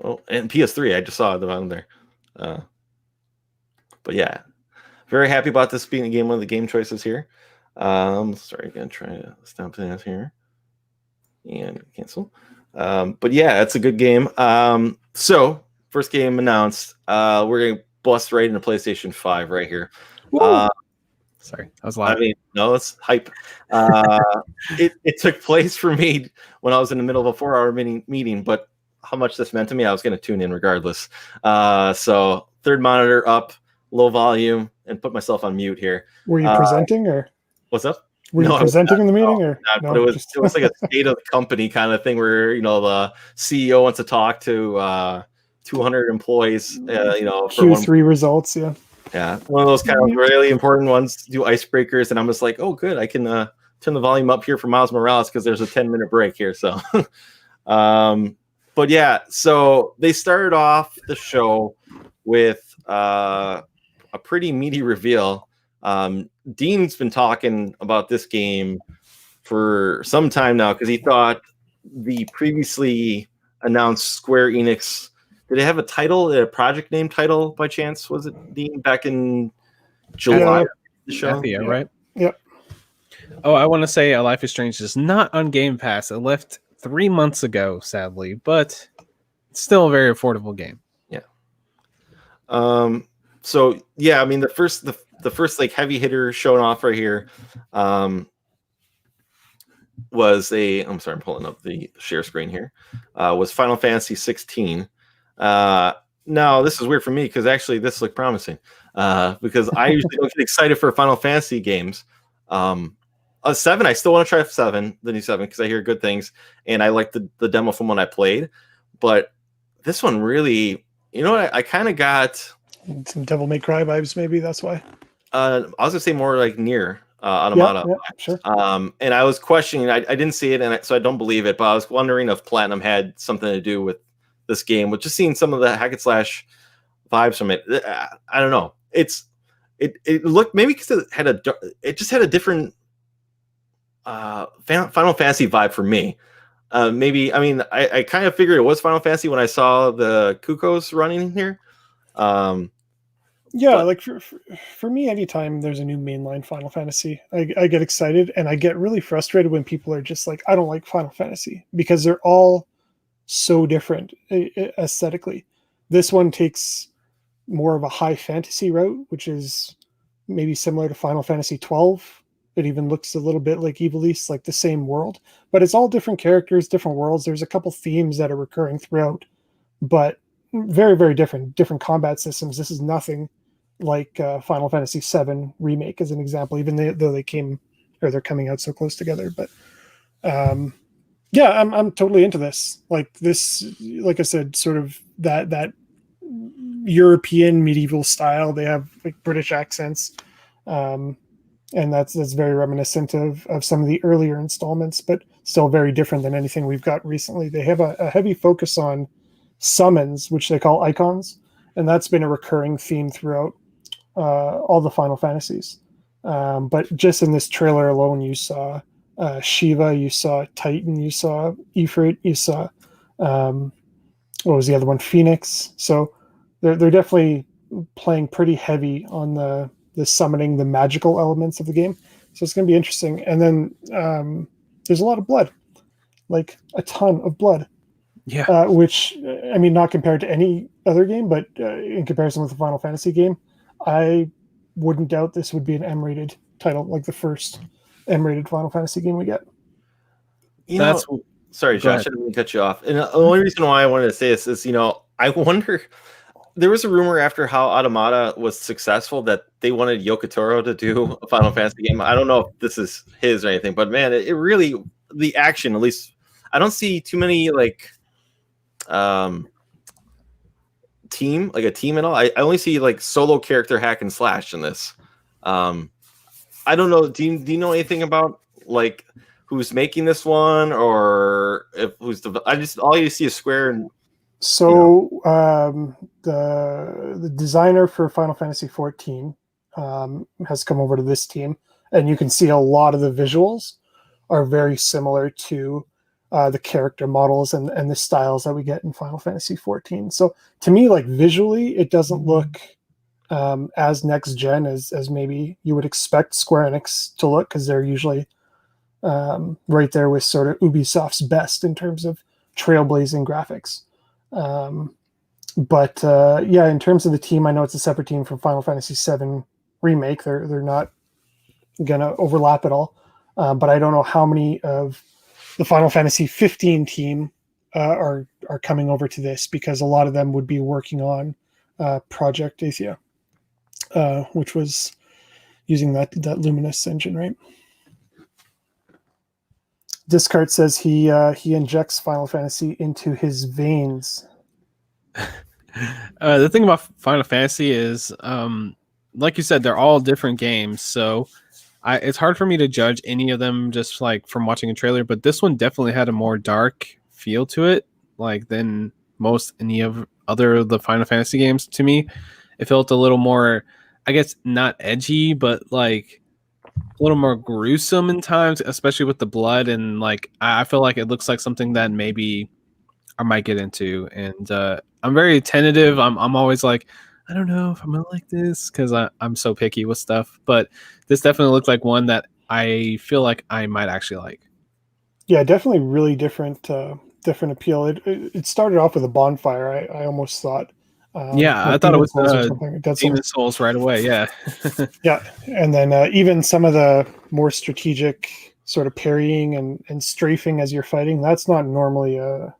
Oh, and PS3, I just saw it on there. But yeah, very happy about this being a game. One of the game choices here. Sorry, again, trying to stop that here and cancel. But yeah, it's a good game. So first game announced. We're gonna bust right into PlayStation 5 right here. Sorry, I was loud. I mean, no, it's hype. It took place for me when I was in the middle of a 4-hour meeting, but how much this meant to me, I was going to tune in regardless. So third monitor up, low volume, and put myself on mute here. Were you presenting or what's up? Were you presenting in the meeting or no? But it was like a state of the company kind of thing where the CEO wants to talk to 200 employees. For Q3 results, yeah. Yeah, one of those kind of really important ones. Do icebreakers, and I'm just like, oh, good, I can turn the volume up here for Miles Morales because there's a 10-minute break here. So, but yeah, so they started off the show with a pretty meaty reveal. Dean's been talking about this game for some time now because he thought the previously announced Square Enix. Did it have a title, a project name title by chance? Was it Dean back in July? The show, right? Yep. Oh, I want to say A Life is Strange is not on Game Pass. It left 3 months ago, sadly, but it's still a very affordable game. Yeah. So yeah, I mean the first like heavy hitter shown off right here, was I'm sorry, I'm pulling up the share screen here. Was Final Fantasy 16. Now this is weird for me because actually this looked promising because I usually don't get excited for Final Fantasy games. 7, I still want to try 7, the new 7, because I hear good things and I like the demo from when I played. But this one really, I kind of got some Devil May Cry vibes. Maybe that's why. I was gonna say more like Nier Automata. Yeah, sure. And I was questioning. I didn't see it, so I don't believe it. But I was wondering if Platinum had something to do with this game, with just seeing some of the hack and slash vibes from it. I don't know. It looked, maybe because it just had a different Final Fantasy vibe for me. Maybe, I mean, I kind of figured it was Final Fantasy when I saw the Kukos running here. Yeah, like for me, anytime there's a new mainline Final Fantasy, I get excited, and I get really frustrated when people are just like, I don't like Final Fantasy, because they're all so different aesthetically. This one takes more of a high fantasy route, which is maybe similar to Final Fantasy 12. It even looks a little bit like Evil East, like the same world, but it's all different characters, different worlds. There's a couple themes that are recurring throughout, but very, very different combat systems. This is nothing like Final Fantasy 7 remake, as an example, even though they're coming out so close together. But yeah, I'm totally into this. Like this, like I said, sort of that European medieval style. They have like British accents, and that's very reminiscent of some of the earlier installments, but still very different than anything we've got recently. They have a heavy focus on summons, which they call icons, and that's been a recurring theme throughout all the Final Fantasies. But just in this trailer alone, you saw Shiva, you saw Titan, you saw Ifrit, you saw what was the other one? Phoenix. So they're definitely playing pretty heavy on the summoning, the magical elements of the game. So it's going to be interesting. And then there's a lot of blood, like a ton of blood. Yeah. Which, I mean, not compared to any other game, but in comparison with the Final Fantasy game, I wouldn't doubt this would be an M-rated title, like the first M-rated Final Fantasy game we get. Sorry, Josh, I didn't mean to cut you off. And the only reason why I wanted to say this is, I wonder. There was a rumor after how Automata was successful that they wanted Yoko Taro to do a Final Fantasy game. I don't know if this is his or anything, but man, it really, the action, at least, I don't see too many like team, like a team and all. I only see like solo character hack and slash in this. I don't know. Do you know anything about like who's making this one, or if who's the? I just all you see is Square and. So the designer for Final Fantasy 14 has come over to this team, and you can see a lot of the visuals are very similar to the character models and the styles that we get in Final Fantasy 14. So to me, like visually, it doesn't look as next gen as maybe you would expect Square Enix to look, because they're usually right there with sort of Ubisoft's best in terms of trailblazing graphics. But in terms of the team, I know it's a separate team from Final Fantasy VII Remake. They're not gonna overlap at all. But I don't know how many of the Final Fantasy 15 team are coming over to this, because a lot of them would be working on Project Athia, which was using that Luminous engine, right? Discard says he injects Final Fantasy into his veins. The thing about Final Fantasy is, like you said, they're all different games, so it's hard for me to judge any of them just like from watching a trailer. But this one definitely had a more dark feel to it, like than most any of the Final Fantasy games. To me, it felt a little more, I guess, not edgy, but like a little more gruesome in times, especially with the blood, and like I feel like it looks like something that maybe I might get into, and I'm very tentative. I'm always like, I don't know if I'm gonna like this, because I'm so picky with stuff, but this definitely looked like one that I feel like I might actually like. Yeah, definitely really different appeal. It started off with a bonfire. I almost thought. I thought it was Demon Souls right away. Yeah. Yeah, and then even some of the more strategic sort of parrying and strafing as you're fighting, that's not normally a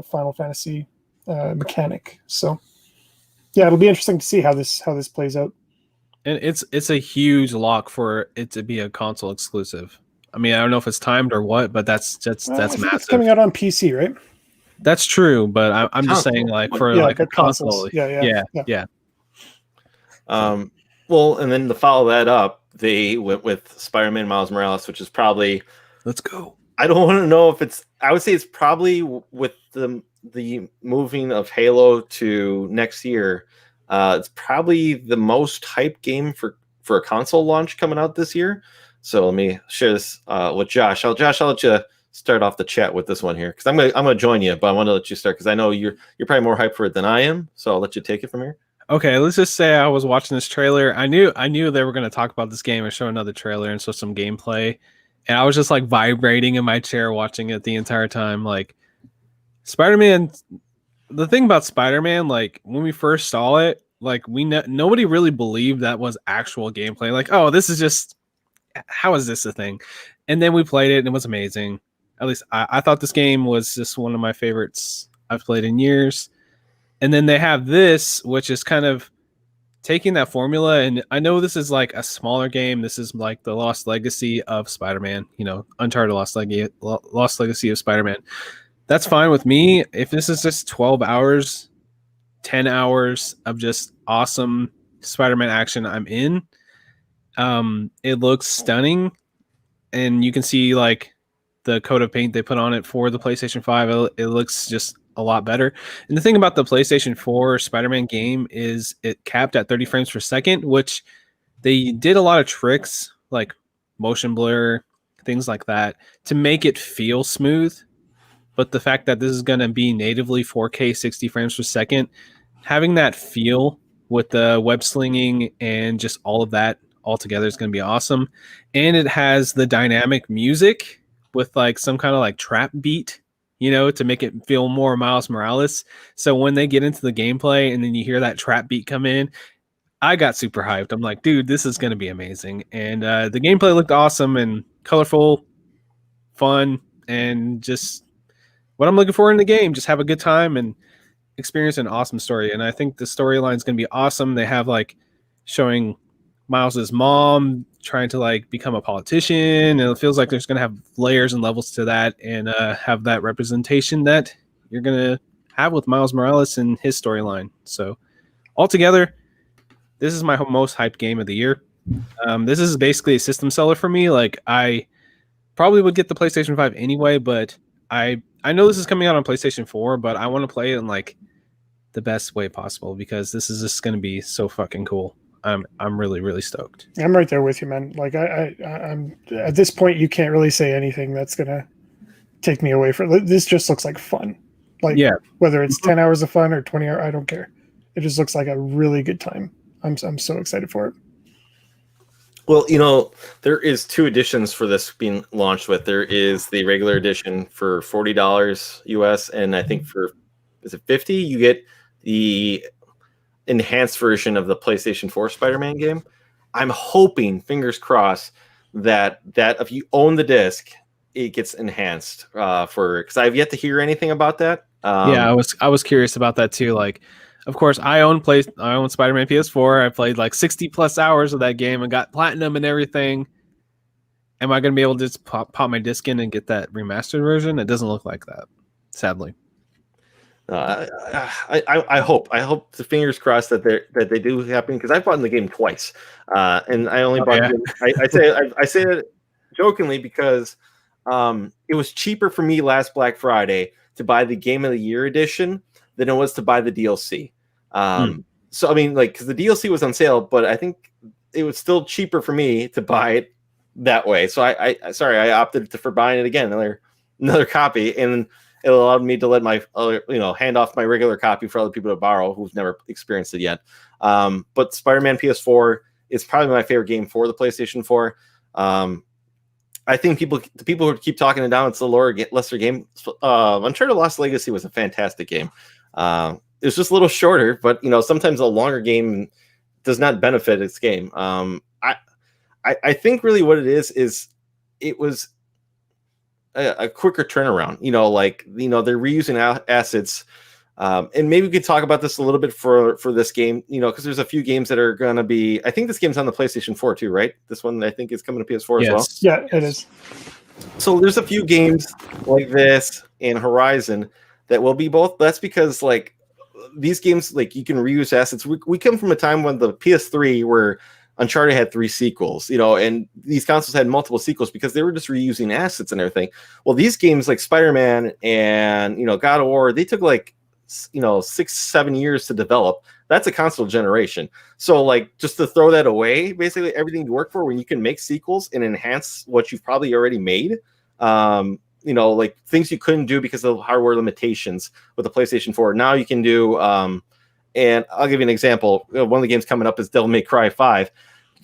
Final Fantasy mechanic. So yeah, it'll be interesting to see how this plays out. And it's a huge lock for it to be a console exclusive. I mean, I don't know if it's timed or what, but that's massive. It's coming out on PC, right? That's true, but I'm just saying, like, for like a console. Yeah. Well, and then to follow that up, they went with Spider-Man Miles Morales, which is probably. Let's go. I don't want to know if it's. I would say it's probably with the moving of Halo to next year. It's probably the most hyped game for a console launch coming out this year. So let me share this with Josh. I'll let you start off the chat with this one here, because I'm gonna join you, but I want to let you start because I know you're probably more hyped for it than I am. So I'll let you take it from here. Okay, let's just say I was watching this trailer. I knew they were going to talk about this game and show another trailer and show some gameplay, and I was just like vibrating in my chair watching it the entire time. Like Spider-Man, the thing about Spider-Man, like when we first saw it, like nobody really believed that was actual gameplay. Like, oh, this is just, how is this a thing? And then we played it and it was amazing. At least I thought this game was just one of my favorites I've played in years. And then they have this, which is kind of taking that formula. And I know this is like a smaller game. This is like the Lost Legacy of Spider-Man, Uncharted Lost Legacy of Spider-Man. That's fine with me. If this is just 12 hours, 10 hours of just awesome Spider-Man action, I'm in. It looks stunning. And you can see like the coat of paint they put on it for the PlayStation 5. It looks just a lot better. And the thing about the PlayStation 4 Spider-Man game is it capped at 30 frames per second, which they did a lot of tricks like motion blur, things like that, to make it feel smooth. But the fact that this is going to be natively 4K 60 frames per second, having that feel with the web slinging and just all of that all together is going to be awesome. And it has the dynamic music with like some kind of like trap beat, to make it feel more Miles Morales. So when they get into the gameplay and then you hear that trap beat come in, I got super hyped. I'm like, dude, this is going to be amazing. And the gameplay looked awesome and colorful, fun, and just what I'm looking for in the game. Just have a good time. And experienced an awesome story, and I think the storyline is going to be awesome. They have like showing Miles's mom trying to like become a politician, and it feels like there's going to have layers and levels to that, and have that representation that you're going to have with Miles Morales and his storyline. So altogether, this is my most hyped game of the year. This is basically a system seller for me. Like, I probably would get the PlayStation 5 anyway, but I know this is coming out on PlayStation 4, but I want to play it in like the best way possible because this is just going to be so fucking cool. I'm really, really stoked. I'm right there with you, man. Like I'm at this point, you can't really say anything that's gonna take me away from this. Just looks like fun. Like, yeah, whether it's 10 hours of fun or 20 hours, I don't care. It just looks like a really good time. I'm so excited for it. Well, you know, there is 2 editions for this being launched with. There is the regular edition for $40 US, and I think for, is it $50? You get the enhanced version of the PlayStation 4 Spider-Man game. I'm hoping, fingers crossed, that if you own the disc, it gets enhanced because I've yet to hear anything about that. Yeah, I was curious about that too. Like, of course, I own Spider-Man PS4. I played like 60 plus hours of that game and got platinum and everything. Am I going to be able to just pop my disc in and get that remastered version? It doesn't look like that, sadly. I hope the fingers crossed that they do happen, because I've bought the game twice, and I only bought it. I say it jokingly because it was cheaper for me last Black Friday to buy the Game of the Year edition than it was to buy the DLC. So I mean, like, because the DLC was on sale, but I think it was still cheaper for me to buy it that way. So I opted for buying it again, another copy, and it allowed me to let my hand off my regular copy for other people to borrow who've never experienced it yet. But Spider-Man PS4 is probably my favorite game for the PlayStation 4. I think the people who keep talking it down, it's the lesser game. Uncharted Lost Legacy was a fantastic game. It was just a little shorter, but sometimes a longer game does not benefit its game. I think really what it is it was a quicker turnaround. They're reusing assets. And maybe we could talk about this a little bit for this game, because there's a few games that are going to be, I think this game's on the PlayStation 4 too, right? This one I think is coming to PS4 as well. Yeah, it is. So there's a few games like this and Horizon that will be both. That's because like these games, like, you can reuse assets. We come from a time when the PS3 where Uncharted had 3 sequels, and these consoles had multiple sequels because they were just reusing assets and everything. Well, these games like Spider-Man and, God of War, they took like, 6-7 years to develop. That's a console generation. So like, just to throw that away, basically everything you work for when you can make sequels and enhance what you've probably already made, like things you couldn't do because of hardware limitations with the PlayStation 4. Now you can do, and I'll give you an example. One of the games coming up is Devil May Cry 5.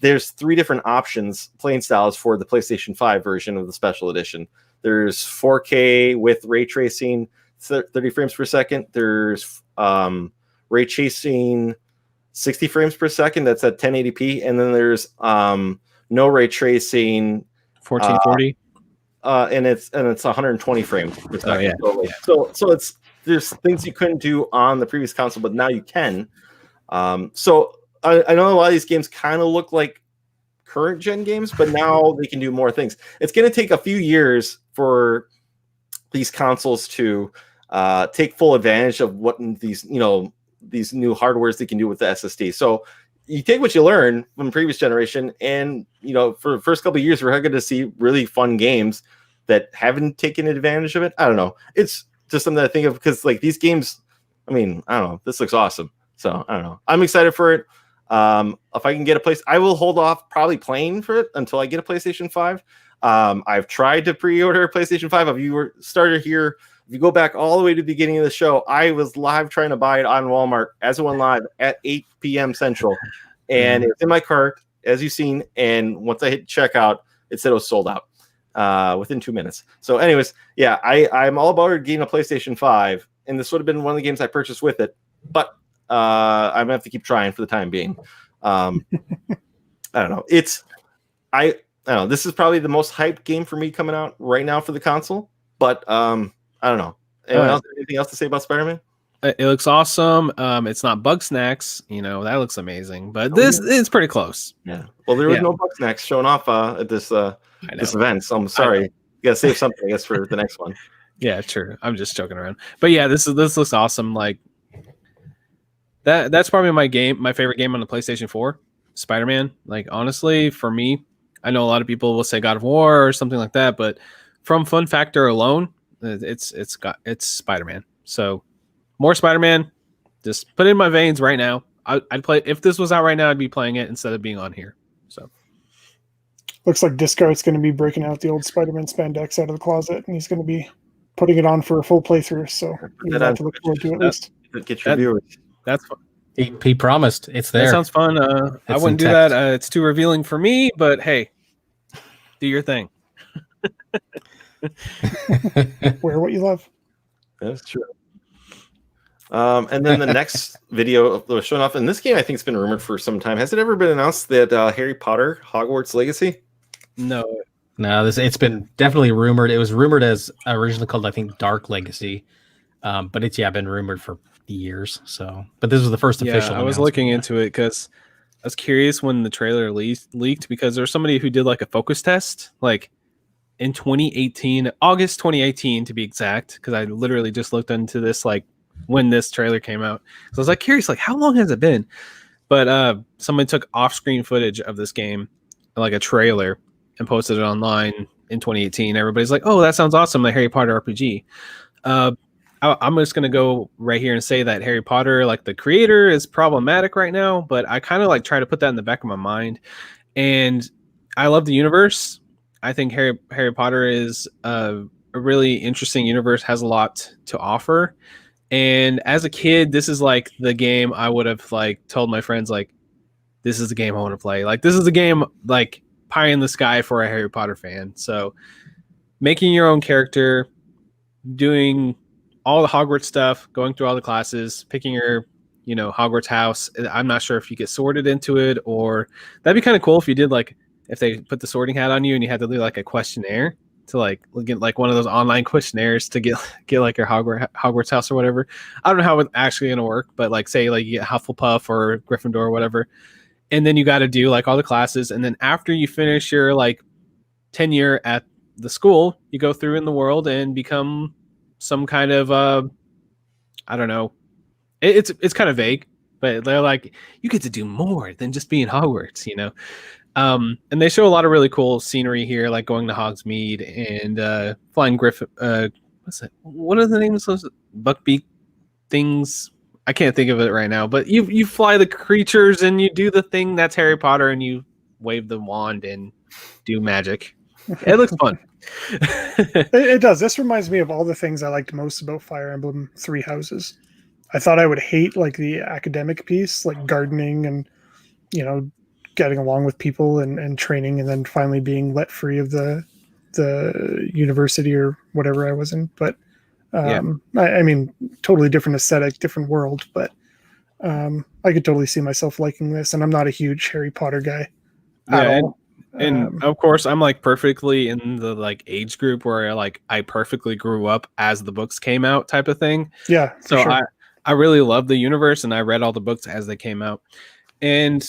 There's 3 different options, playing styles for the PlayStation 5 version of the special edition. There's 4K with ray tracing, 30 frames per second. There's ray tracing 60 frames per second. That's at 1080p. And then there's no ray tracing 1440. And it's 120 frames per second. Oh, yeah. So there's things you couldn't do on the previous console, but now you can. So I know a lot of these games kind of look like current gen games, but now they can do more things. It's going to take a few years for these consoles to take full advantage of what these new hardwares they can do with the SSD. So you take what you learn from the previous generation, and for the first couple of years, we're going to see really fun games that haven't taken advantage of it. I don't know. It's just something to think of, because like these games, I mean, I don't know. This looks awesome. So I don't know. I'm excited for it. If I can get a place, I will hold off probably playing for it until I get a PlayStation 5. I've tried to pre-order a PlayStation 5. If you were started here, if you go back all the way to the beginning of the show, I was live trying to buy it on Walmart as it went live at 8 p.m. Central. And it's in my cart, as you've seen. And once I hit checkout, it said it was sold out within 2 minutes. So anyways, yeah, I'm all about getting a PlayStation 5. And this would have been one of the games I purchased with it. But I'm going to have to keep trying for the time being. I don't know. I don't know. This is probably the most hyped game for me coming out right now for the console. But I don't know. Anything else to say about Spider-Man? It looks awesome. It's not Bug Snacks, that looks amazing, but this is pretty close. Yeah. Well, there was no Bug Snacks showing off at this event, so I'm sorry. You gotta save something, I guess, for the next one. Yeah, true. I'm just joking around, but yeah, this looks awesome. Like that's probably my favorite game on the PlayStation 4, Spider-Man. Like honestly, for me, I know a lot of people will say God of War or something like that, but from fun factor alone, it's Spider-Man. So more Spider-Man, just put it in my veins right now. I'd play if this was out right now. I'd be playing it instead of being on here. So looks like Discard's going to be breaking out the old Spider-Man spandex out of the closet, and he's going to be putting it on for a full playthrough. So you have to look forward to at least. Get your viewers. That's fun. He promised. It's there. That sounds fun. I wouldn't do that. It's too revealing for me. But hey, do your thing. Wear what you love. That's true. And then the next video was showing off, and this game I think has been rumored for some time. Has it ever been announced that Harry Potter Hogwarts Legacy? No. It's been definitely rumored. It was rumored as originally called, I think, Dark Legacy, but it's been rumored for years. So, but this was the first official. I was looking into it because I was curious when the trailer leaked because there's somebody who did like a focus test, like in 2018, August 2018 to be exact, because I literally just looked into this like when this trailer came out. So I was like curious, like how long has it been? But someone took off-screen footage of this game, like a trailer, and posted it online in 2018. Everybody's like, "Oh, that sounds awesome! The Harry Potter RPG." I'm just gonna go right here and say that Harry Potter, like the creator, is problematic right now. But I kind of like try to put that in the back of my mind. And I love the universe. I think Harry Potter is a really interesting universe, has a lot to offer. And as a kid, this is like the game I would have like told my friends, like, this is the game I want to play. Like, this is the game like pie in the sky for a Harry Potter fan. So making your own character, doing all the Hogwarts stuff, going through all the classes, picking your, Hogwarts house. I'm not sure if you get sorted into it, or that'd be kind of cool if you did like, if they put the sorting hat on you and you had to do like a questionnaire to like get like one of those online questionnaires to get like your Hogwarts house or whatever. I don't know how it's actually going to work, but like say like you get Hufflepuff or Gryffindor or whatever. And then you got to do like all the classes. And then after you finish your like tenure at the school, you go through in the world and become some kind of, I don't know. It's kind of vague, but they're like, you get to do more than just being Hogwarts, And they show a lot of really cool scenery here, like going to Hogsmeade and flying Griffin. What's that? What are the names of those buckbeak things? I can't think of it right now. But you fly the creatures and you do the thing that's Harry Potter, and you wave the wand and do magic. It looks fun. It does. This reminds me of all the things I liked most about Fire Emblem Three Houses. I thought I would hate like the academic piece, like gardening and getting along with people and training, and then finally being let free of the university or whatever I was in. But I mean, totally different aesthetic, different world. But I could totally see myself liking this, and I'm not a huge Harry Potter guy. And of course, I'm like perfectly in the like age group where like I perfectly grew up as the books came out, type of thing. Yeah. So sure. I really love the universe, and I read all the books as they came out, and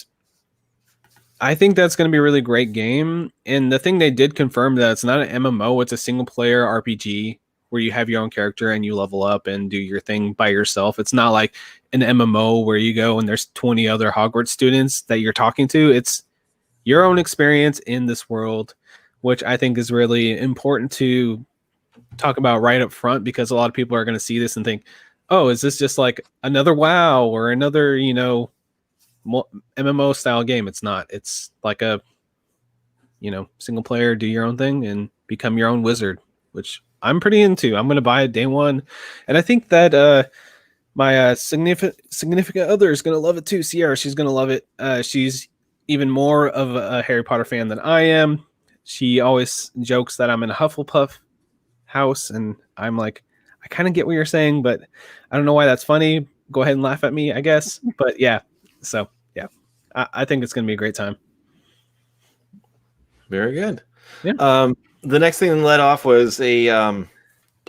I think that's going to be a really great game. And the thing they did confirm that it's not an MMO, it's a single player RPG where you have your own character and you level up and do your thing by yourself. It's not like an MMO where you go and there's 20 other Hogwarts students that you're talking to. It's your own experience in this world, which I think is really important to talk about right up front, because a lot of people are going to see this and think, oh, is this just like another WoW or another, MMO style game? It's not. It's like a single player, do your own thing and become your own wizard, which I'm pretty into. I'm going to buy it day one, and I think that my significant other is going to love it too. Sierra, she's going to love it. She's even more of a Harry Potter fan than I am. She always jokes that I'm in a Hufflepuff house, and I'm like, I kind of get what you're saying, but I don't know why that's funny. Go ahead and laugh at me, I guess. But yeah. So, yeah, I think it's going to be a great time. Very good. Yeah. The next thing that led off was a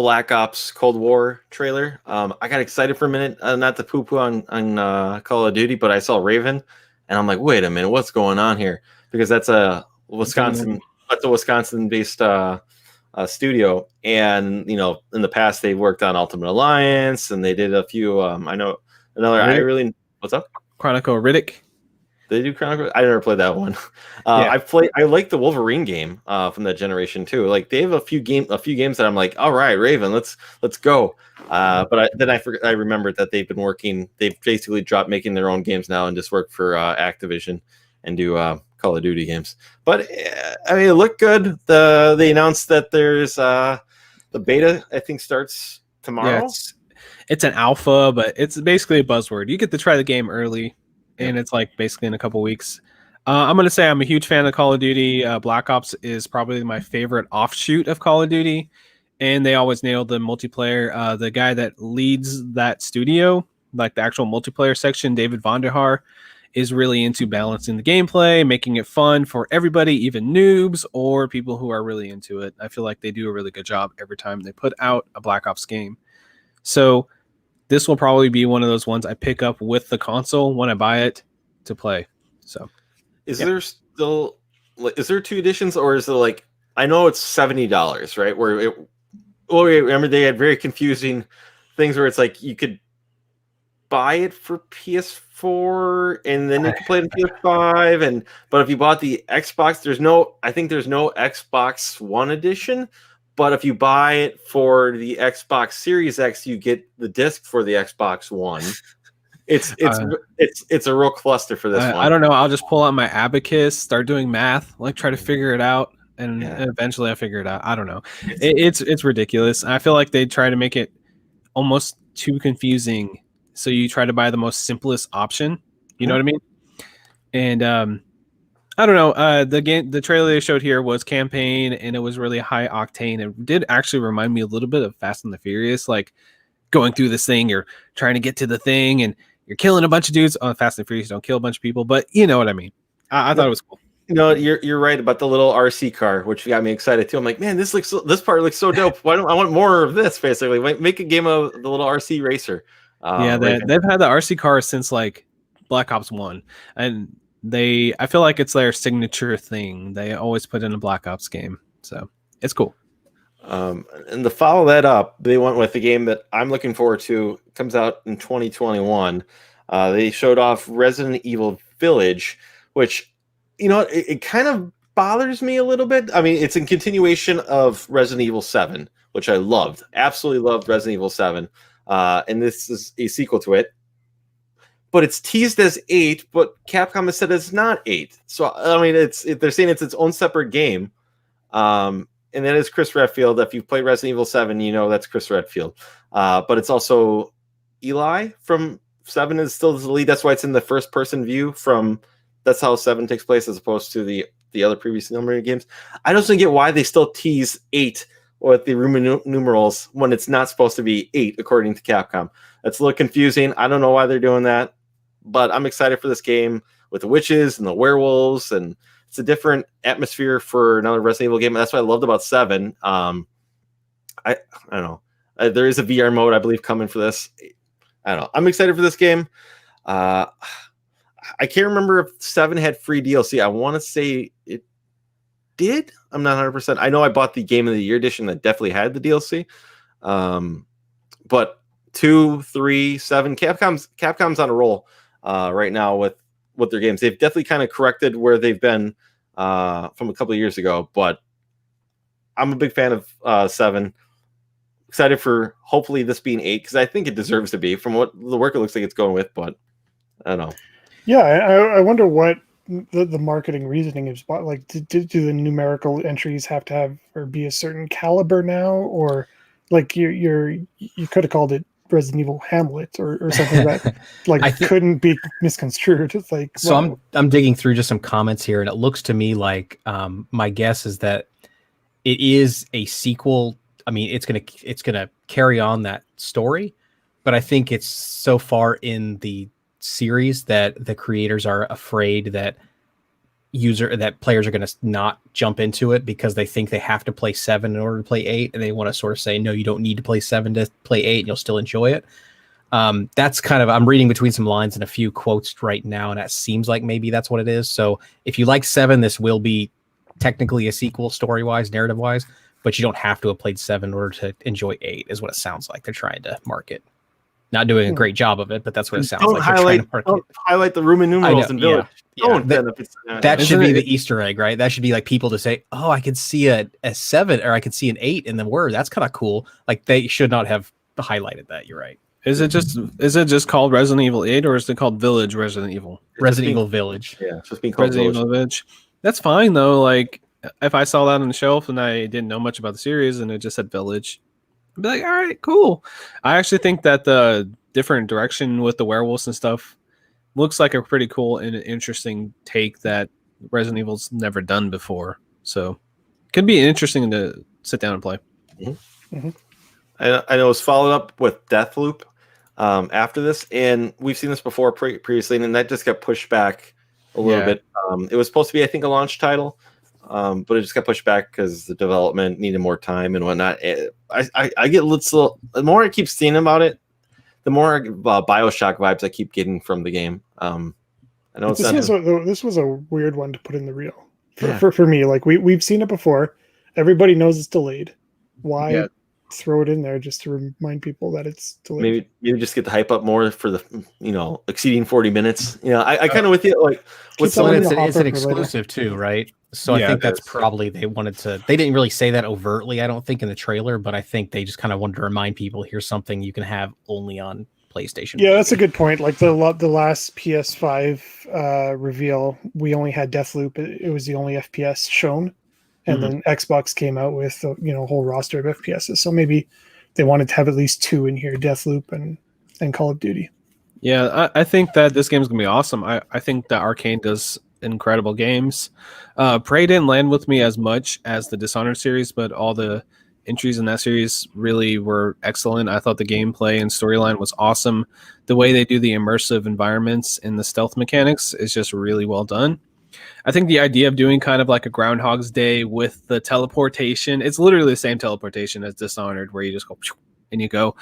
Black Ops Cold War trailer. I got excited for a minute, not to poo-poo on Call of Duty, but I saw Raven, and I'm like, wait a minute, what's going on here? Because that's a Wisconsin-based studio, and in the past they've worked on Ultimate Alliance, and they did a few. I know another. Riddick. What's up? Chronicle Riddick. They do Chronicle. I never played that one. I like the Wolverine game from that generation too. Like they have a few games that I'm like, all right, Raven, let's go. But I remembered that they've been working. They've basically dropped making their own games now and just work for Activision and do Call of Duty games. But I mean, it looked good. They announced that there's the beta. I think starts tomorrow. Yeah, it's an alpha, but it's basically a buzzword. You get to try the game early. And it's like basically in a couple weeks. I'm going to say I'm a huge fan of Call of Duty. Black Ops is probably my favorite offshoot of Call of Duty. And they always nailed the multiplayer. The guy that leads that studio, like the actual multiplayer section, David Vonderhaar, is really into balancing the gameplay, making it fun for everybody, even noobs or people who are really into it. I feel like they do a really good job every time they put out a Black Ops game. So this will probably be one of those ones I pick up with the console when I buy it to play. So, is there two editions, or is it like, I know it's $70, right? Remember they had very confusing things where it's like you could buy it for PS4 and then you could play it on PS5, but if you bought the Xbox, there's no Xbox One edition. But if you buy it for the Xbox Series X, you get the disc for the Xbox One. It's a real cluster for this one. I don't know. I'll just pull out my abacus, start doing math, like try to figure it out, and eventually I figure it out. I don't know. It's ridiculous. I feel like they try to make it almost too confusing. So you try to buy the most simplest option. You know what I mean? And I don't know. The trailer they showed here was campaign, and it was really high octane. It did actually remind me a little bit of Fast and the Furious, like going through this thing. You're trying to get to the thing, and you're killing a bunch of dudes. On Fast and Furious, don't kill a bunch of people, but you know what I mean. I thought it was cool. You're right about the little RC car, which got me excited too. I'm like, man, this part looks so dope. Why don't I want more of this? Basically, make a game of the little RC racer. They've had the RC car since like Black Ops 1, and I feel like it's their signature thing. They always put in a Black Ops game, so it's cool. And to follow that up, they went with the game that I'm looking forward to. It comes out in 2021. They showed off Resident Evil Village, which, it kind of bothers me a little bit. I mean, it's in continuation of Resident Evil 7, which I loved. Absolutely loved Resident Evil 7. And this is a sequel to it. But it's teased as 8, but Capcom has said it's not 8. So, I mean, they're saying it's its own separate game. And that is Chris Redfield. If you've played Resident Evil 7, you know that's Chris Redfield. But it's also Eli from 7 is still the lead. That's why it's in the first-person view that's how 7 takes place as opposed to the other previous numbered games. I just don't get why they still tease 8 with the Roman numerals when it's not supposed to be 8, according to Capcom. That's a little confusing. I don't know why they're doing that. But I'm excited for this game with the witches and the werewolves, and it's a different atmosphere for another Resident Evil game. That's what I loved about 7. I don't know. There is a VR mode, I believe, coming for this. I don't know. I'm excited for this game. I can't remember if 7 had free DLC. I want to say it did. I'm not 100%. I know I bought the Game of the Year edition that definitely had the DLC. But 2, 3, 7, Capcom's on a roll right now with their games. They've definitely kind of corrected where they've been from a couple of years ago, but I'm a big fan of 7. Excited for hopefully this being 8, because I think it deserves to be from what the work it looks like it's going with, but I don't know. Yeah, I wonder what the marketing reasoning is. Like, do the numerical entries have to have or be a certain caliber now, or like you could have called it Resident Evil Hamlet or something that couldn't be misconstrued. It's like, so wow. I'm digging through just some comments here, and it looks to me like my guess is that it is a sequel. I mean, it's gonna carry on that story, but I think it's so far in the series that the creators are afraid that players are going to not jump into it because they think they have to play 7 in order to play 8, and they want to sort of say, no, you don't need to play 7 to play 8, and you'll still enjoy it. That's kind of, I'm reading between some lines and a few quotes right now, and that seems like maybe that's what it is. So if you like 7, this will be technically a sequel, story-wise, narrative-wise, but you don't have to have played 7 in order to enjoy 8, is what it sounds like they're trying to market. Not doing a great job of it, but that's what it sounds like. Don't highlight the Roman numerals and Village. That should be the Easter egg, right? That should be like people to say, oh, I could see a 7 or I could see an 8 in the word. That's kind of cool. Like they should not have highlighted that. You're right. Is it just called Resident Evil 8 or is it called Village Resident Evil? Resident Evil Village. Yeah, it's just being called Resident Evil Village. That's fine though. Like if I saw that on the shelf and I didn't know much about the series and it just said Village, I'd be like, all right, cool. I actually think that the different direction with the werewolves and stuff looks like a pretty cool and interesting take that Resident Evil's never done before. So could be interesting to sit down and play. Mm-hmm. Mm-hmm. I know it was followed up with Deathloop after this, and we've seen this before previously, and that just got pushed back a little bit. It was supposed to be, I think, a launch title, but it just got pushed back because the development needed more time and whatnot. I get little, the more I keep seeing about it, the more BioShock vibes I keep getting from the game. I know this was a weird one to put in the reel for me. Like we've seen it before. Everybody knows it's delayed. Why throw it in there just to remind people that it's delayed? Maybe just get the hype up more for the exceeding 40 minutes. I kind of with you, like with someone it's an exclusive too, right? So I think that's probably they didn't really say that overtly, I don't think, in the trailer, but I think they just kind of wanted to remind people, here's something you can have only on PlayStation. Yeah, that's a good point. Like the last PS5 reveal, we only had Deathloop. It was the only FPS shown. And then Xbox came out with a whole roster of FPSs. So maybe they wanted to have at least 2 in here, Deathloop and Call of Duty. Yeah, I think that this game is going to be awesome. I think that Arcane does incredible games. Prey didn't land with me as much as the Dishonored series, but all the entries in that series really were excellent. I thought the gameplay and storyline was awesome. The way they do the immersive environments and the stealth mechanics is just really well done. I think the idea of doing kind of like a Groundhog's Day with the teleportation, it's literally the same teleportation as Dishonored, where you just go and you go.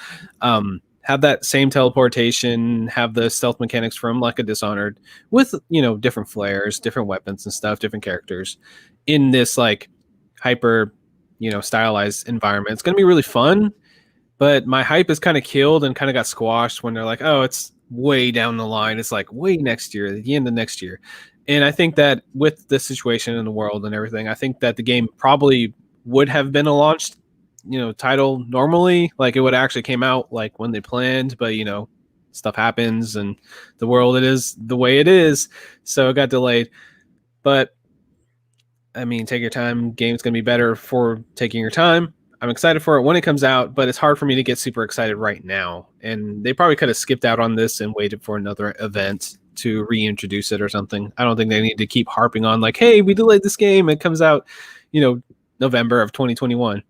Have that same teleportation, have the stealth mechanics from like a Dishonored with, different flares, different weapons and stuff, different characters in this like hyper, stylized environment. It's going to be really fun, but my hype is kind of killed and kind of got squashed when they're like, oh, it's way down the line. It's like way next year, the end of next year. And I think that with the situation in the world and everything, I think that the game probably would have been a launch, title normally. Like it would actually came out like when they planned, but stuff happens and the world it is the way it is, so it got delayed. But I mean, take your time. Game's gonna be better for taking your time. I'm excited for it when it comes out, but it's hard for me to get super excited right now. And they probably could have skipped out on this and waited for another event to reintroduce it or something. I don't think they need to keep harping on like, hey, we delayed this game. It comes out, November of 2021.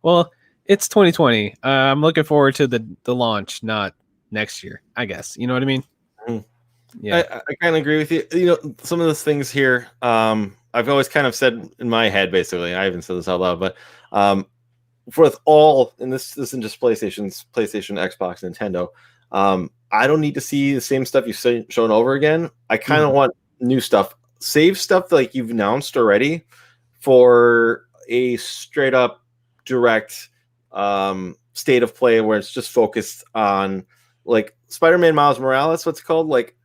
Well, it's 2020. I'm looking forward to the launch, not next year, I guess. You know what I mean? Mm-hmm. Yeah, I kind of agree with you. Some of those things here, I've always kind of said in my head, basically, I haven't said this out loud, but with all, and this isn't just PlayStation, Xbox, Nintendo, I don't need to see the same stuff you've shown over again. I kind of want new stuff. Save stuff like you've announced already for a straight up direct state of play where it's just focused on like Spider-Man Miles Morales, what's it called? Like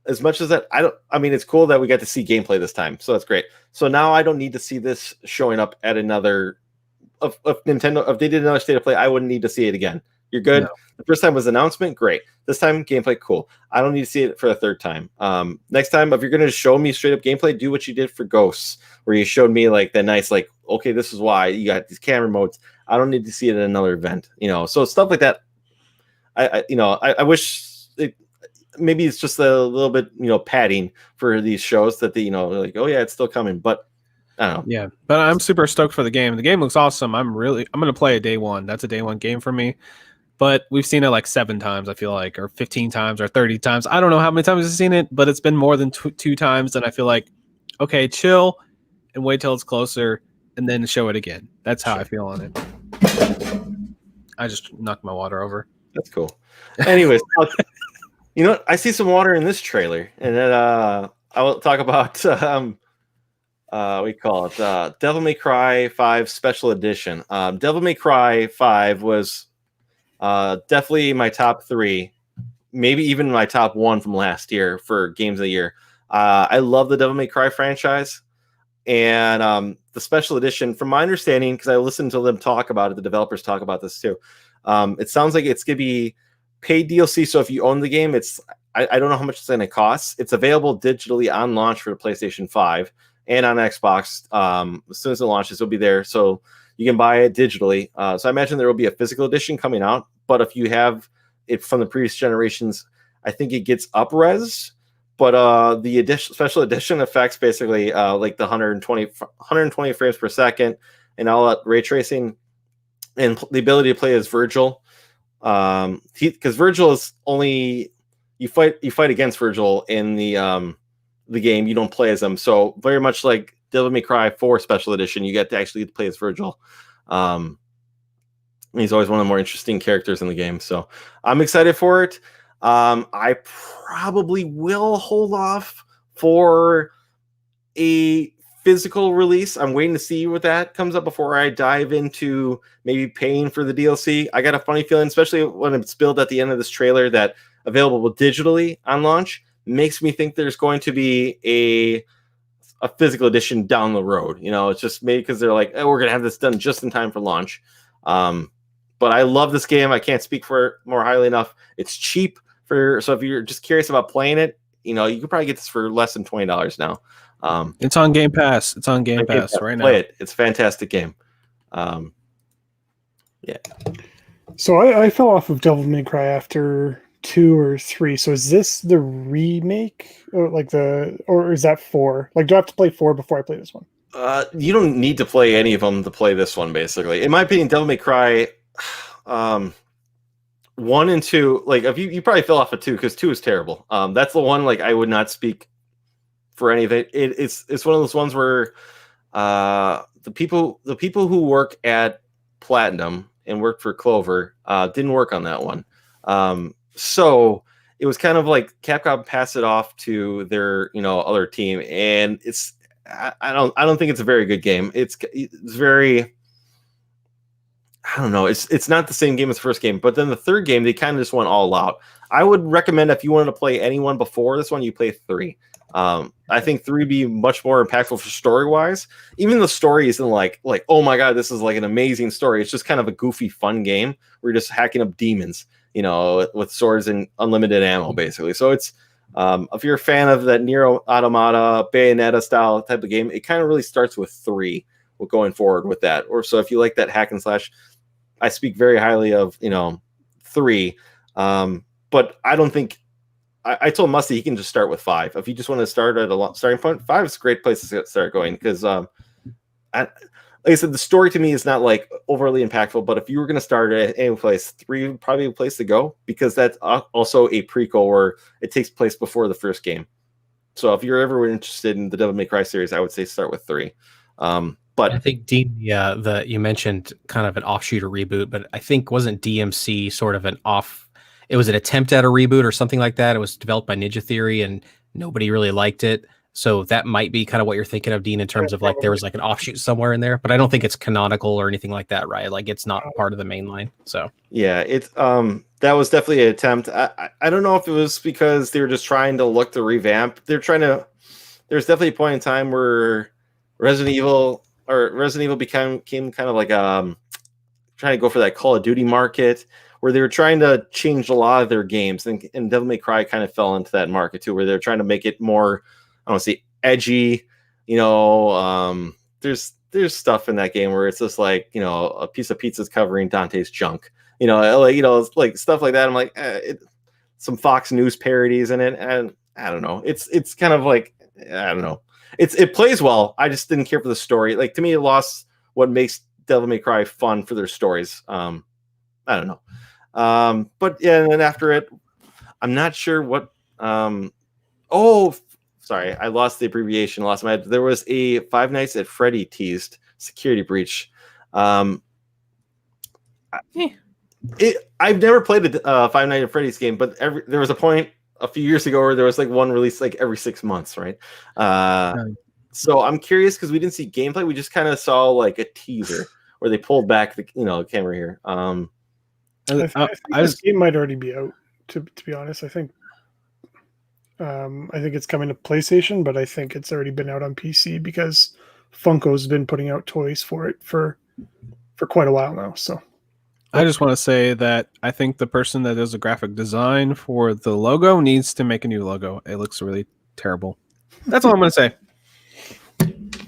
as much as that, it's cool that we got to see gameplay this time. So that's great. So now I don't need to see this showing up at another of Nintendo. If they did another state of play, I wouldn't need to see it again. You're good. No. The first time was announcement, great. This time gameplay, cool. I don't need to see it for a third time. Next time, if you're going to show me straight up gameplay, do what you did for Ghosts, where you showed me like the nice, like, okay, this is why you got these camera modes. I don't need to see it at another event, So stuff like that. I wish maybe it's just a little bit, padding for these shows that they, like, oh yeah, it's still coming, but I don't know. Yeah, but I'm super stoked for the game. The game looks awesome. I'm going to play it day one. That's a day one game for me. But we've seen it like 7 times, I feel like, or 15 times or 30 times. I don't know how many times I've seen it, but it's been more than 2 times. And I feel like okay, chill and wait till it's closer and then show it again. That's how I feel on it. I just knocked my water over. That's cool. Anyways, you know what? I see some water in this trailer, and then I will talk about we call it Devil May Cry 5 Special Edition. Devil May Cry 5 was definitely my top 3, maybe even my top 1 from last year for games of the year. I love the Devil May Cry franchise, and the Special Edition, from my understanding, because I listened to them talk about it, the developers talk about this too. It sounds like it's going to be paid DLC, so if you own the game, I don't know how much it's going to cost. It's available digitally on launch for the PlayStation 5 and on Xbox. As soon as it launches, it'll be there, so you can buy it digitally. So I imagine there will be a physical edition coming out, but if you have it from the previous generations, I think it gets up-res, but the special edition effects, basically like the 120 frames per second and all that ray tracing and the ability to play as Virgil. Because Virgil is only you fight against Virgil in the game. You don't play as him. So very much like Devil May Cry 4 Special Edition, you get to actually play as Virgil. He's always one of the more interesting characters in the game. So I'm excited for it. I probably will hold off for a physical release. I'm waiting to see what that comes up before I dive into maybe paying for the DLC. I got a funny feeling, especially when it's billed at the end of this trailer, that available digitally on launch makes me think there's going to be a physical edition down the road. You know, it's just maybe because they're like, oh, we're going to have this done just in time for launch. But I love this game. I can't speak for it more highly enough. It's cheap so if you're just curious about playing it, you know, you could probably get this for less than $20 now. It's on Game Pass. It's on Game Pass right now. Play it. It's a fantastic game. Yeah. So I fell off of Devil May Cry after 2 or 3. So is this the remake, or is that 4? Like, do I have to play 4 before I play this one? You don't need to play any of them to play this one. Basically, in my opinion, Devil May Cry 1 and 2, like if you probably fell off of 2 because 2 is terrible. That's the one, like, I would not speak for any of it. It's one of those ones where the people who work at Platinum and worked for Clover didn't work on that one. So it was kind of like Capcom passed it off to their other team, and I don't think it's a very good game. It's very, I don't know. It's not the same game as the first game, but then the third game, they kind of just went all out. I would recommend if you wanted to play anyone before this one, you play 3. I think 3 would be much more impactful for story-wise. Even the story isn't like, oh my god, this is like an amazing story. It's just kind of a goofy, fun game where you're just hacking up demons, with swords and unlimited ammo, basically. So it's, if you're a fan of that Nier Automata, Bayonetta style type of game, it kind of really starts with 3. Going forward with that. Or so if you like that hack and slash, I speak very highly of 3. But I don't think I told Musty he can just start with 5. If you just want to start at a starting point, 5 is a great place to start going, because like I said, the story to me is not like overly impactful, but if you were going to start at any place, 3 would probably be a place to go, because that's also a prequel where it takes place before the first game. So if you're ever interested in the Devil May Cry series, I would say start with 3. But I think Dean, you mentioned kind of an offshoot or reboot, but I think wasn't DMC sort of it was an attempt at a reboot or something like that. It was developed by Ninja Theory and nobody really liked it. So that might be kind of what you're thinking of, Dean, in terms of like there was like an offshoot somewhere in there, but I don't think it's canonical or anything like that, right? Like it's not part of the main line. So yeah, it's that was definitely an attempt. I don't know if it was because they were just trying to look to revamp. There's definitely a point in time where Resident Evil became kind of like trying to go for that Call of Duty market, where they were trying to change a lot of their games, and Devil May Cry kind of fell into that market too, where they're trying to make it more, I don't want to say edgy, there's stuff in that game where it's just like, a piece of pizza's covering Dante's junk, like stuff like that. I'm like, some Fox News parodies in it, and I don't know. It's kind of like, I don't know. It plays well. I just didn't care for the story. Like, to me, it lost what makes Devil May Cry fun for their stories. I don't know. But yeah, and then after it, I'm not sure what. sorry, I lost the abbreviation. There was a Five Nights at Freddy teased security breach. I've never played a Five Nights at Freddy's game, but there was a point a few years ago where there was like one release like every 6 months, right? So I'm curious because we didn't see gameplay. We just kind of saw like a teaser where they pulled back the camera here. I think this game might already be out. To be honest, I think it's coming to PlayStation, but I think it's already been out on PC because Funko's been putting out toys for it for quite a while now. So I just want to say that I think the person that does the graphic design for the logo needs to make a new logo. It looks really terrible. That's all I'm going to say.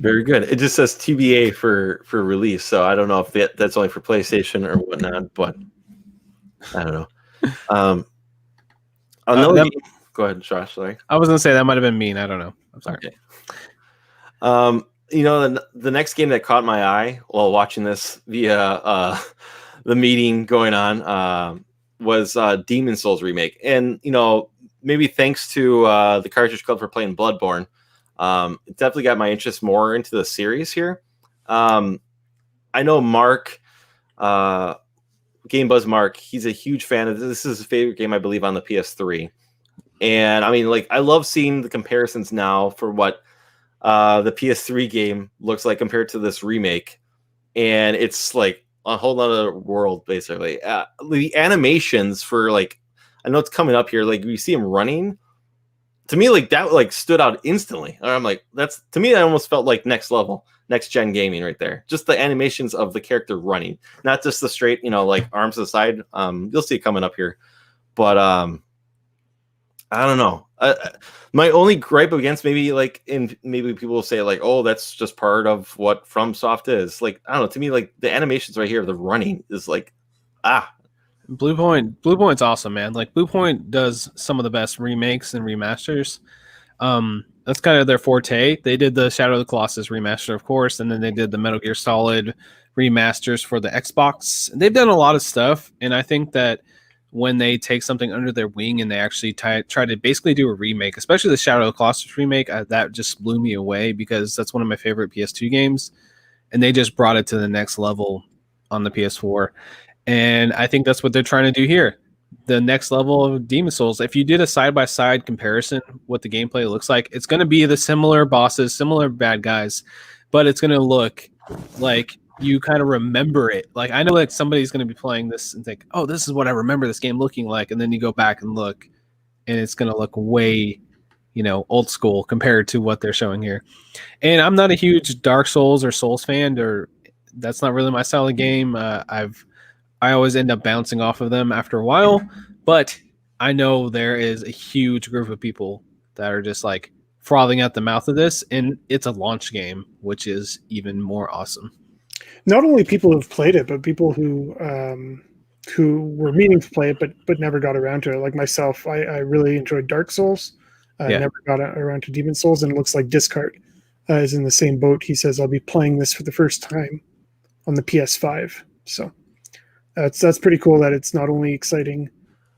Very good. It just says TBA for release, so I don't know if that's only for PlayStation or whatnot, but I don't know. Go ahead, Josh. Sorry. I was going to say that might have been mean. I don't know. I'm sorry. Okay. The next game that caught my eye while watching this via the meeting going on was Demon Souls remake, and maybe thanks to the Cartridge Club for playing Bloodborne. It definitely got my interest more into the series here. I know Mark, Game Buzz Mark, he's a huge fan of this. This is his favorite game, I believe, on the PS3. And I mean, like, I love seeing the comparisons now for what the PS3 game looks like compared to this remake. And it's like a whole other world, basically. The animations for, like, I know it's coming up here, like, you see him running. To me, like, that like stood out instantly. I'm like, to me, I almost felt like next level, next gen gaming right there. Just the animations of the character running, not just the straight, like arms to the side. You'll see it coming up here, but I don't know. My only gripe against maybe people will say like, oh, that's just part of what FromSoft is. Like, I don't know. To me, like the animations right here, the running is like, Bluepoint's awesome, man. Like Bluepoint does some of the best remakes and remasters. That's kind of their forte. They did the Shadow of the Colossus remaster, of course, and then they did the Metal Gear Solid remasters for the Xbox. They've done a lot of stuff, and I think that when they take something under their wing and they actually try to basically do a remake, especially the Shadow of the Colossus remake, that just blew me away because that's one of my favorite PS2 games, and they just brought it to the next level on the PS4. And I think that's what they're trying to do here. The next level of Demon Souls. If you did a side-by-side comparison, what the gameplay looks like, it's going to be the similar bosses, similar bad guys, but it's going to look like you kind of remember it. Like, I know that somebody's going to be playing this and think, oh, this is what I remember this game looking like. And then you go back and look, and it's going to look way, old school compared to what they're showing here. And I'm not a huge Dark Souls or Souls fan, or that's not really my style of game. I always end up bouncing off of them after a while, but I know there is a huge group of people that are just like frothing at the mouth of this, and it's a launch game, which is even more awesome. Not only people who've played it, but people who were meaning to play it but never got around to it. Like myself, I really enjoyed Dark Souls. I never got around to Demon Souls, and it looks like Discard is in the same boat. He says, I'll be playing this for the first time on the PS5. So that's pretty cool that it's not only exciting,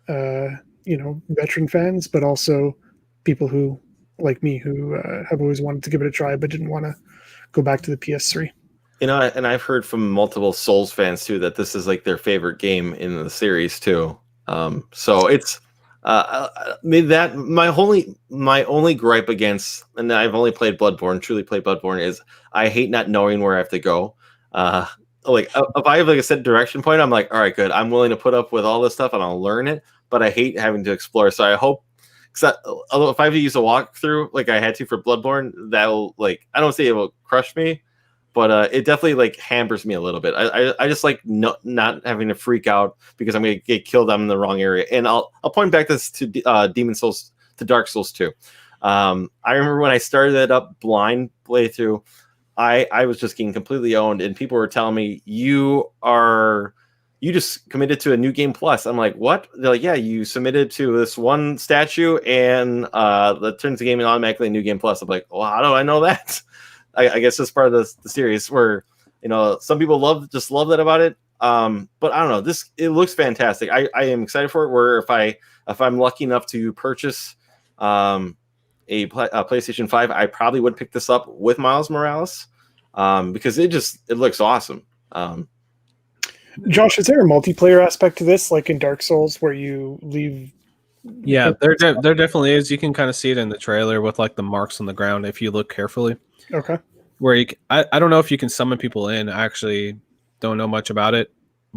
veteran fans, but also people who, like me, who have always wanted to give it a try but didn't want to go back to the PS3. And I've heard from multiple Souls fans too that this is like their favorite game in the series too. So it's that my only gripe against, and I've only played Bloodborne, truly played Bloodborne, is I hate not knowing where I have to go. Like if I have like a set direction point, I'm like, all right, good. I'm willing to put up with all this stuff and I'll learn it, but I hate having to explore. So I hope, although if I have to use a walkthrough like I had to for Bloodborne, that'll I don't say it will crush me, but it definitely like hampers me a little bit. I just like not having to freak out because I'm gonna get killed. I'm in the wrong area, and I'll point back this to Demon Souls, to Dark Souls 2. I remember when I started that up blind playthrough. I was just getting completely owned, and people were telling me, you just committed to a new game plus. I'm like, what? They're like, yeah, you submitted to this one statue, and that turns the game in automatically a new game plus. I'm like, well, how do I know that? I guess that's part of the series where some people love that about it. But I don't know. It looks fantastic. I am excited for it. Where if I'm lucky enough to purchase a PlayStation 5, I probably would pick this up with Miles Morales because it looks awesome. Josh, is there a multiplayer aspect to this, like in Dark Souls, where you leave? Yeah, there definitely is. You can kind of see it in the trailer with like the marks on the ground if you look carefully. Okay. Where I don't know if you can summon people in. I actually don't know much about it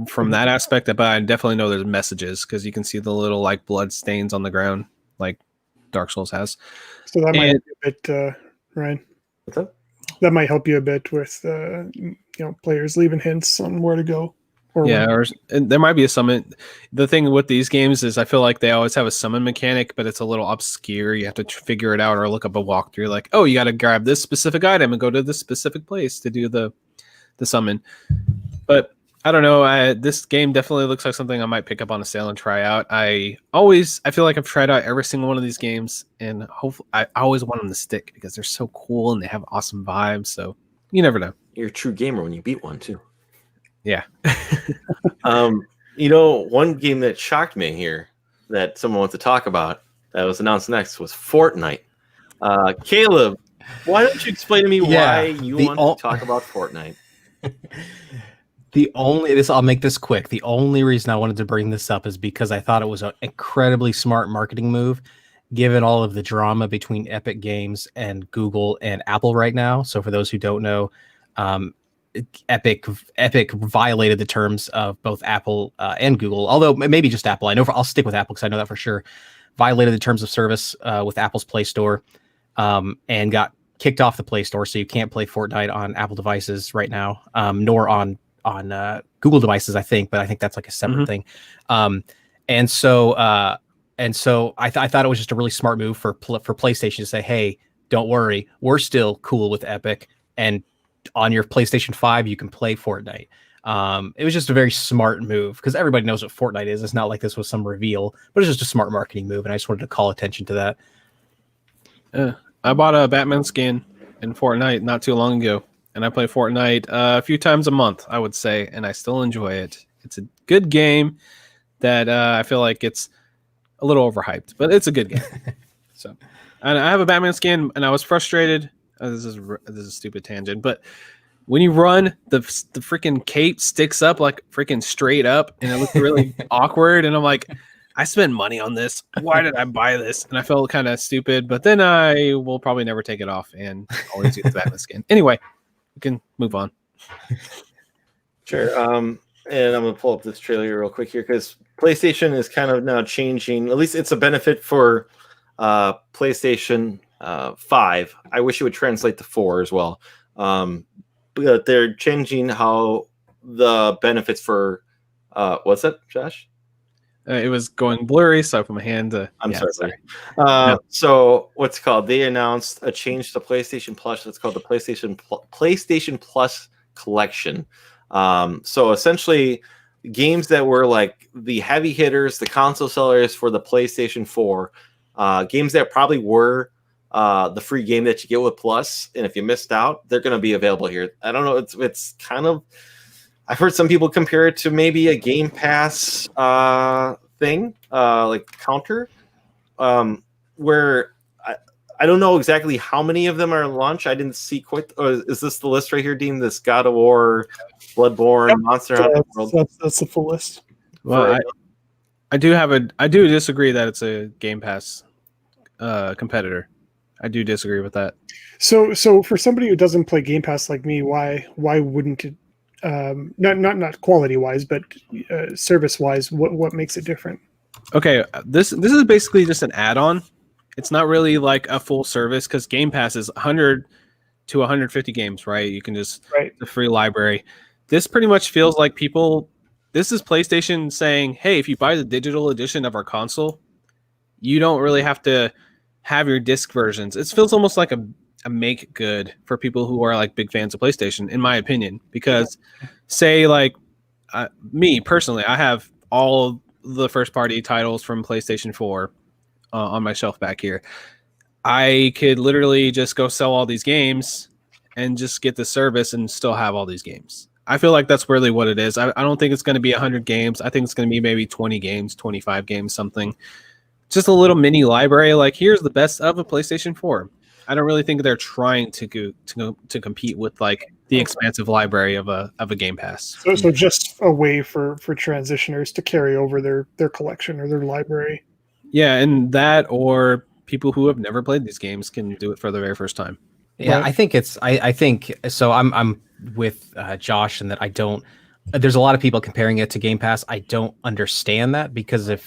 from that aspect, but I definitely know there's messages because you can see the little like blood stains on the ground, like Dark Souls has. So that might help you a bit, Ryan. What's up? That might help you a bit with players leaving hints on where to go. Or there might be a summon. The thing with these games is I feel like they always have a summon mechanic, but it's a little obscure. You have to figure it out or look up a walkthrough. Like, oh, you got to grab this specific item and go to this specific place to do the summon. But I don't know. This game definitely looks like something I might pick up on a sale and try out. I feel like I've tried out every single one of these games, and hopefully, I always want them to stick because they're so cool and they have awesome vibes. So you never know. You're a true gamer when you beat one too. Yeah. One game that shocked me here that someone wants to talk about that was announced next was Fortnite. Caleb, why don't you explain to me why you want to talk about Fortnite? I'll make this quick. The only reason I wanted to bring this up is because I thought it was an incredibly smart marketing move, given all of the drama between Epic Games and Google and Apple right now. So for those who don't know, Epic violated the terms of both Apple and Google, although maybe just Apple. I'll stick with Apple because I know that for sure. Violated the terms of service with Apple's Play Store and got kicked off the Play Store, so you can't play Fortnite on Apple devices right now, nor on Google devices, I think. But I think that's like a separate thing. And so I thought it was just a really smart move for PlayStation to say, hey, don't worry, we're still cool with Epic, and on your PlayStation 5, you can play Fortnite. It was just a very smart move because everybody knows what Fortnite is. It's not like this was some reveal, but it's just a smart marketing move, and I just wanted to call attention to that. I bought a Batman skin in Fortnite not too long ago, and I play Fortnite a few times a month, I would say, and I still enjoy it. It's a good game that I feel like it's a little overhyped, but it's a good game. So, and I have a Batman skin, and I was frustrated. This is a stupid tangent, but when you run, the freaking cape sticks up like freaking straight up, and it looks really awkward. And I'm like, I spent money on this. Why did I buy this? And I felt kind of stupid. But then I will probably never take it off and always use the Batman skin. Anyway, we can move on. Sure. And I'm gonna pull up this trailer real quick here because PlayStation is kind of now changing. At least it's a benefit for PlayStation 5. I wish it would translate to 4 as well. But they're changing how the benefits for what's that, Josh? It was going blurry, so I put my hand to. I'm sorry. So what's called? They announced a change to PlayStation Plus. It's called the PlayStation Plus Collection. So essentially, games that were like the heavy hitters, the console sellers for the PlayStation 4, games that probably were the free game that you get with Plus, and if you missed out, they're going to be available here. I don't know. It's kind of. I've heard some people compare it to maybe a Game Pass thing, like Counter, where I don't know exactly how many of them are launch. I didn't see quite. Is this the list right here, Dean? This God of War, Bloodborne, Monster Hunter World. That's the full list. Well, I do disagree that it's a Game Pass competitor. I do disagree with that. So for somebody who doesn't play Game Pass like me, why wouldn't it? Not quality wise, but service wise, what makes it different? Okay, this is basically just an add-on. It's not really like a full service because Game Pass is 100 to 150 games, right? You can just the free library. This pretty much feels like this is PlayStation saying, hey, if you buy the digital edition of our console, you don't really have to have your disc versions. It feels almost like a make good for people who are like big fans of PlayStation, in my opinion, because say like me personally, I have all the first party titles from PlayStation 4 on my shelf back here. I could literally just go sell all these games and just get the service and still have all these games. I feel like that's really what it is. I don't think it's going to be 100 games. I think it's going to be maybe 20 games, 25 games, something just a little mini library. Like, here's the best of a PlayStation 4. I don't really think they're trying to compete with like the expansive library of a Game Pass. So just a way for transitioners to carry over their collection or their library. Yeah, and that, or people who have never played these games can do it for the very first time. Yeah, Right. I think it's. I think so. I'm with Josh in that I don't. There's a lot of people comparing it to Game Pass. I don't understand that because I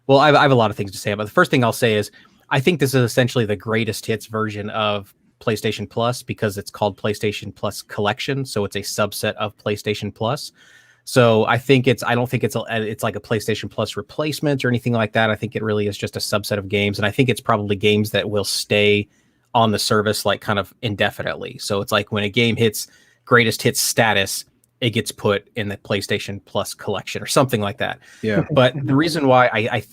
have a lot of things to say about it. The first thing I'll say is I think this is essentially the greatest hits version of PlayStation Plus because it's called PlayStation Plus Collection, so it's a subset of PlayStation Plus. So I think I don't think it's like a PlayStation Plus replacement or anything like that. I think it really is just a subset of games, and I think it's probably games that will stay on the service like kind of indefinitely. So it's like when a game hits greatest hits status, it gets put in the PlayStation Plus collection or something like that. Yeah. But the reason why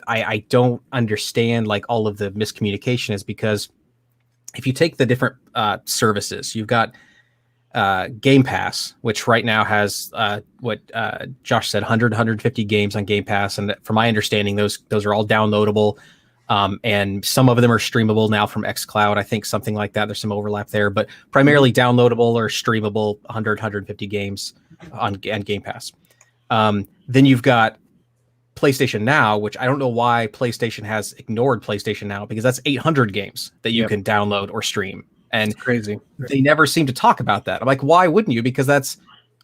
I don't understand like all of the miscommunication is because if you take the different services, you've got Game Pass, which right now has what Josh said, 150 games on Game Pass. And from my understanding, those are all downloadable. And some of them are streamable now from xCloud. I think something like that. There's some overlap there, but primarily downloadable or streamable 150 games on Game Pass. Then you've got PlayStation Now, which I don't know why PlayStation has ignored PlayStation Now because that's 800 games that you can download or stream. And it's crazy. They never seem to talk about that. I'm like, why wouldn't you? Because that's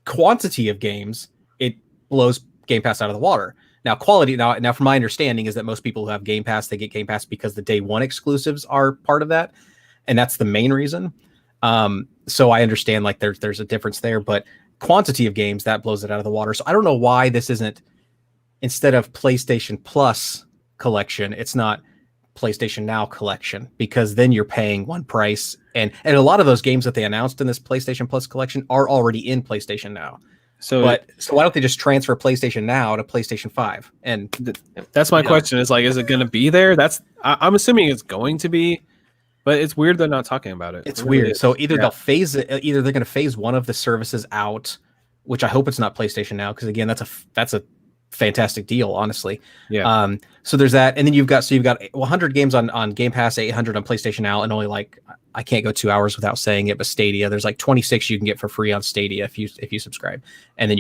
quantity of games. It blows Game Pass out of the water. Now, quality. Now, from my understanding, is that most people who have Game Pass, they get Game Pass because the day one exclusives are part of that, and that's the main reason. So I understand like there's a difference there, but quantity of games that blows it out of the water. So I don't know why this isn't instead of PlayStation Plus collection, it's not PlayStation Now collection, because then you're paying one price, and a lot of those games that they announced in this PlayStation Plus collection are already in PlayStation Now. So why don't they just transfer PlayStation Now to PlayStation 5? And that's my question is like, is it going to be there? I'm assuming it's going to be, but it's weird they're not talking about it. It's weird. So either they'll phase it, either they're going to phase one of the services out, which I hope it's not PlayStation Now, because again, that's a fantastic deal, honestly. Yeah. So there's that, and then you've got 100 games on Game Pass, 800 on PlayStation Now, and only like I can't go 2 hours without saying it, but Stadia, there's like 26 you can get for free on Stadia if you subscribe, and then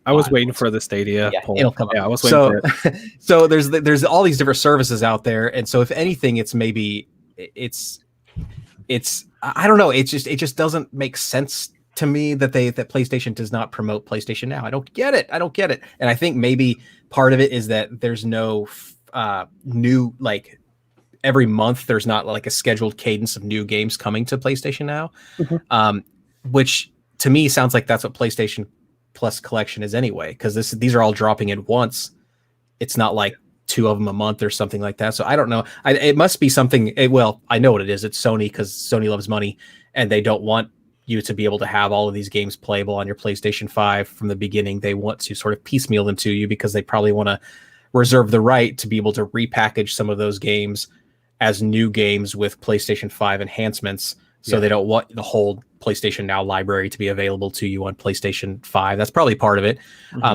I was waiting for the Stadia poll. It'll come up. Yeah, I was waiting for it. So there's all these different services out there, and so if anything, it's I don't know, it just doesn't make sense to me that PlayStation does not promote PlayStation Now. I don't get it. And I think maybe part of it is that there's no new, like every month there's not like a scheduled cadence of new games coming to PlayStation Now, which to me sounds like that's what PlayStation Plus collection is anyway, because these are all dropping at once. It's not like 2 of them a month or something like that. So I don't know. It must be something. Well, I know what it is. It's Sony, because Sony loves money, and they don't want you to be able to have all of these games playable on your PlayStation 5 from the beginning. They want to sort of piecemeal them to you because they probably want to reserve the right to be able to repackage some of those games as new games with PlayStation 5 enhancements. So they don't want the whole PlayStation Now library to be available to you on PlayStation 5. That's probably part of it.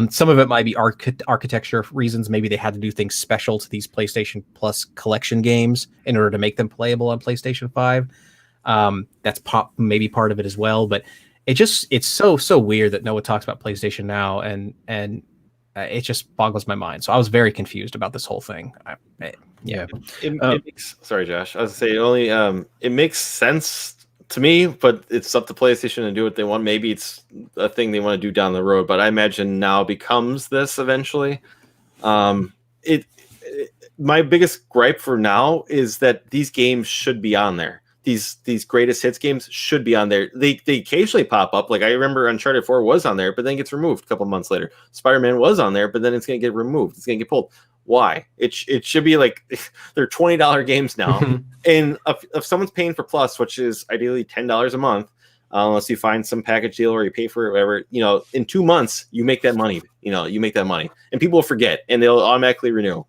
Some of it might be architecture reasons. Maybe they had to do things special to these PlayStation Plus collection games in order to make them playable on PlayStation 5. That's maybe part of it as well, but it's so weird that no one talks about PlayStation Now, and it just boggles my mind. So I was very confused about this whole thing. It makes, sorry, Josh. I was gonna say it makes sense to me, but it's up to PlayStation to do what they want. Maybe it's a thing they want to do down the road, but I imagine Now becomes this eventually. My biggest gripe for Now is that these games should be on there. These greatest hits games should be on there. They occasionally pop up. Like I remember Uncharted 4 was on there, but then gets removed a couple months later. Spider-Man was on there, but then it's going to get removed. It's going to get pulled. Why? It should be like they're $20 games now. And if someone's paying for Plus, which is ideally $10 a month, unless you find some package deal or you pay for it, whatever, in 2 months you make that money. You make that money, and people will forget, and they'll automatically renew.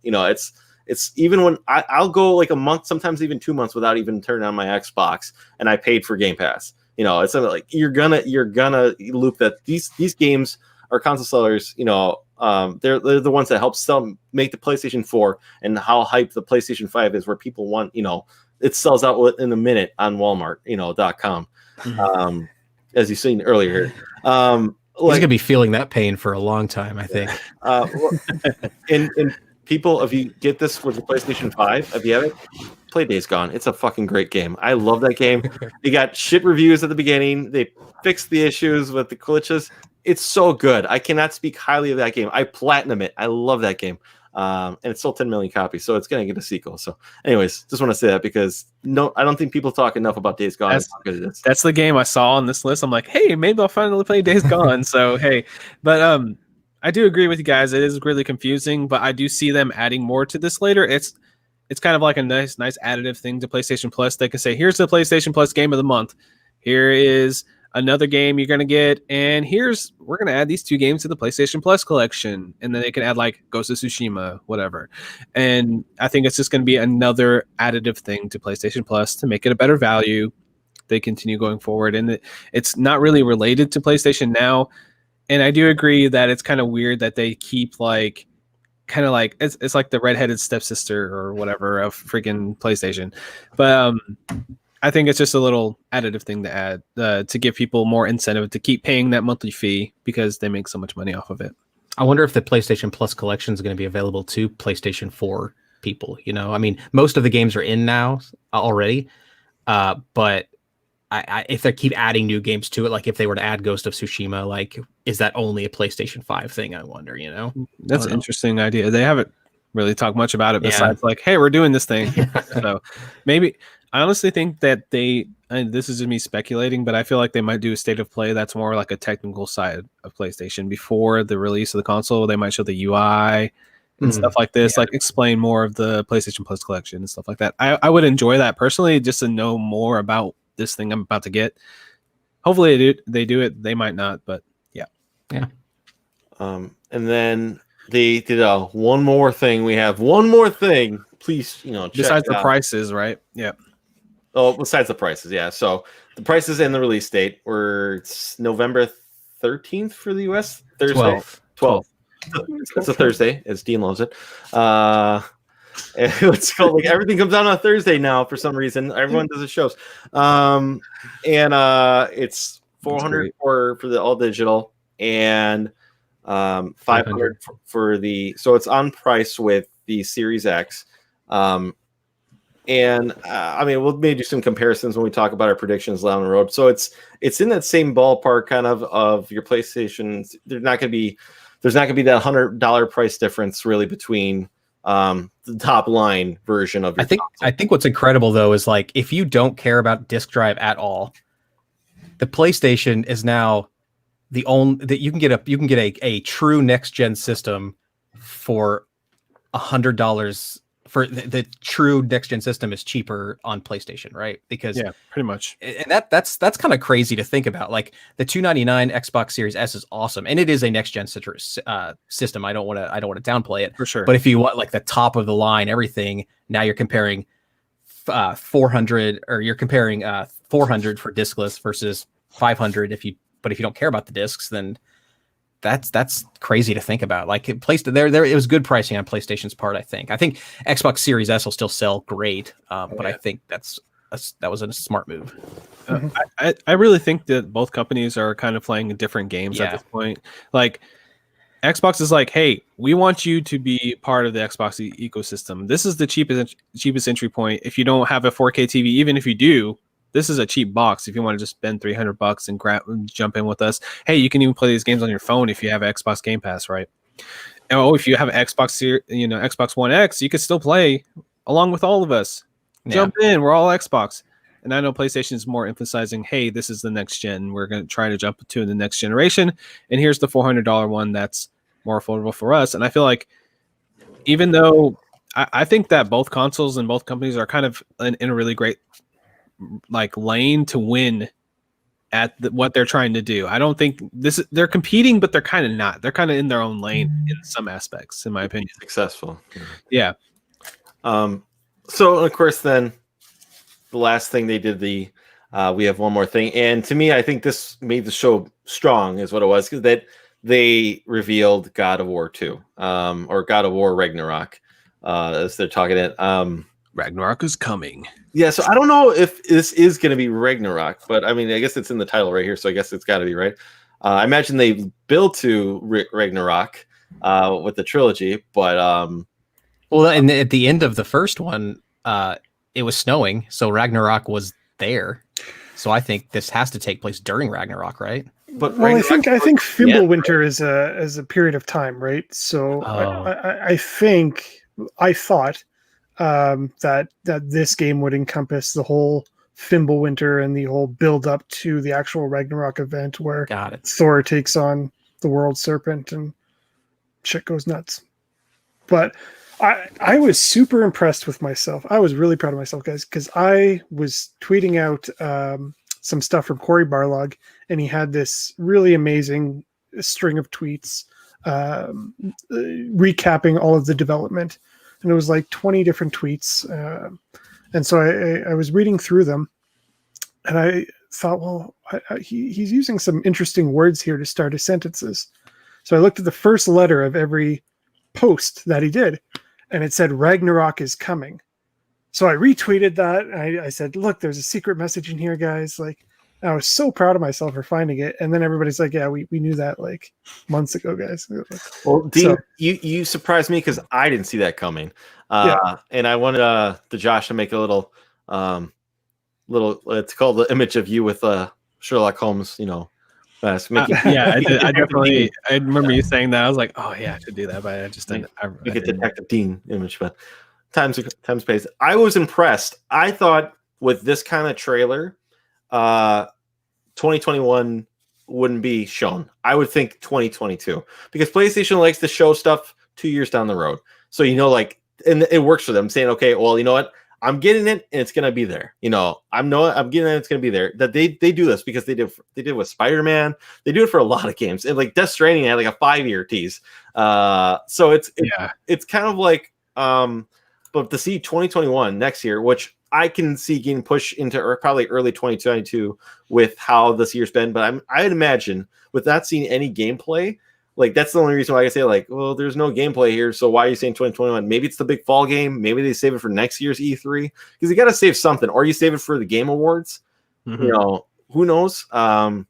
It's even when I'll go like a month, sometimes even 2 months without even turning on my Xbox, and I paid for Game Pass. It's like you're gonna loop that. These games are console sellers. They're the ones that help make the PlayStation 4 and how hyped the PlayStation 5 is, where people want, it sells out in a minute on Walmart, .com. As you've seen earlier. He's gonna be feeling that pain for a long time, I think. And people, if you get this with the PlayStation 5, if you have it, play Days Gone. It's a fucking great game. I love that game. They got shit reviews at the beginning. They fixed the issues with the glitches. It's so good. I cannot speak highly of that game. I platinum it. I love that game. And it sold 10 million copies, so it's going to get a sequel. So, anyways, just want to say that because I don't think people talk enough about Days Gone. That's the game I saw on this list. I'm like, hey, maybe I'll finally play Days Gone. So, hey, but I do agree with you guys. It is really confusing, but I do see them adding more to this later. It's kind of like a nice additive thing to PlayStation Plus. They can say, here's the PlayStation Plus game of the month. Here is another game you're going to get, and we're going to add these 2 games to the PlayStation Plus collection, and then they can add like Ghost of Tsushima, whatever. And I think it's just going to be another additive thing to PlayStation Plus to make it a better value. They continue going forward, and it's not really related to PlayStation Now. And I do agree that it's kind of weird that they keep like kind of like it's like the redheaded stepsister or whatever of freaking PlayStation. But I think it's just a little additive thing to add to give people more incentive to keep paying that monthly fee because they make so much money off of it. I wonder if the PlayStation Plus collection is going to be available to PlayStation 4 people. I mean, most of the games are in now already, but if they keep adding new games to it, like if they were to add Ghost of Tsushima, like is that only a PlayStation 5 thing? I wonder. That's an interesting idea. They haven't really talked much about it besides like, hey, we're doing this thing. So maybe. I honestly think that and this is me speculating, but I feel like they might do a state of play that's more like a technical side of PlayStation before the release of the console. They might show the UI and stuff like this, like explain more of the PlayStation Plus collection and stuff like that. I would enjoy that personally, just to know more about this thing I'm about to get. Hopefully they do it. They might not, but yeah. And then they did one more thing. We have one more thing. Please, check besides the prices, right? Yeah. Oh, besides the prices, yeah. So the prices and the release date it's November 13th for the US. Thursday. 12th. It's a Thursday, as Dean loves it. It's called like everything comes out on a Thursday now for some reason. Everyone does the shows. And it's $400 for the all digital and $500 for the. So it's on price with the Series X. I mean, we'll maybe do some comparisons when we talk about our predictions down the road. So it's in that same ballpark kind of your PlayStation. There's not going to be that $100 price difference really between the top line version of your I think what's incredible though is like if you don't care about disk drive at all, the PlayStation is now the only that you can get a true next gen system for $100. For the true next gen system is cheaper on PlayStation, right? Because pretty much. And that's kind of crazy to think about. Like the $299 Xbox Series S is awesome, and it is a next gen system. I don't want to downplay it for sure. But if you want like the top of the line, everything, now you're comparing 400 or you're comparing 400 for diskless versus 500 if you don't care about the discs, then that's crazy to think about. Like it was good pricing on PlayStation's part. I think Xbox Series S will still sell great, but I think that was a smart move. I really think that both companies are kind of playing different games at this point. Like Xbox is like, hey, we want you to be part of the Xbox ecosystem. This is the cheapest entry point. If you don't have a 4K TV, even if you do, this is a cheap box. If you want to just spend $300 and jump in with us, hey, you can even play these games on your phone if you have Xbox Game Pass, right? Oh, if you have Xbox One X, you can still play along with all of us. Jump in, we're all Xbox. And I know PlayStation is more emphasizing, hey, this is the next gen. We're going to try to jump to the next generation, and here's the $400 one that's more affordable for us. And I feel like, even though I think that both consoles and both companies are kind of in a really great like lane to win at what they're trying to do. I don't think they're competing, but they're kind of not. They're kind of in their own lane in some aspects, in my opinion. Successful. Yeah. So of course, then the last thing they did, we have one more thing, and to me, I think this made the show strong, is what it was, because that they revealed God of War 2, or God of War Ragnarok, as they're talking it. Ragnarok is coming. Yeah, so I don't know if this is going to be Ragnarok, but I mean, I guess it's in the title right here, so I guess it's got to be, right? I imagine they build to Ragnarok with the trilogy, but well, and at the end of the first one, it was snowing, so Ragnarok was there. So I think this has to take place during Ragnarok, right? But well, I think Fimbulwinter is a period of time, right? So I thought that this game would encompass the whole Fimbulwinter and the whole build up to the actual Ragnarok event where Thor takes on the World Serpent and shit goes nuts. But I was super impressed with myself. I was really proud of myself, guys, because I was tweeting out some stuff from Cory Barlog, and he had this really amazing string of tweets recapping all of the development. And it was like 20 different tweets. And so I was reading through them, and I thought, well, he's using some interesting words here to start his sentences. So I looked at the first letter of every post that he did, and it said Ragnarok is coming. So I retweeted that. I said, look, there's a secret message in here, guys. Like, I was so proud of myself for finding it. And then everybody's like, yeah, we knew that like months ago, guys. Well, Dean, you surprised me because I didn't see that coming. And I wanted the Josh to make a little it's called the image of you with Sherlock Holmes, you know. I definitely I remember you saying that. I was like, oh yeah, I should do that, but I just didn't. Make a Detective Dean image, but time space. I was impressed. I thought with this kind of trailer, 2021 wouldn't be shown. I would think 2022 because PlayStation likes to show stuff 2 years down the road. So like, and it works for them saying, okay, well, you know what? I'm getting it, and it's gonna be there. You know, I'm getting it, it's gonna be there. That they do this because they did with Spider-Man. They do it for a lot of games. And like Death Stranding had like a 5-year tease. So it's kind of like, but to see 2021 next year, which I can see getting pushed into probably early 2022 with how this year's been. But I'd imagine with not seeing any gameplay, like that's the only reason why I say like, well, there's no gameplay here. So why are you saying 2021? Maybe it's the big fall game. Maybe they save it for next year's E3 because you got to save something, or you save it for the Game Awards. Mm-hmm. You know, who knows? I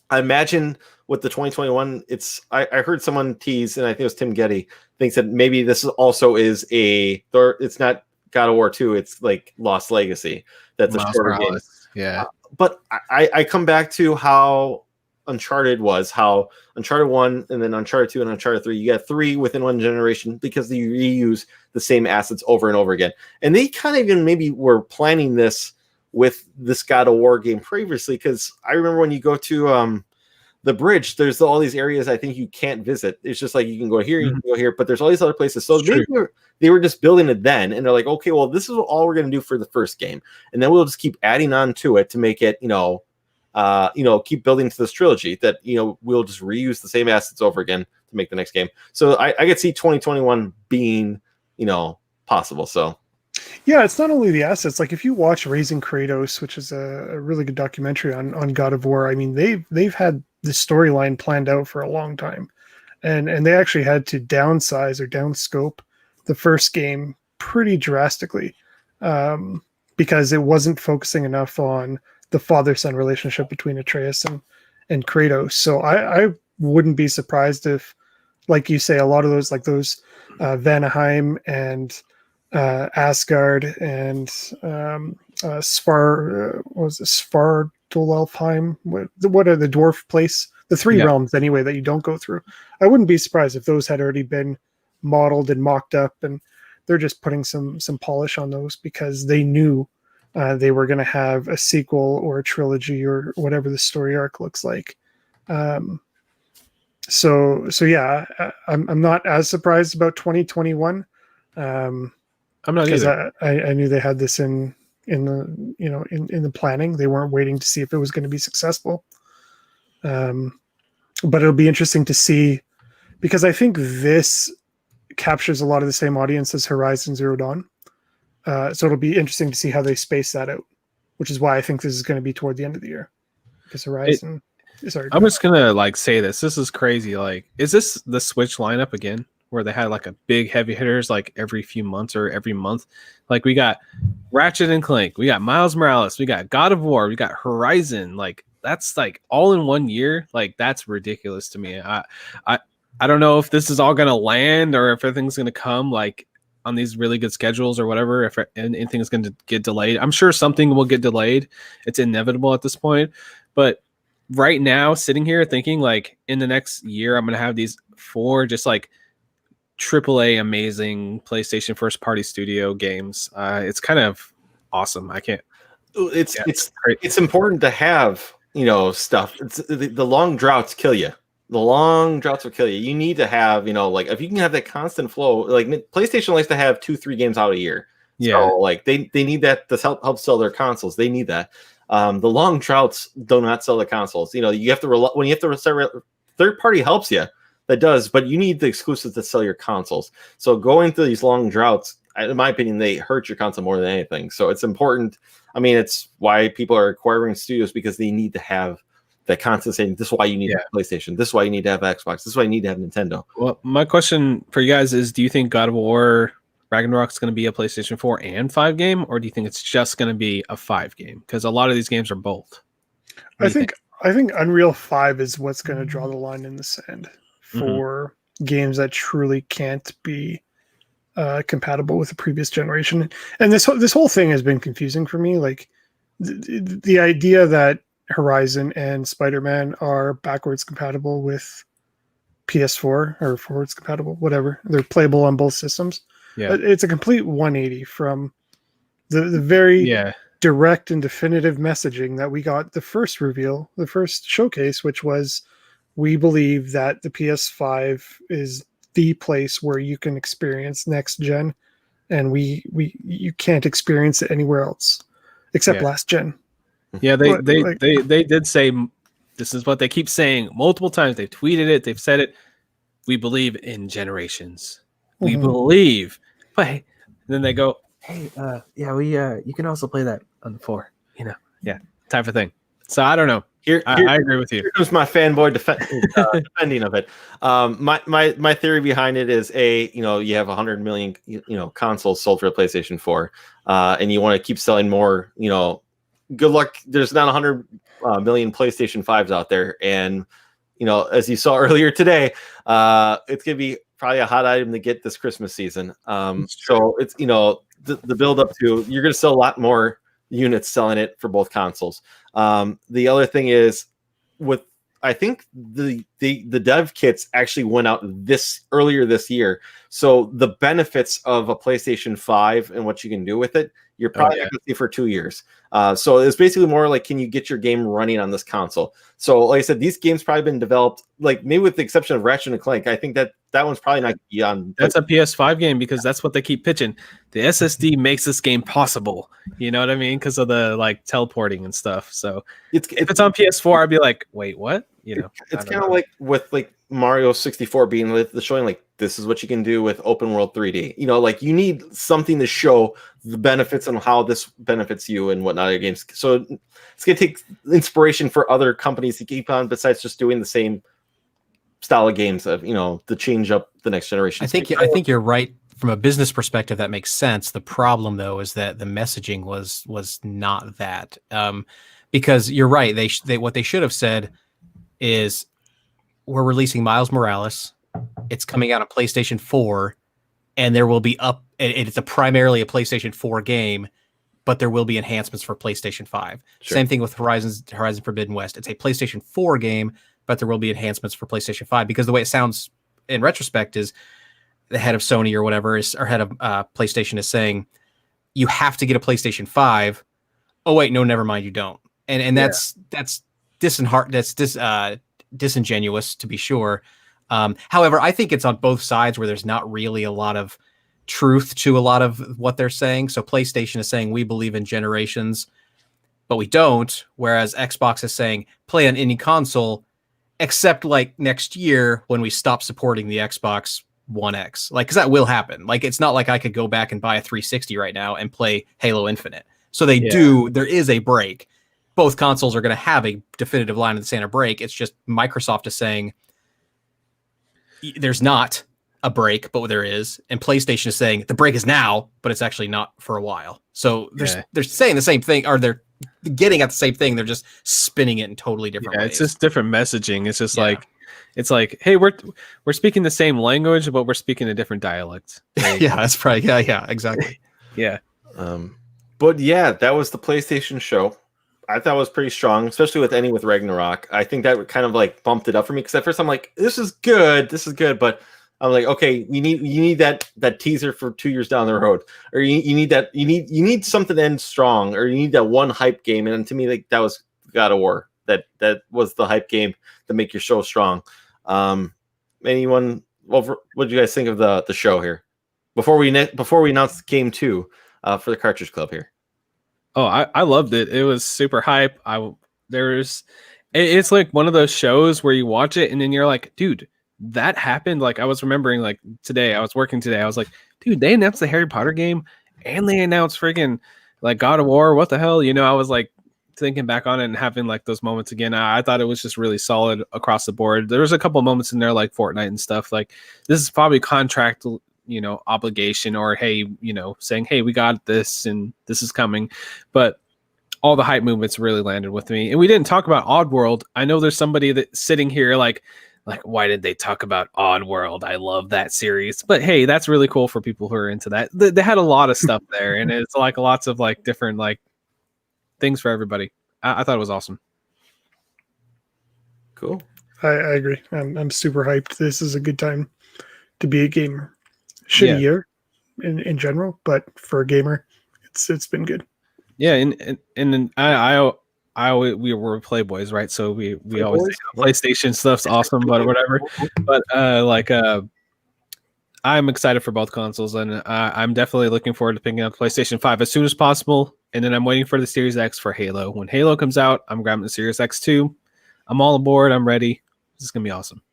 imagine with the 2021, I heard someone tease, and I think it was Tim Getty, thinks that maybe this also is it's not God of War 2, it's like Lost Legacy. That's a shorter game. Yeah. But I come back to how Uncharted was, how Uncharted 1 and then Uncharted 2 and Uncharted 3, you got 3 within one generation because you reuse the same assets over and over again. And they kind of even maybe were planning this with this God of War game previously, because I remember when you go to the bridge, there's all these areas I think you can't visit. It's just like you can go here, you can go here, but there's all these other places. So they were just building it then, and they're like, okay, well, this is all we're going to do for the first game, and then we'll just keep adding on to it to make it, keep building to this trilogy that, we'll just reuse the same assets over again to make the next game. So I could see 2021 being, possible. So. Yeah, it's not only the assets. Like if you watch Raising Kratos, which is a really good documentary on God of War, I mean, they've had the storyline planned out for a long time, and they actually had to downsize or downscope the first game pretty drastically because it wasn't focusing enough on the father-son relationship between Atreus and Kratos. So I wouldn't be surprised if, like you say, a lot of those, like those Vanaheim and Asgard and Svartalfheim. What are the dwarf place? The three realms anyway that you don't go through. I wouldn't be surprised if those had already been modeled and mocked up, and they're just putting some polish on those because they knew they were going to have a sequel or a trilogy or whatever the story arc looks like. So yeah, I'm not as surprised about 2021. I'm not either. I knew they had this in the planning. They weren't waiting to see if it was going to be successful. But it'll be interesting to see, because I think this captures a lot of the same audience as Horizon Zero Dawn. So it'll be interesting to see how they space that out, which is why I think this is going to be toward the end of the year. Because Horizon, Sorry, I'm just gonna like say this. This is crazy. Like, is this the Switch lineup again, where they had like a big heavy hitters like every few months or every month? Like we got Ratchet and Clank, we got Miles Morales, we got God of War, we got Horizon. Like that's like all in one year. Like that's ridiculous to me. I don't know if this is all gonna land or if everything's gonna come like on these really good schedules or whatever. If anything's going to get delayed, I'm sure something will get delayed. It's inevitable at this point. But right now, sitting here thinking like in the next year, I'm going to have these 4 just like AAA amazing PlayStation first party studio games. It's kind of awesome. I can't. It's important to have stuff. It's the long droughts kill you. The long droughts will kill you. You need to have, like if you can have that constant flow, like PlayStation likes to have 2-3 games out a year. Yeah. So like they need that to help sell their consoles. They need that. The long droughts do not sell the consoles. You have to when you have to start, third party helps you. That does, but you need the exclusives to sell your consoles. So going through these long droughts, in my opinion, they hurt your console more than anything. So it's important. I mean, it's why people are acquiring studios, because they need to have that constant saying, this is why you need to have PlayStation. This is why you need to have Xbox. This is why you need to have Nintendo. Well, my question for you guys is, do you think God of War Ragnarok is going to be a PlayStation 4 and 5 game, or do you think it's just going to be a 5 game? Because a lot of these games are both. I think Unreal 5 is what's going to draw the line in the sand for games that truly can't be compatible with the previous generation. And this whole thing has been confusing for me. Like the idea that Horizon and Spider-Man are backwards compatible with PS4 or forwards compatible, whatever. They're playable on both systems. Yeah, it's a complete 180 from the very direct and definitive messaging that we got the first reveal, the first showcase, which was, we believe that the PS5 is the place where you can experience next gen, and you can't experience it anywhere else except last gen. Yeah, they did say this is what they keep saying multiple times. They've tweeted it, they've said it. We believe in generations. We believe, but then they go, "Hey, you can also play that on the 4." Type of thing. So I don't know. I agree with you. Here comes my fanboy defending of it. My theory behind it is you have 100 million consoles sold for the PlayStation 4, and you want to keep selling more. Good luck. There's not 100 million PlayStation 5s out there, and as you saw earlier today, it's gonna be probably a hot item to get this Christmas season. So it's the build up to, you're gonna sell a lot more units selling it for both consoles. The other thing is, I think the dev kits actually went out earlier this year. So the benefits of a PlayStation 5 and what you can do with it, you're probably going to see for 2 years. So it's basically more like, can you get your game running on this console? So like I said, these games probably been developed, like maybe with the exception of Ratchet and Clank. I think that one's probably not on. That's a PS5 game, because that's what they keep pitching. The SSD makes this game possible. You know what I mean? Because of the like teleporting and stuff. So if it's on PS4, I'd be like, wait, what? It's kind of like with like Mario 64 being the showing, like, this is what you can do with open world 3D. Like you need something to show the benefits and how this benefits you and whatnot of games. So it's gonna take inspiration for other companies to keep on, besides just doing the same style of games of to change up the next generation. I think you're right. From a business perspective, that makes sense. The problem, though, is that the messaging was not that. Because you're right. They what they should have said is, we're releasing Miles Morales. It's coming out on PlayStation 4, and there will be it's primarily a PlayStation 4 game, but there will be enhancements for PlayStation 5. Sure. Same thing with Horizon Forbidden West. It's a PlayStation 4 game, but there will be enhancements for PlayStation 5, because the way it sounds in retrospect is the head of Sony or whatever or head of PlayStation is saying, you have to get a PlayStation 5. Oh wait, no, never mind, you don't. And that's disingenuous, to be sure. However, I think it's on both sides where there's not really a lot of truth to a lot of what they're saying. So PlayStation is saying, we believe in generations, but we don't. Whereas Xbox is saying, play on any console, except like next year when we stop supporting the Xbox One X. Like, because that will happen. Like, it's not like I could go back and buy a 360 right now and play Halo Infinite. So they do. There is a break. both consoles are going to have a definitive line in the Santa break. It's just Microsoft is saying there's not a break, but there is, and PlayStation is saying the break is now, but it's actually not for a while. So they're saying the same thing, or they're getting at the same thing. They're just spinning it in totally different ways. It's just different messaging. It's just like, it's like, hey, we're speaking the same language, but we're speaking a different dialect. Yeah, that's probably yeah, exactly. Yeah. But yeah, that was the PlayStation show. I thought it was pretty strong, especially with Ragnarok. I think that kind of like bumped it up for me, because at first I'm like, this is good, but I'm like, okay, you need that teaser for 2 years down the road, or you need something to end strong, or you need that one hype game. And to me, like, that was God of War. That was the hype game to make your show strong. Anyone? Well, what did you guys think of the show here before we announced game 2 for the Cartridge Club here? Oh, I loved it. It was super hype. It's like one of those shows where you watch it and then you're like, dude, that happened. Like, I was remembering, like, today, I was working today. I was like, dude, they announced the Harry Potter game and they announced freaking like God of War. What the hell? I was like thinking back on it and having like those moments again. I thought it was just really solid across the board. There was a couple moments in there like Fortnite and stuff. Like, this is probably contract, obligation, or hey, saying, hey, we got this and this is coming. But all the hype movements really landed with me. And we didn't talk about Oddworld. I know there's somebody that's sitting here like, why did they talk about Oddworld? I love that series. But hey, that's really cool for people who are into that. They had a lot of stuff there, and it's like lots of like different like things for everybody. I thought it was awesome. Cool. I agree. I'm super hyped. This is a good time to be a gamer. Shitty year in general, but for a gamer, it's been good. Yeah, and then we were Playboys, right? So we always say PlayStation stuff's awesome, but whatever. But I'm excited for both consoles, and I'm definitely looking forward to picking up PlayStation 5 as soon as possible. And then I'm waiting for the Series X for Halo. When Halo comes out, I'm grabbing the Series X too. I'm all aboard. I'm ready. This is gonna be awesome.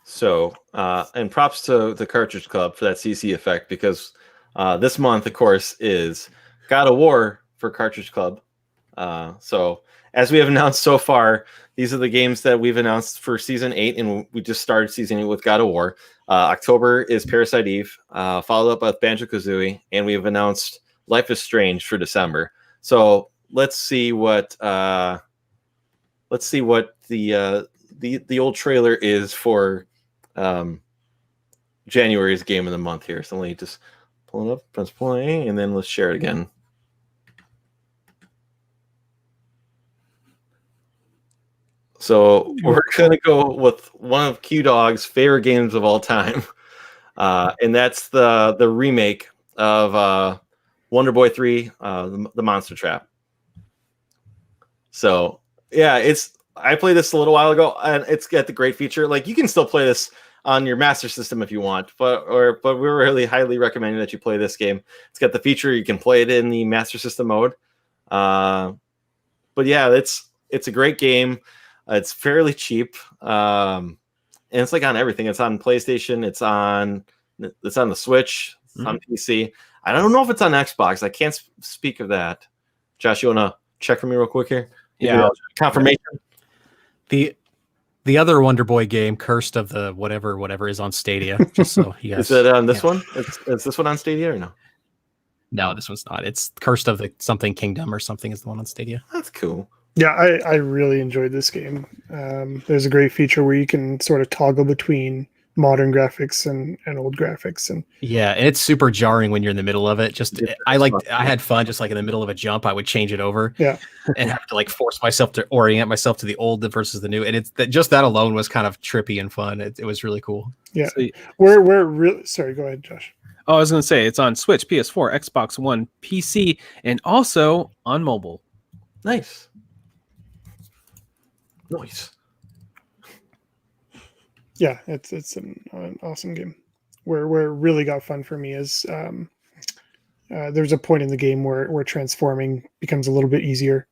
So, and props to the Cartridge Club for that CC effect, because this month, of course, is God of War for Cartridge Club. So as we have announced so far, these are the games that we've announced for Season 8, and we just started Season 8 with God of War. October is Parasite Eve, followed up with Banjo-Kazooie, and we have announced Life is Strange for December. So let's see what the old trailer is for January's game of the month here. So let me just pull it up, press play, and then let's share it again. So we're going to go with one of Q-Dog's favorite games of all time. And that's the remake of Wonder Boy 3, The Monster Trap. So, yeah, I played this a little while ago, and it's got the great feature. Like, you can still play this on your Master System if you want, but we're really highly recommending that you play this game. It's got the feature you can play it in the Master System mode. But yeah, it's a great game. It's fairly cheap, and it's like on everything. It's on PlayStation. It's on the Switch. It's on PC. I don't know if it's on Xbox. I can't speak of that. Josh, you want to check for me real quick here? Yeah. Confirmation. The other Wonder Boy game, Cursed of the whatever is on Stadia. Just so you guys. Is it on this one? Is this one on Stadia or no? No, this one's not. It's Cursed of the something Kingdom or something is the one on Stadia. That's cool. Yeah, I really enjoyed this game. There's a great feature where you can sort of toggle between modern graphics and old graphics, and yeah, and it's super jarring when you're in the middle of it. I had fun just like in the middle of a jump, I would change it over, and have to like force myself to orient myself to the old versus the new, and it's just that alone was kind of trippy and fun. It was really cool. Yeah, so, we're really sorry. Go ahead, Josh. Oh, I was going to say it's on Switch, PS4, Xbox One, PC, and also on mobile. Nice. Yeah, it's an awesome game. Where it really got fun for me is there's a point in the game where transforming becomes a little bit easier,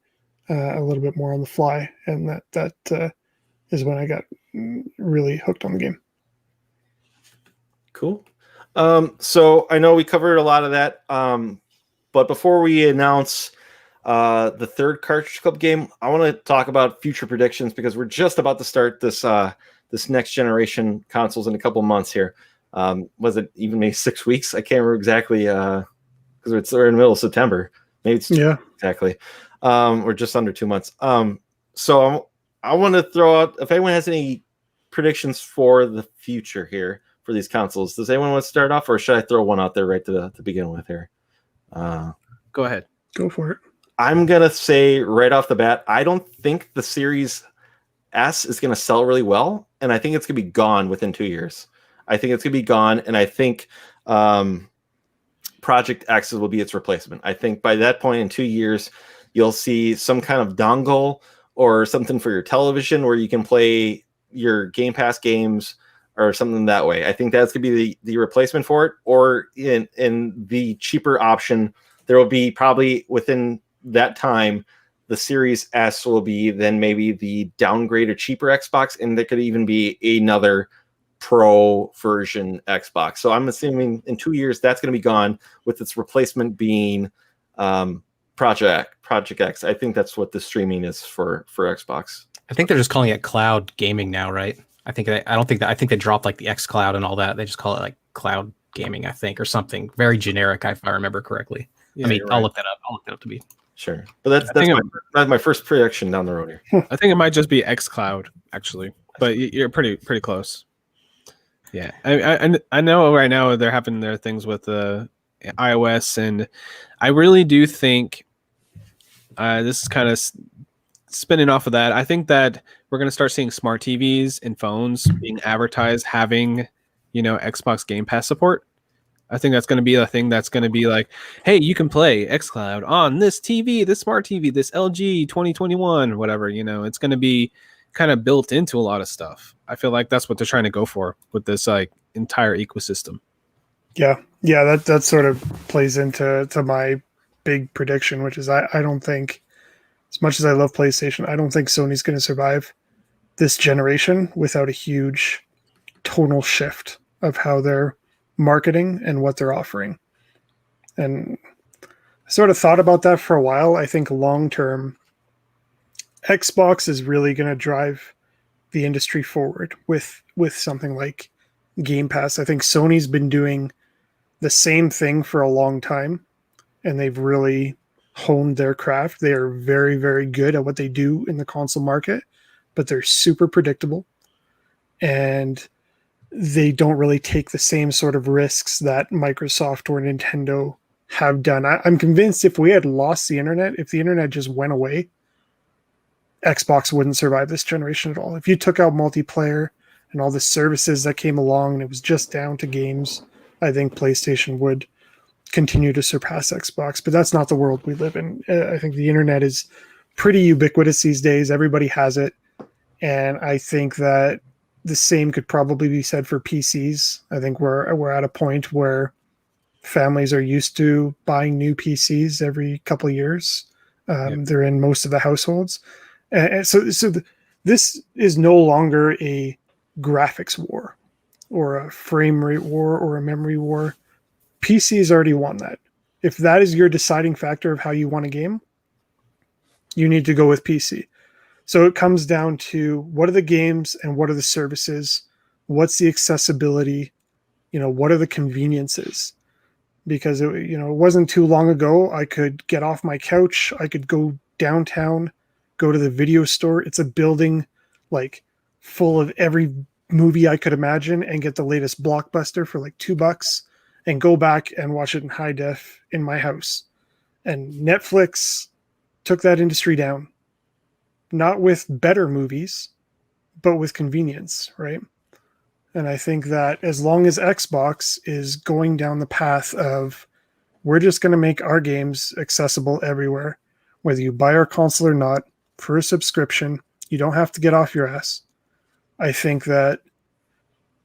a little bit more on the fly, and that is when I got really hooked on the game. Cool. So I know we covered a lot of that, but before we announce The third Cartridge Club game, I want to talk about future predictions because we're just about to start this this next generation consoles in a couple months here. Was it even maybe 6 weeks? I can't remember exactly because we're in the middle of September. Maybe it's exactly. Or just under 2 months. So I want to throw out if anyone has any predictions for the future here for these consoles. Does anyone want to start off, or should I throw one out there right to begin with here? Go ahead. Go for it. I'm gonna say right off the bat, I don't think the Series S is gonna sell really well, and I think it's gonna be gone within 2 years. I think it's gonna be gone, and I think Project X will be its replacement. I think by that point in 2 years, you'll see some kind of dongle or something for your television where you can play your Game Pass games or something that way. I think that's gonna be the replacement for it, or in the cheaper option, there will be probably within that time, the Series S will be then maybe the downgraded cheaper Xbox, and there could even be another pro version Xbox. So I'm assuming in 2 years that's going to be gone, with its replacement being Project X. I think that's what the streaming is for Xbox. I think they're just calling it cloud gaming now, right? I think they dropped like the X Cloud and all that. They just call it like cloud gaming, I think, or something very generic, if I remember correctly. Yeah, I mean, right. I'll look that up. I'll look that up to be sure. But that's my first prediction down the road here. I think it might just be xCloud actually, but you're pretty close. Yeah, I know right now they're having their things with iOS, and I really do think this is kind of spinning off of that. I think that we're going to start seeing smart TVs and phones being advertised having, Xbox Game Pass support. I think that's going to be a thing that's going to be like, hey, you can play xCloud on this TV, this smart TV, this LG 2021, whatever, it's going to be kind of built into a lot of stuff. I feel like that's what they're trying to go for with this like entire ecosystem. Yeah, that sort of plays into my big prediction, which is I don't think, as much as I love PlayStation, I don't think Sony's going to survive this generation without a huge tonal shift of how they're marketing and what they're offering. And I sort of thought about that for a while. I think long term, Xbox is really going to drive the industry forward with something like Game Pass. I think Sony's been doing the same thing for a long time, and they've really honed their craft. They are very, very good at what they do in the console market, but they're super predictable, and they don't really take the same sort of risks that Microsoft or Nintendo have done. I'm convinced if we had lost the internet, if the internet just went away, Xbox wouldn't survive this generation at all. If you took out multiplayer and all the services that came along and it was just down to games, I think PlayStation would continue to surpass Xbox. But that's not the world we live in. I think the internet is pretty ubiquitous these days. Everybody has it. And I think that the same could probably be said for PCs. I think we're at a point where families are used to buying new PCs every couple of years. They're in most of the households. And so this is no longer a graphics war or a frame rate war or a memory war. PC's already won that. If that is your deciding factor of how you want a game, you need to go with PC. So it comes down to what are the games and what are the services? What's the accessibility? What are the conveniences? Because it wasn't too long ago, I could get off my couch, I could go downtown, go to the video store. It's a building like full of every movie I could imagine and get the latest blockbuster for like $2 and go back and watch it in high def in my house. And Netflix took that industry down. Not with better movies, but with convenience, right? And I think that as long as Xbox is going down the path of we're just going to make our games accessible everywhere, whether you buy our console or not, for a subscription, you don't have to get off your ass. I think that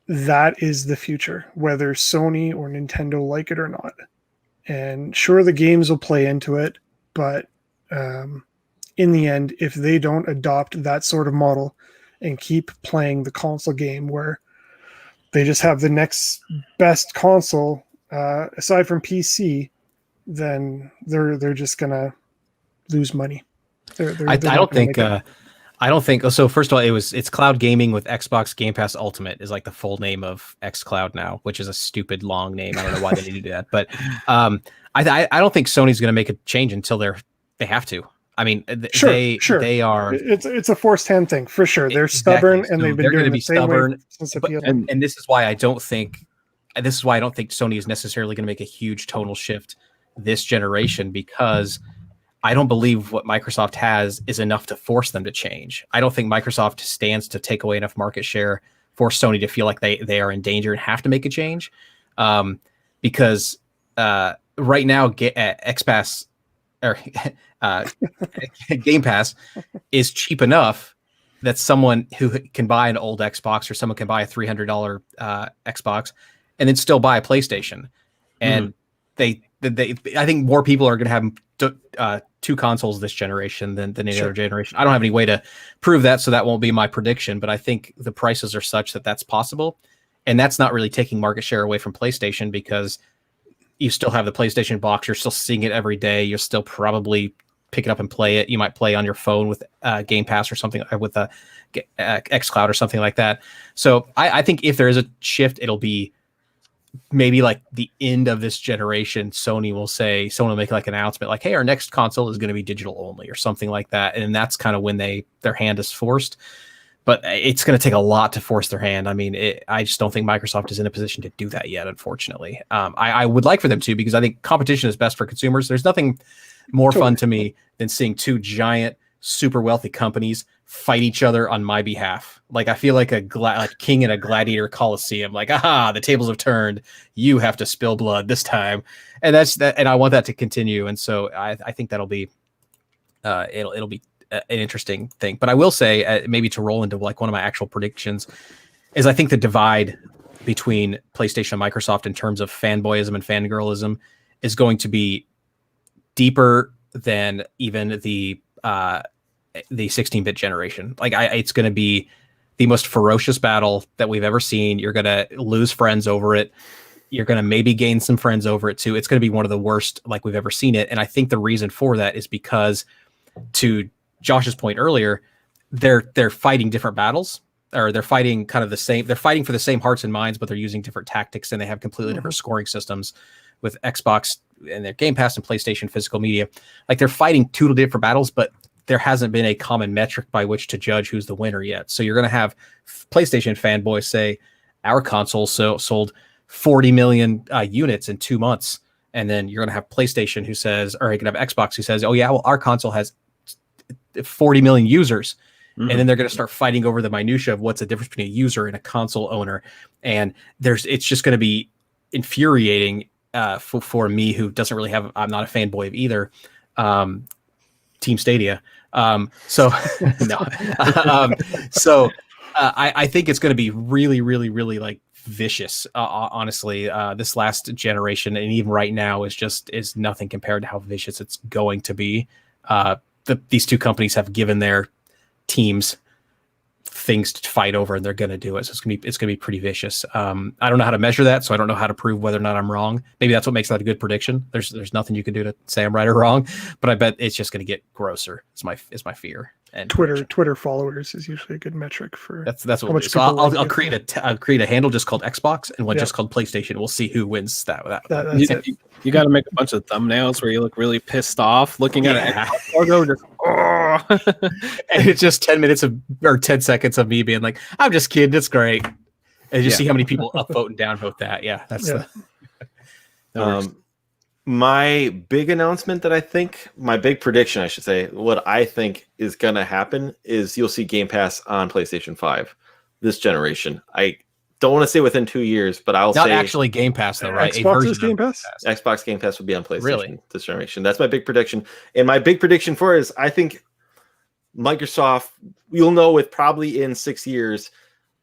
is the future, whether Sony or Nintendo like it or not. And sure, the games will play into it, but in the end, if they don't adopt that sort of model and keep playing the console game where they just have the next best console aside from PC, then they're just gonna lose money. I don't think. I don't think so. First of all, it's cloud gaming with Xbox Game Pass Ultimate is like the full name of xCloud now, which is a stupid long name. I don't know why they need to do that, but I don't think Sony's going to make a change until they have to. I mean, they are. It's a forced hand thing for sure. They're stubborn, and they've been doing the same way since the PS1. And this is why I don't think Sony is necessarily going to make a huge tonal shift this generation, because I don't believe what Microsoft has is enough to force them to change. I don't think Microsoft stands to take away enough market share for Sony to feel like they are in danger and have to make a change, because right now XPass or Game Pass is cheap enough that someone who can buy an old Xbox or someone can buy a $300 Xbox and then still buy a PlayStation. And I think more people are going to have two consoles this generation than any other generation. I don't have any way to prove that, so that won't be my prediction, but I think the prices are such that that's possible. And that's not really taking market share away from PlayStation, because you still have the PlayStation box. You're still seeing it every day. You'll still probably pick it up and play it. You might play on your phone with Game Pass or something, with a xCloud or something like that. So I think if there is a shift, it'll be maybe like the end of this generation. Sony will make like an announcement like, hey, our next console is going to be digital only or something like that. And that's kind of when their hand is forced. But it's going to take a lot to force their hand. I mean, I just don't think Microsoft is in a position to do that yet, unfortunately. I would like for them to, because I think competition is best for consumers. There's nothing more fun to me than seeing two giant, super wealthy companies fight each other on my behalf. Like, I feel like a king in a gladiator coliseum. Like, the tables have turned. You have to spill blood this time, and that's that. And I want that to continue. And so I think that'll be it'll be an interesting thing. But I will say, maybe to roll into like one of my actual predictions, is I think the divide between PlayStation and Microsoft in terms of fanboyism and fangirlism is going to be deeper than even the 16-bit generation. Like, it's going to be the most ferocious battle that we've ever seen. You're going to lose friends over it. You're going to maybe gain some friends over it too. It's going to be one of the worst like we've ever seen it. And I think the reason for that is because, to Josh's point earlier, they're fighting different battles, or they're fighting kind of the same. They're fighting for the same hearts and minds, but they're using different tactics, and they have completely different scoring systems with Xbox and their Game Pass and PlayStation physical media. Like, they're fighting two different battles, but there hasn't been a common metric by which to judge who's the winner yet. So you're going to have PlayStation fanboys say, our console sold 40 million units in 2 months. And then you're going to have PlayStation who says, or you can have Xbox who says, oh yeah, well, our console has 40 million users. And then they're going to start fighting over the minutia of what's the difference between a user and a console owner. And it's just going to be infuriating for me, who doesn't really I'm not a fanboy of either. Team Stadia. So I think it's going to be really, really, really like vicious. Honestly, this last generation, and even right now, is nothing compared to how vicious it's going to be. These two companies have given their teams things to fight over, and they're going to do it. So it's going to be pretty vicious. I don't know how to measure that, so I don't know how to prove whether or not I'm wrong. Maybe that's what makes that a good prediction. There's nothing you can do to say I'm right or wrong, but I bet it's just going to get grosser. Is my fear. And Twitter followers is usually a good metric for that's what we'll do. So I'll create a handle just called Xbox and one just called PlayStation. We'll see who wins that. That's it. You got to make a bunch of thumbnails where you look really pissed off looking at an Xbox logo. Just, and it's just 10 minutes or 10 seconds of me being like, I'm just kidding. It's great. And you see how many people upvote and downvote that. Yeah, that's my big announcement my big prediction, I should say, what I think is going to happen is you'll see Game Pass on PlayStation 5 this generation. I don't want to say within 2 years, but I'll say not actually Game Pass though, right? Xbox's Game Pass? Xbox Game Pass would be on PlayStation this generation. That's my big prediction. And my big prediction for it is I think Microsoft, you'll know with probably in 6 years,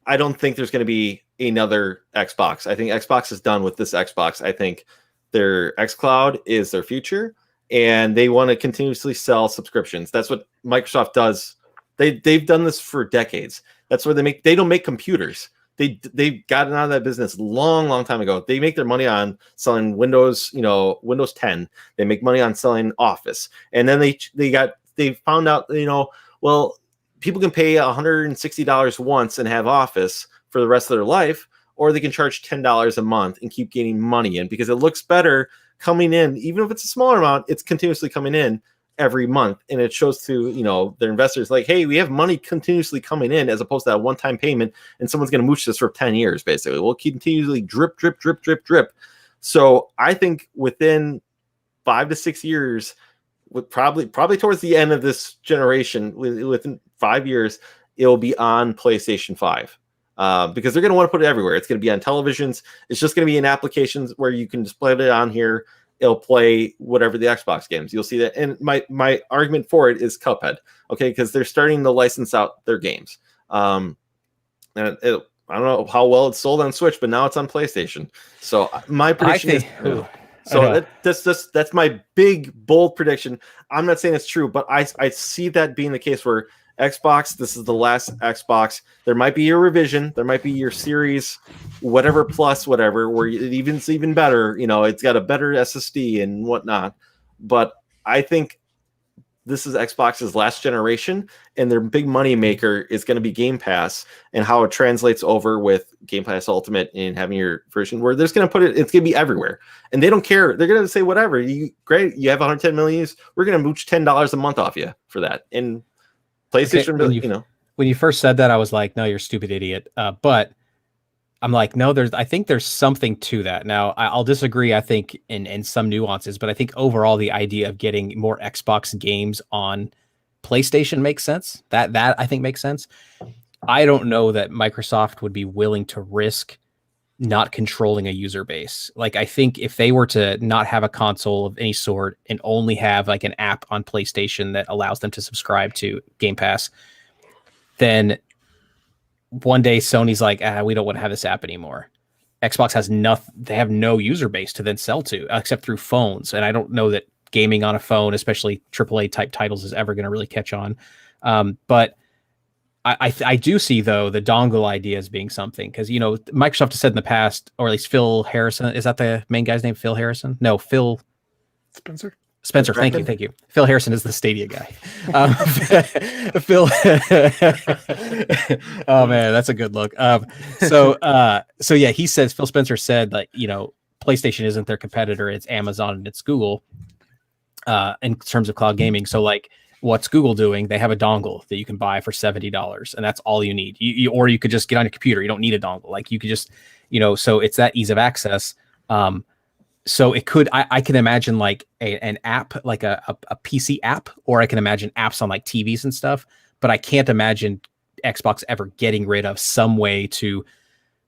I don't think there's going to be another Xbox. I think Xbox is done with this Xbox. I think their xCloud is their future, and they want to continuously sell subscriptions. That's what Microsoft does. They've done this for decades. That's where they don't make computers. they've gotten out of that business long time ago. They make their money on selling Windows, Windows 10. They make money on selling Office, and then they found out, well, people can pay $160 once and have Office for the rest of their life, or they can charge $10 a month and keep getting money in because it looks better coming in, even if it's a smaller amount. It's continuously coming in every month, and it shows to their investors like, hey, we have money continuously coming in as opposed to that one-time payment, and someone's going to mooch this for 10 years. Basically, we'll continuously drip. So I think within 5 to 6 years, with probably towards the end of this generation, within 5 years, it'll be on PlayStation 5. Because they're going to want to put it everywhere. It's going to be on televisions. It's just going to be in applications where you can just play it on here. It'll play whatever the Xbox games. You'll see that. And my argument for it is Cuphead. Okay, because they're starting to license out their games. And I don't know how well it's sold on Switch, but now it's on PlayStation. So my prediction is. So that's my big bold prediction. I'm not saying it's true, but I see that being the case where Xbox, this is the last Xbox. There might be a revision. There might be your Series, whatever plus whatever, where it's even better. It's got a better SSD and whatnot. But I think this is Xbox's last generation, and their big money maker is going to be Game Pass and how it translates over with Game Pass Ultimate and having your version where they're going to put it. It's going to be everywhere, and they don't care. They're going to say whatever. Great, you have 110 million use. We're going to mooch $10 a month off you for that. And PlayStation, okay, when you first said that, I was like, no, you're a stupid idiot. But I'm like, no, I think there's something to that. Now, I'll disagree, I think, in some nuances, but I think overall the idea of getting more Xbox games on PlayStation makes sense. That I think makes sense. I don't know that Microsoft would be willing to risk not controlling a user base. Like, I think if they were to not have a console of any sort and only have like an app on PlayStation that allows them to subscribe to Game Pass, then one day Sony's like, we don't want to have this app anymore. Xbox has nothing. They have no user base to then sell to except through phones. And I don't know that gaming on a phone, especially AAA type titles, is ever going to really catch on. But I do see, though, the dongle idea as being something, because, Microsoft has said in the past, or at least Phil Harrison, is that the main guy's name? Phil Harrison? No, Phil Spencer. Thank you. Phil Harrison is the Stadia guy. Phil. Oh man, that's a good look. So yeah, Phil Spencer said, like, PlayStation isn't their competitor; it's Amazon and it's Google. In terms of cloud gaming, so like, what's Google doing? They have a dongle that you can buy for $70, and that's all you need. Or you could just get on your computer. You don't need a dongle. Like, you could just, so it's that ease of access. So it could, I can imagine like an app, like a PC app, or I can imagine apps on like TVs and stuff, but I can't imagine Xbox ever getting rid of some way to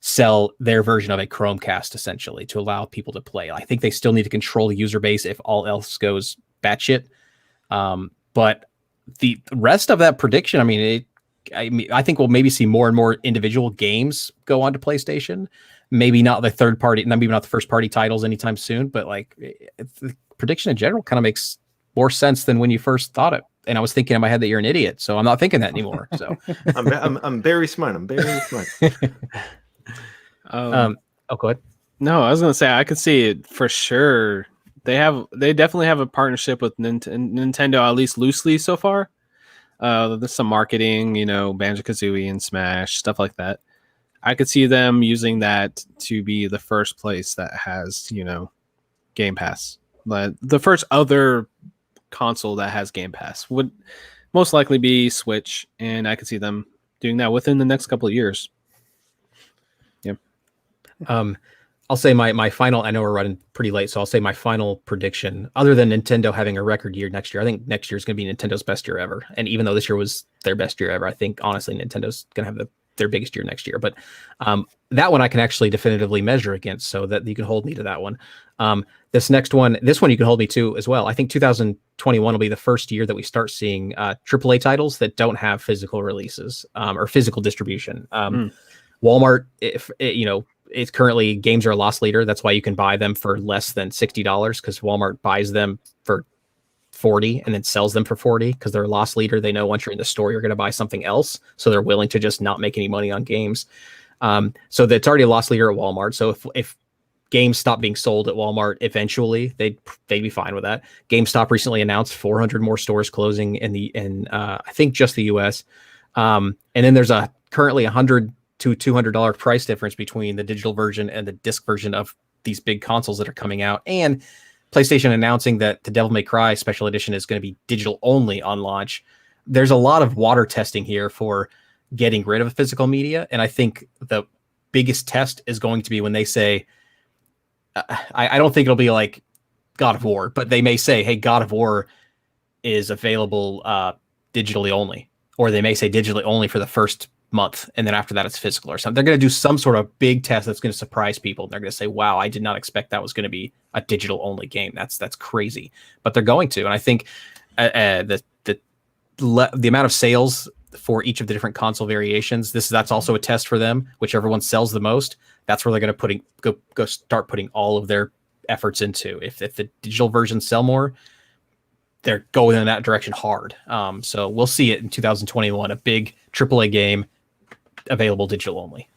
sell their version of a Chromecast, essentially, to allow people to play. I think they still need to control the user base if all else goes batshit. But the rest of that prediction, I think we'll maybe see more and more individual games go onto PlayStation. Maybe not the third party, maybe not the first party titles anytime soon, but like, the prediction in general kind of makes more sense than when you first thought it. And I was thinking in my head that you're an idiot, so I'm not thinking that anymore. So I'm very smart. I'm very smart. Go ahead. No, I was gonna say I could see it for sure. They definitely have a partnership with Nintendo, at least loosely so far. There's some marketing, Banjo-Kazooie and Smash, stuff like that. I could see them using that to be the first place that has, Game Pass. The first other console that has Game Pass would most likely be Switch, and I could see them doing that within the next couple of years. Yeah. I'll say my final, I know we're running pretty late, so I'll say my final prediction, other than Nintendo having a record year next year, I think next year is going to be Nintendo's best year ever. And even though this year was their best year ever, I think, honestly, Nintendo's going to have their biggest year next year. But that one I can actually definitively measure against, so that you can hold me to that one. This one you can hold me to as well. I think 2021 will be the first year that we start seeing AAA titles that don't have physical releases or physical distribution. Walmart, it's currently, games are a loss leader. That's why you can buy them for less than $60, because Walmart buys them for $40 and then sells them for $40 because they're a loss leader. They know once you're in the store, you're going to buy something else. So they're willing to just not make any money on games. So that's already a loss leader at Walmart. So if games stop being sold at Walmart eventually, they'd be fine with that. GameStop recently announced 400 more stores closing in I think just the US. And then there's currently $100 to $200 price difference between the digital version and the disc version of these big consoles that are coming out. And PlayStation announcing that the Devil May Cry Special Edition is going to be digital only on launch. There's a lot of water testing here for getting rid of physical media. And I think the biggest test is going to be when they say, I don't think it'll be like God of War, but they may say, hey, God of War is available digitally only, or they may say digitally only for the first month, and then after that it's physical or something. They're going to do some sort of big test that's going to surprise people. They're going to say, wow, I did not expect that was going to be a digital only game. That's crazy, but they're going to. And I think the amount of sales for each of the different console variations, that's also a test for them. Whichever one sells the most, that's where they're going to go start putting all of their efforts into. If the digital versions sell more, they're going in that direction hard. So we'll see it in 2021, a big AAA game available digital only.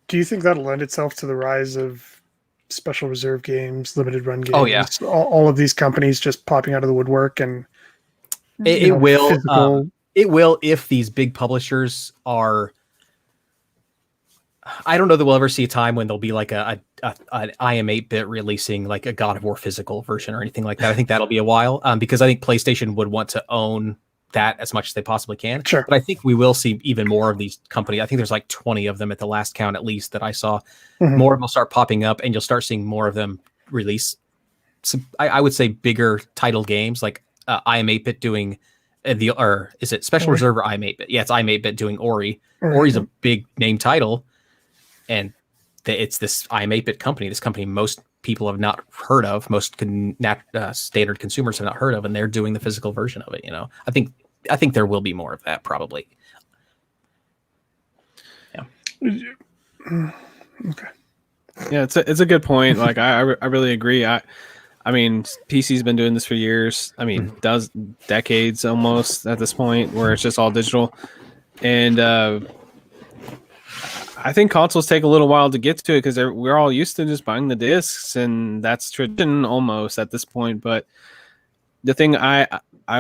Do you think that'll lend itself to the rise of special reserve games, limited run games? Oh yeah, all of these companies just popping out of the woodwork, and it will. It will if these big publishers are. I don't know that we'll ever see a time when there'll be like an IM8-bit releasing like a God of War physical version or anything like that. I think that'll be a while, because I think PlayStation would want to own that as much as they possibly can. Sure. But I think we will see even more of these companies. I think there's like 20 of them at the last count, at least, that I saw. Mm-hmm. More of them will start popping up, and you'll start seeing more of them release. So I would say bigger title games, like IM8-bit doing or is it Special Reserve or IM8-bit? Yeah, it's IM8-bit doing Ori. Mm-hmm. Ori's a big name title, and it's this IM8-bit company. This company most people have not heard of, most standard consumers have not heard of, and they're doing the physical version of it. You know, I think there will be more of that probably. Yeah. Okay. Yeah, it's a good point. Like I really agree. I mean, PC's been doing this for years. I mean, decades almost at this point, where it's just all digital, and I think consoles take a little while to get to it because we're all used to just buying the discs, and that's tradition almost at this point. But the thing I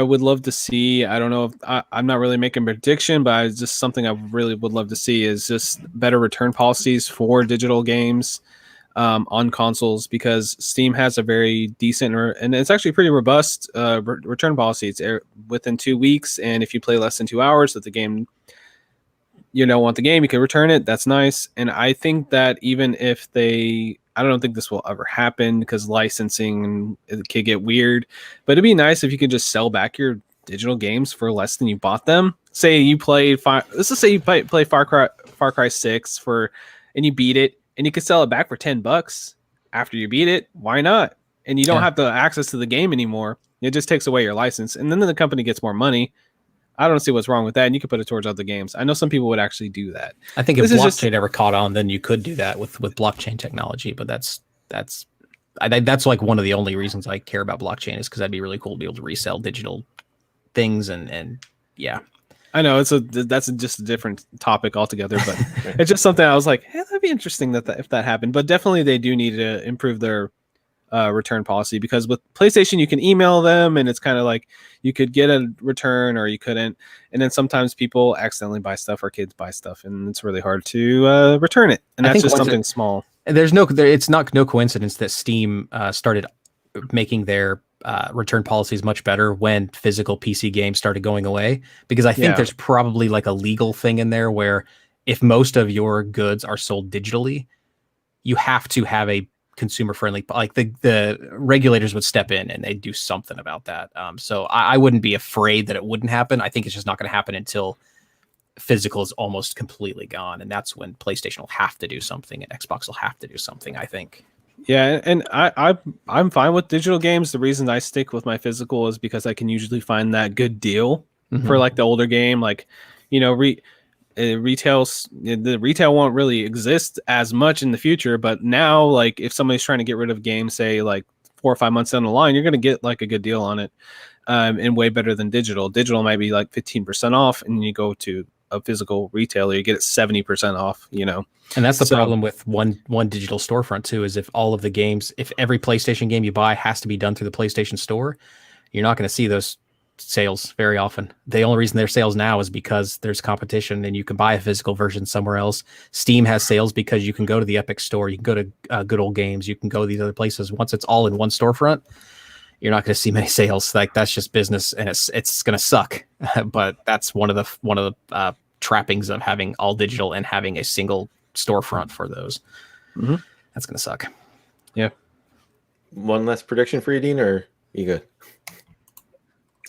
would love to see, I don't know if I'm not really making a prediction, but it's just something I really would love to see is just better return policies for digital games on consoles, because Steam has a very decent and it's actually pretty robust return policy. It's within 2 weeks, and if you play less than 2 hours that the game, you don't want the game, you can return it. That's nice. And I think that even if I don't think this will ever happen because licensing could get weird, but it'd be nice if you could just sell back your digital games for less than you bought them. Say you played let's just say you play Far Cry 6 and you beat it, and you could sell it back for $10 after you beat it. Why not? And you don't have the access to the game anymore. It just takes away your license, and then the company gets more money. I don't see what's wrong with that, and you could put it towards other games. I know some people would actually do that. I think if blockchain ever caught on, then you could do that with blockchain technology. But that's like one of the only reasons I care about blockchain, is because that'd be really cool to be able to resell digital things and yeah. I know that's just a different topic altogether, but it's just something I was like, hey, that'd be interesting if that happened. But definitely they do need to improve their return policy, because with PlayStation you can email them, and it's kind of like you could get a return or you couldn't, and then sometimes people accidentally buy stuff or kids buy stuff, and it's really hard to return it, and that's just something small. And it's not no coincidence that Steam started making their return policies much better when physical PC games started going away, because I think there's probably like a legal thing in there where if most of your goods are sold digitally, you have to have a consumer friendly, like the regulators would step in and they'd do something about that. So I wouldn't be afraid that it wouldn't happen. I think it's just not going to happen until physical is almost completely gone, and that's when PlayStation will have to do something and Xbox will have to do something, I think. Yeah, and I'm fine with digital games. The reason I stick with my physical is because I can usually find that good deal for like the older game, like, you know, the retail won't really exist as much in the future, but now, like, if somebody's trying to get rid of games, say like 4 or 5 months down the line, you're going to get like a good deal on it, and way better than digital. Digital might be like 15% off, and you go to a physical retailer, you get it 70% off. And that's the problem with one digital storefront too, is if all of the games, if every PlayStation game you buy has to be done through the PlayStation Store, you're not going to see those sales very often. The only reason there's sales now is because there's competition and you can buy a physical version somewhere else. Steam has sales because you can go to the Epic Store, you can go to Good Old Games, you can go to these other places. Once it's all in one storefront, you're not going to see many sales. Like, that's just business, and it's going to suck. But that's one of the trappings of having all digital and having a single storefront for those. Mm-hmm. That's going to suck. Yeah. One last prediction for you, Dean, or you good?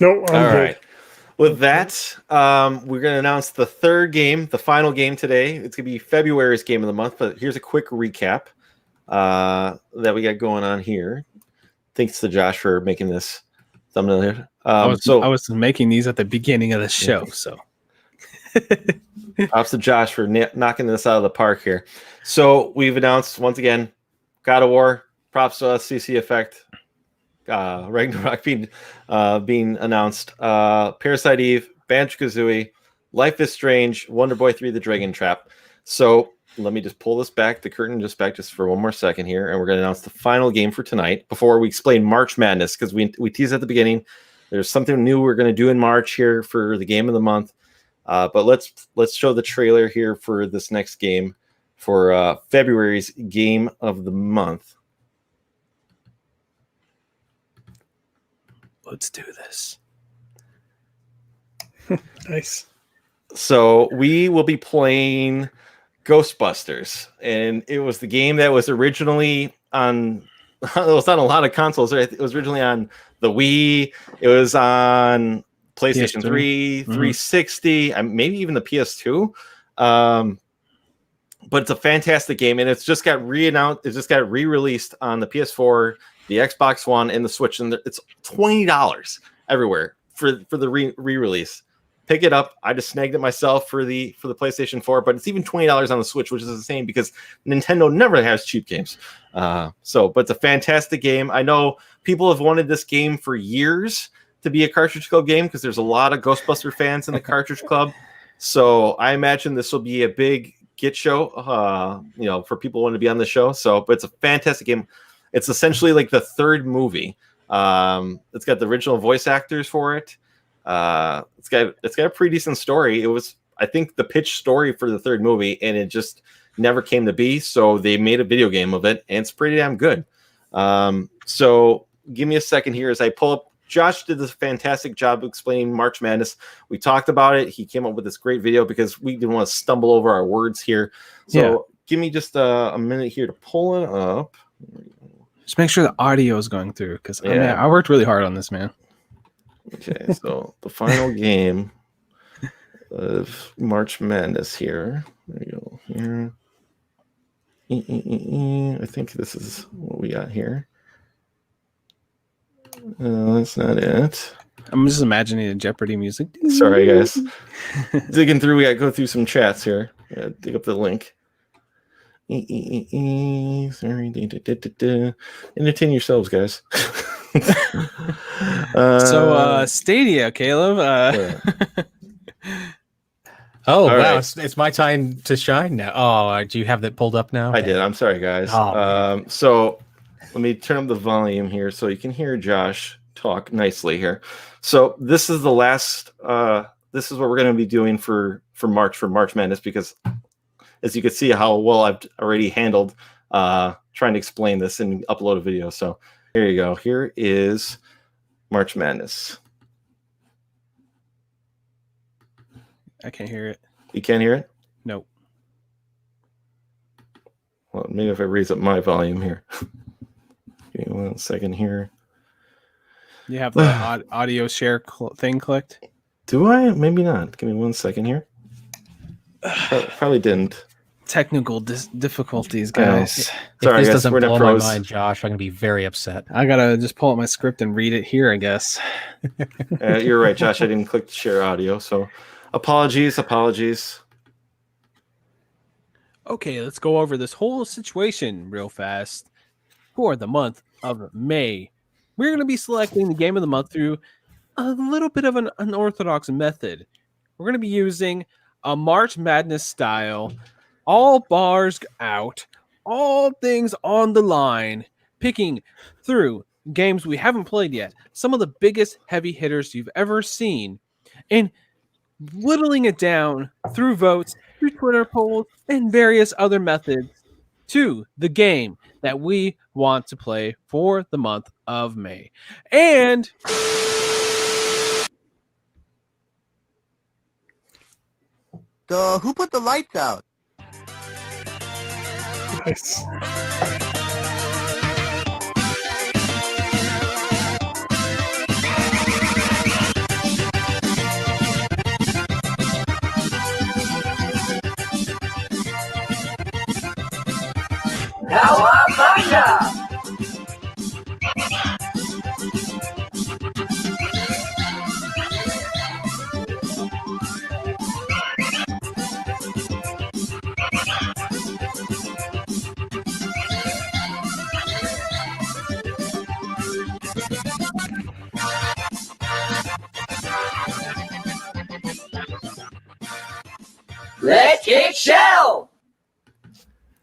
No, I'm all good. right. With that, we're going to announce the third game, the final game today. It's going to be February's game of the month, but here's a quick recap that we got going on here. Thanks to Josh for making this thumbnail here. I was making these at the beginning of the show, so props to Josh for knocking this out of the park here. So we've announced once again, God of War. Props to us, CC Effect. Ragnarok being announced. Parasite Eve, Banjo-Kazooie, Life is Strange, Wonder Boy 3: The Dragon Trap. So let me just pull this back, the curtain just back just for one more second here, and we're going to announce the final game for tonight before we explain March Madness, because we teased at the beginning. There's something new we're going to do in March here for the game of the month. But let's show the trailer here for this next game for February's game of the month. Let's do this. Nice. So we will be playing Ghostbusters, and it was the game that was originally on. It was on a lot of consoles. Right? It was originally on the Wii. It was on PlayStation 3, 360, maybe even the PS2. But it's a fantastic game, and it's just got re-announced. It just got re-released on the PS4, the Xbox One, and the Switch, and it's $20 everywhere for the re-release. Pick it up. I just snagged it myself for the PlayStation 4, but it's even $20 on the Switch, which is insane because Nintendo never has cheap games. But it's a fantastic game. I know people have wanted this game for years to be a Cartridge Club game because there's a lot of Ghostbuster fans in the Cartridge Club. So I imagine this will be a big get show, for people who want to be on the show. But it's a fantastic game. It's essentially like the third movie. It's got the original voice actors for it. It's got a pretty decent story. It was, I think, the pitch story for the third movie, and it just never came to be. So they made a video game of it, and it's pretty damn good. So give me a second here as I pull up. Josh did this fantastic job explaining March Madness. We talked about it. He came up with this great video because we didn't want to stumble over our words here. So give me just a minute here to pull it up. Just make sure the audio is going through, because I worked really hard on this, man. Okay, so the final game of March Madness here. There you go. Here. I think this is what we got here. That's not it. I'm just imagining the Jeopardy music. Sorry, guys. Digging through. We got to go through some chats here. Dig up the link. Sorry. Entertain yourselves, guys. Stadia, Caleb. Oh, wow. Right. It's my time to shine now. Oh, do you have that pulled up now? I did. I'm sorry, guys. Oh, so let me turn up the volume here so you can hear Josh talk nicely here. So this is the last. This is what we're going to be doing for March Madness, because as you can see how well I've already handled trying to explain this and upload a video. So here you go. Here is March Madness. I can't hear it. You can't hear it? Nope. Well, maybe if I raise up my volume here. Give me 1 second here. You have the audio share thing clicked? Do I? Maybe not. Give me 1 second here. Probably didn't. Technical difficulties, guys. Sorry, if this guys, doesn't we're not blow my pros. mind, Josh, I'm going to be very upset. I gotta just pull up my script and read it here, I guess. You're right, Josh. I didn't click to share audio, so apologies. Okay, let's go over this whole situation real fast. For the month of May, we're going to be selecting the game of the month through a little bit of an unorthodox method. We're going to be using a March Madness style, all bars out, all things on the line, picking through games we haven't played yet, some of the biggest heavy hitters you've ever seen, and whittling it down through votes, through Twitter polls, and various other methods to the game that we want to play for the month of May. And who put the lights out? Nice. Let's kick shell.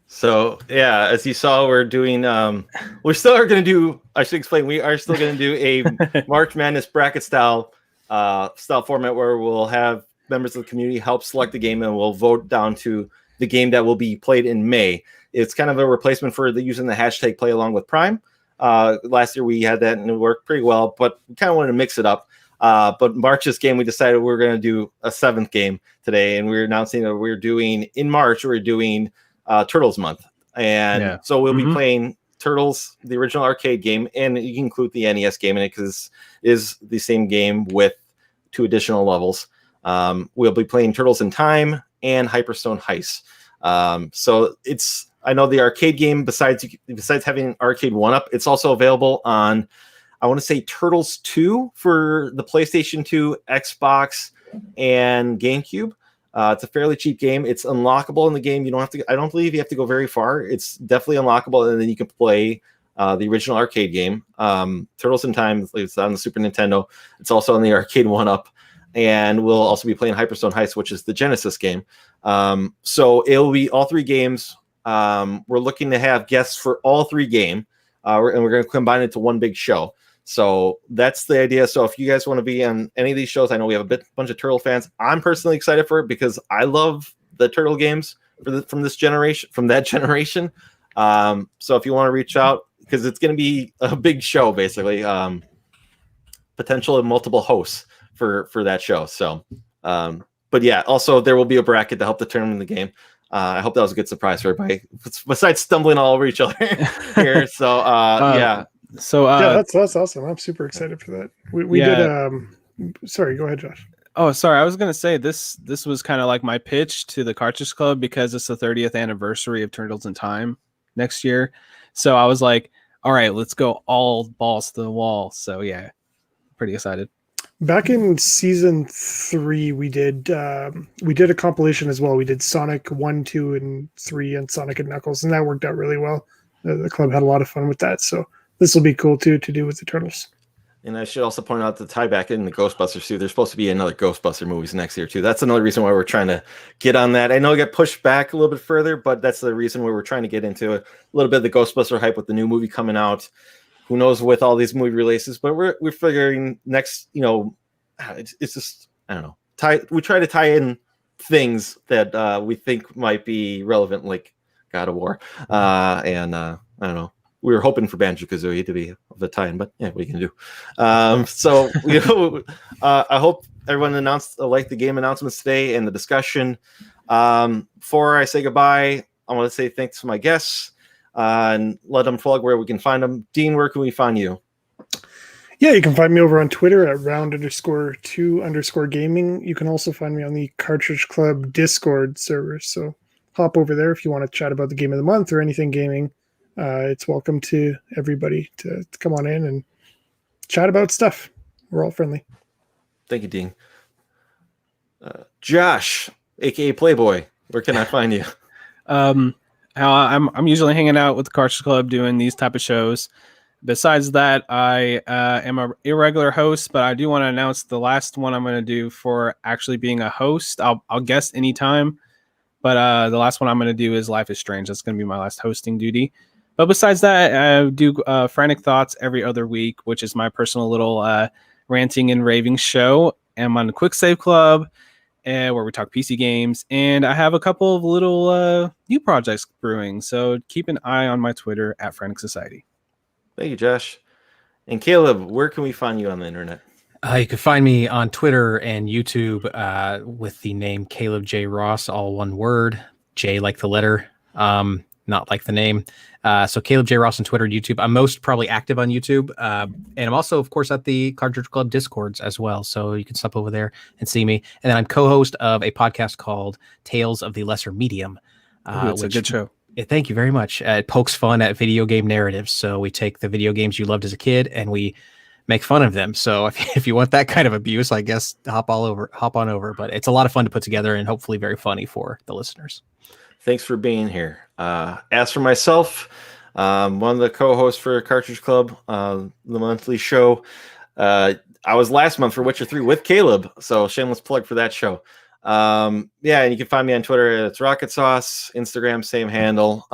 So yeah, as you saw, we're doing. We still are going to do. I should explain. We are still going to do a March Madness bracket style format where we'll have members of the community help select the game, and we'll vote down to the game that will be played in May. It's kind of a replacement for using the hashtag Play Along with Prime. Last year we had that and it worked pretty well, but we kind of wanted to mix it up. But March's game, we decided we're going to do a 7th game today, and we're announcing that we're doing in March. We're doing Turtles Month, and so we'll be playing Turtles, the original arcade game, and you can include the NES game in it because it is the same game with 2 additional levels. We'll be playing Turtles in Time and Hyperstone Heist. So it's, I know the arcade game, besides having an arcade 1-up, it's also available on, I want to say, Turtles 2 for the PlayStation 2, Xbox, and GameCube. It's a fairly cheap game. It's unlockable in the game. You don't have to. I don't believe you have to go very far. It's definitely unlockable, and then you can play the original arcade game. Turtles in Time. It's on the Super Nintendo. It's also on the arcade 1-up, and we'll also be playing Hyperstone Heist, which is the Genesis game. So it'll be all 3 games. We're looking to have guests for all 3 games, and we're going to combine it to one big show. So that's the idea. So if you guys want to be on any of these shows, I know we have a bunch of Turtle fans. I'm personally excited for it because I love the Turtle games from that generation. So if you want to reach out, because it's going to be a big show, basically, potential and multiple hosts for that show. So, but yeah, also there will be a bracket to help determine the game. I hope that was a good surprise for everybody, besides stumbling all over each other here. So yeah. So yeah, that's awesome. I'm super excited for that. We did. Sorry, go ahead, Josh. Oh, sorry. I was gonna say this was kind of like my pitch to the Cartridge Club because it's the 30th anniversary of Turtles in Time next year. So I was like, all right, let's go all balls to the wall. So yeah, pretty excited. Back in season 3, we did a compilation as well. We did Sonic 1, 2, and 3, and Sonic and Knuckles, and that worked out really well. The club had a lot of fun with that. So this will be cool too to do with the Turtles. And I should also point out to tie back in the Ghostbusters too. There's supposed to be another Ghostbuster movies next year too. That's another reason why we're trying to get on that. I know it got pushed back a little bit further, but that's the reason why we're trying to get into a little bit of the Ghostbuster hype with the new movie coming out. Who knows with all these movie releases? But we're figuring next. It's just, I don't know. We try to tie in things that we think might be relevant, like God of War, and I don't know. We were hoping for Banjo-Kazooie to be of the tie-in, but yeah, we can do. So I hope everyone liked the game announcements today and the discussion. Before I say goodbye, I want to say thanks to my guests and let them plug where we can find them. Dean, where can we find you? Yeah, you can find me over on Twitter at round_2_gaming. You can also find me on the Cartridge Club Discord server. So hop over there if you want to chat about the game of the month or anything gaming. It's welcome to everybody to come on in and chat about stuff. We're all friendly. Thank you, Dean. Josh, aka Playboy, where can I find you? I'm usually hanging out with the Cartridge Club doing these type of shows. Besides that, I am a irregular host, but I do want to announce the last one I'm going to do for actually being a host. I'll guest anytime, but the last one I'm going to do is Life is Strange. That's going to be my last hosting duty. But besides that, I do Frantic Thoughts every other week, which is my personal little ranting and raving show. I'm on the Quick Save Club, where we talk PC games, and I have a couple of little new projects brewing. So keep an eye on my Twitter at Frantic Society. Thank you, Josh. And Caleb, where can we find you on the internet? You can find me on Twitter and YouTube with the name Caleb J. Ross, all one word. J like the letter, not like the name. So Caleb J. Ross on Twitter and YouTube. I'm most probably active on YouTube. And I'm also, of course, at the Cartridge Club Discords as well. So you can stop over there and see me. And then I'm co-host of a podcast called Tales of the Lesser Medium. It's a good show. Thank you very much. It pokes fun at video game narratives. So we take the video games you loved as a kid and we make fun of them. So if you want that kind of abuse, I guess hop on over. But it's a lot of fun to put together and hopefully very funny for the listeners. Thanks for being here. As for myself, one of the co-hosts for Cartridge Club, the monthly show. I was last month for Witcher 3 with Caleb, so shameless plug for that show. And you can find me on Twitter. It's Rocket Sauce. Instagram, same handle.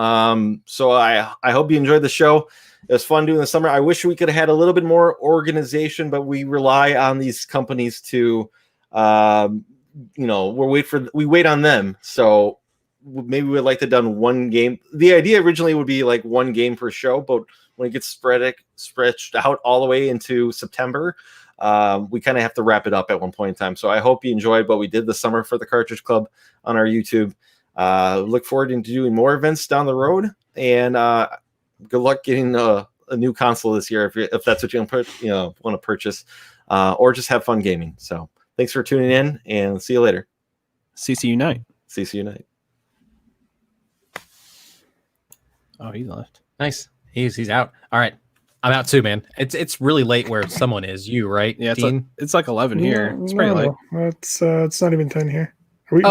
So I hope you enjoyed the show. It was fun doing the summer. I wish we could have had a little bit more organization, but we rely on these companies to, we wait on them. So maybe we'd like to done one game. The idea originally would be like one game per show, but when it gets stretched out all the way into September, we kind of have to wrap it up at one point in time. So I hope you enjoyed what we did this summer for the Cartridge Club on our YouTube. Look forward to doing more events down the road, and good luck getting a new console this year if that's what you want to purchase, or just have fun gaming. So thanks for tuning in, and see you later. CC Unite. CC Unite. Oh, he left. Nice. He's out. All right. I'm out too, man. It's really late where someone is. You, right? Yeah, Dean? it's like 11 here. It's pretty late. It's not even 10 here.